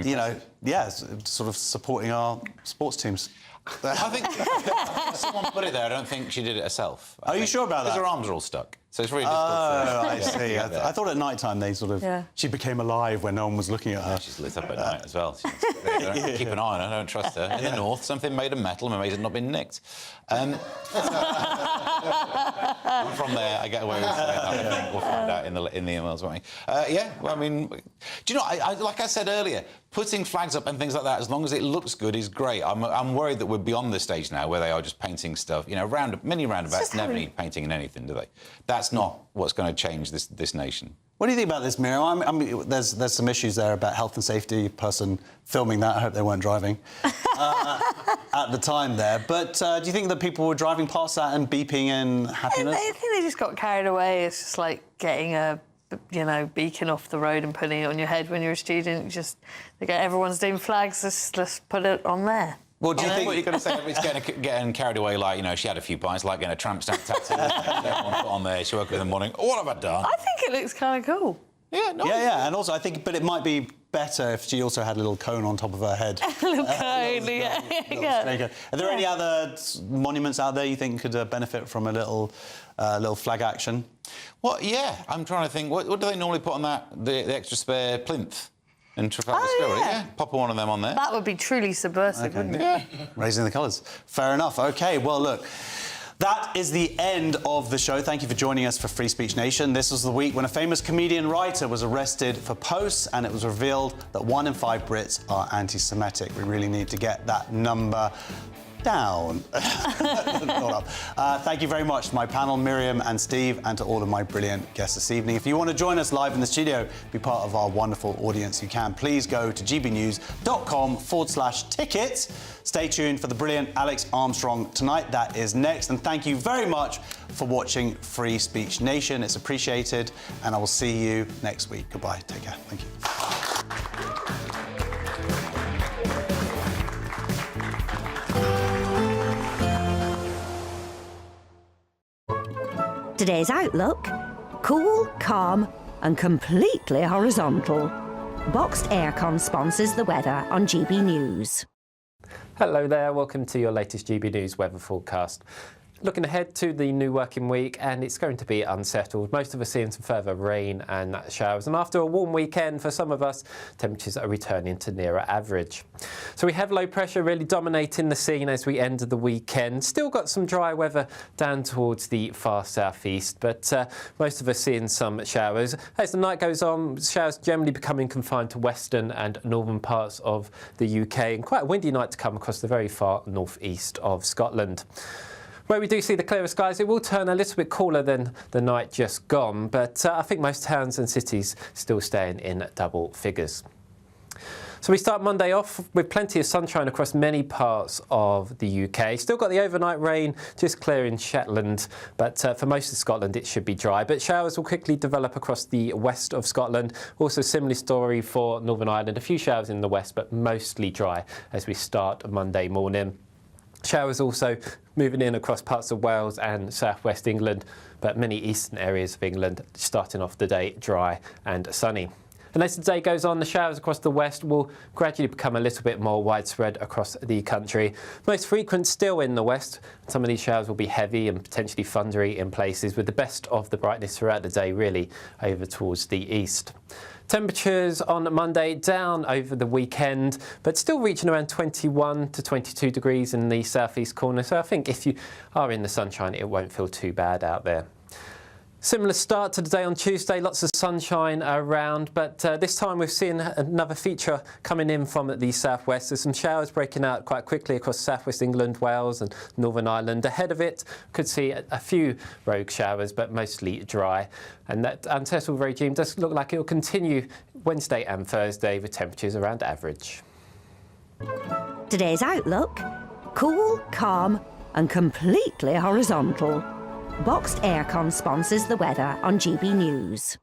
you know, sort of supporting our sports teams. I think someone put it there. I don't think she did it herself. Are you sure about that? Because her arms are all stuck. So it's really difficult. Oh, I see. I thought at night time they sort of... She became alive when no one was looking at her. She's lit up at night as well. Keep an eye on her. I don't trust her. In the north, something made of metal and made it not been nicked. From there, I get away with saying that. I think we'll find out in the emails, won't we? Well, I mean... Do you know, like I said earlier, putting flags up and things like that, as long as it looks good, is great. I'm worried that we're beyond the stage now where they are just painting stuff. You know, many roundabouts never need painting in anything, do they? That's not what's going to change this nation. What do you think about this, Miriam? I mean, there's some issues there about health and safety. Person filming that, I hope they weren't driving at the time there. But do you think that people were driving past that and beeping in happiness? I think they just got carried away. It's just like getting a beacon off the road and putting it on your head when you're a student. Everyone's doing flags. Let's put it on there. Well, do you think what you're going to say? It's getting carried away, like, you know, she had a few pints, like getting a tramp stamp tattoo on there. She woke up in the morning. What have I done? I think it looks kind of cool. Yeah, no. Yeah, and also I think, but it might be better if she also had a little cone on top of her head. A little cone, yeah. Are there any other monuments out there you think could benefit from a little flag action? Well, yeah, I'm trying to think. What do they normally put on that? The extra spare plinth in Trafalgar Square? Yeah, pop one of them on there. That would be truly subversive, wouldn't it? Yeah. Raising the colours. Fair enough. OK, well, look. That is the end of the show. Thank you for joining us for Free Speech Nation. This was the week when a famous comedian writer was arrested for posts, and it was revealed that 1 in 5 Brits are anti-Semitic. We really need to get that number down. Not up. Thank you very much to my panel, Miriam and Steve, and to all of my brilliant guests this evening. If you want to join us live in the studio, be part of our wonderful audience, you can. Please go to gbnews.com/tickets. Stay tuned for the brilliant Alex Armstrong tonight. That is next. And thank you very much for watching Free Speech Nation. It's appreciated. And I will see you next week. Goodbye. Take care. Thank you. Today's outlook: cool, calm and completely horizontal. Boxed Aircon sponsors the weather on GB News. Hello there, welcome to your latest GB News weather forecast. Looking ahead to the new working week, and it's going to be unsettled. Most of us seeing some further rain and showers, and after a warm weekend for some of us, temperatures are returning to nearer average. So we have low pressure really dominating the scene as we end the weekend. Still got some dry weather down towards the far southeast, but most of us seeing some showers. As the night goes on, showers generally becoming confined to western and northern parts of the UK, and quite a windy night to come across the very far northeast of Scotland. Where we do see the clearer skies, it will turn a little bit cooler than the night just gone, but I think most towns and cities still staying in double figures. So we start Monday off with plenty of sunshine across many parts of the UK. Still got the overnight rain just clearing Shetland, but for most of Scotland it should be dry. But showers will quickly develop across the west of Scotland. Also similar story for Northern Ireland. A few showers in the west, but mostly dry as we start Monday morning. Showers also moving in across parts of Wales and southwest England, but many eastern areas of England starting off the day dry and sunny. And as the day goes on, the showers across the west will gradually become a little bit more widespread across the country. Most frequent still in the west. Some of these showers will be heavy and potentially thundery in places, with the best of the brightness throughout the day really over towards the east. Temperatures on Monday down over the weekend, but still reaching around 21 to 22 degrees in the southeast corner. So I think if you are in the sunshine, it won't feel too bad out there. Similar start to the day on Tuesday, lots of sunshine around, but this time we're seeing another feature coming in from the southwest. There's some showers breaking out quite quickly across southwest England, Wales and Northern Ireland. Ahead of it, could see a few rogue showers, but mostly dry. And that unsettled regime does look like it will continue Wednesday and Thursday with temperatures around average. Today's outlook: cool, calm and completely horizontal. Boxed Aircon sponsors the weather on GB News.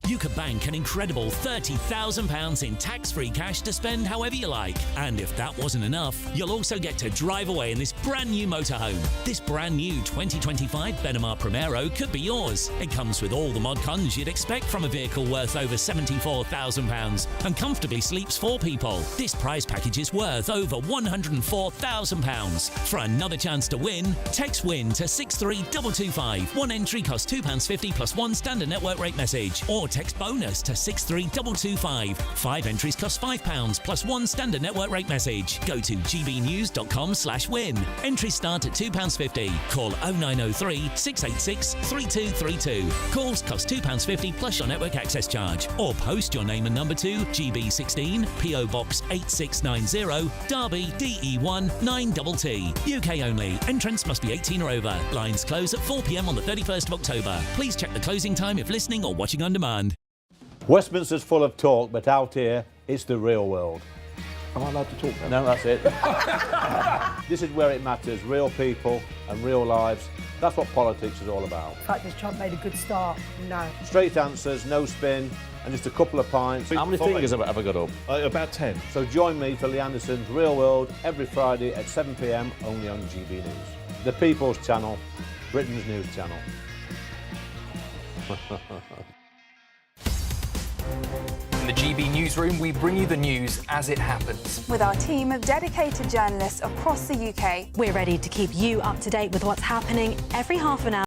You could bank an incredible £30,000 in tax-free cash to spend however you like. And if that wasn't enough, you'll also get to drive away in this brand new motorhome. This brand new 2025 Benimar Primero could be yours. It comes with all the mod cons you'd expect from a vehicle worth over £74,000 and comfortably sleeps 4 people. This prize package is worth over £104,000. For another chance to win, text WIN to 63225. One entry costs £2.50 plus one standard network rate message, or text bonus to 63225. 5 entries cost £5 plus one standard network rate message. Go to gbnews.com/win. Entries start at £2.50. Call 0903 686 3232. Calls cost £2.50 plus your network access charge. Or post your name and number to GB16 PO Box 8690 Derby DE1 9TT. UK only. Entrance must be 18 or over. Lines close at 4 p.m. on the 31st of October. Please check the closing time if listening or watching on demand. Westminster's full of talk, but out here, it's the real world. Am I allowed to talk now? No, that's it. This is where it matters. Real people and real lives. That's what politics is all about. The fact that Trump made a good start, no. Straight answers, no spin, and just a couple of pints. How many fingers have I got up? About 10. So join me for Lee Anderson's Real World every Friday at 7 p.m. only on GB News. The People's Channel, Britain's news channel. In the GB newsroom, we bring you the news as it happens. With our team of dedicated journalists across the UK, we're ready to keep you up to date with what's happening every half an hour.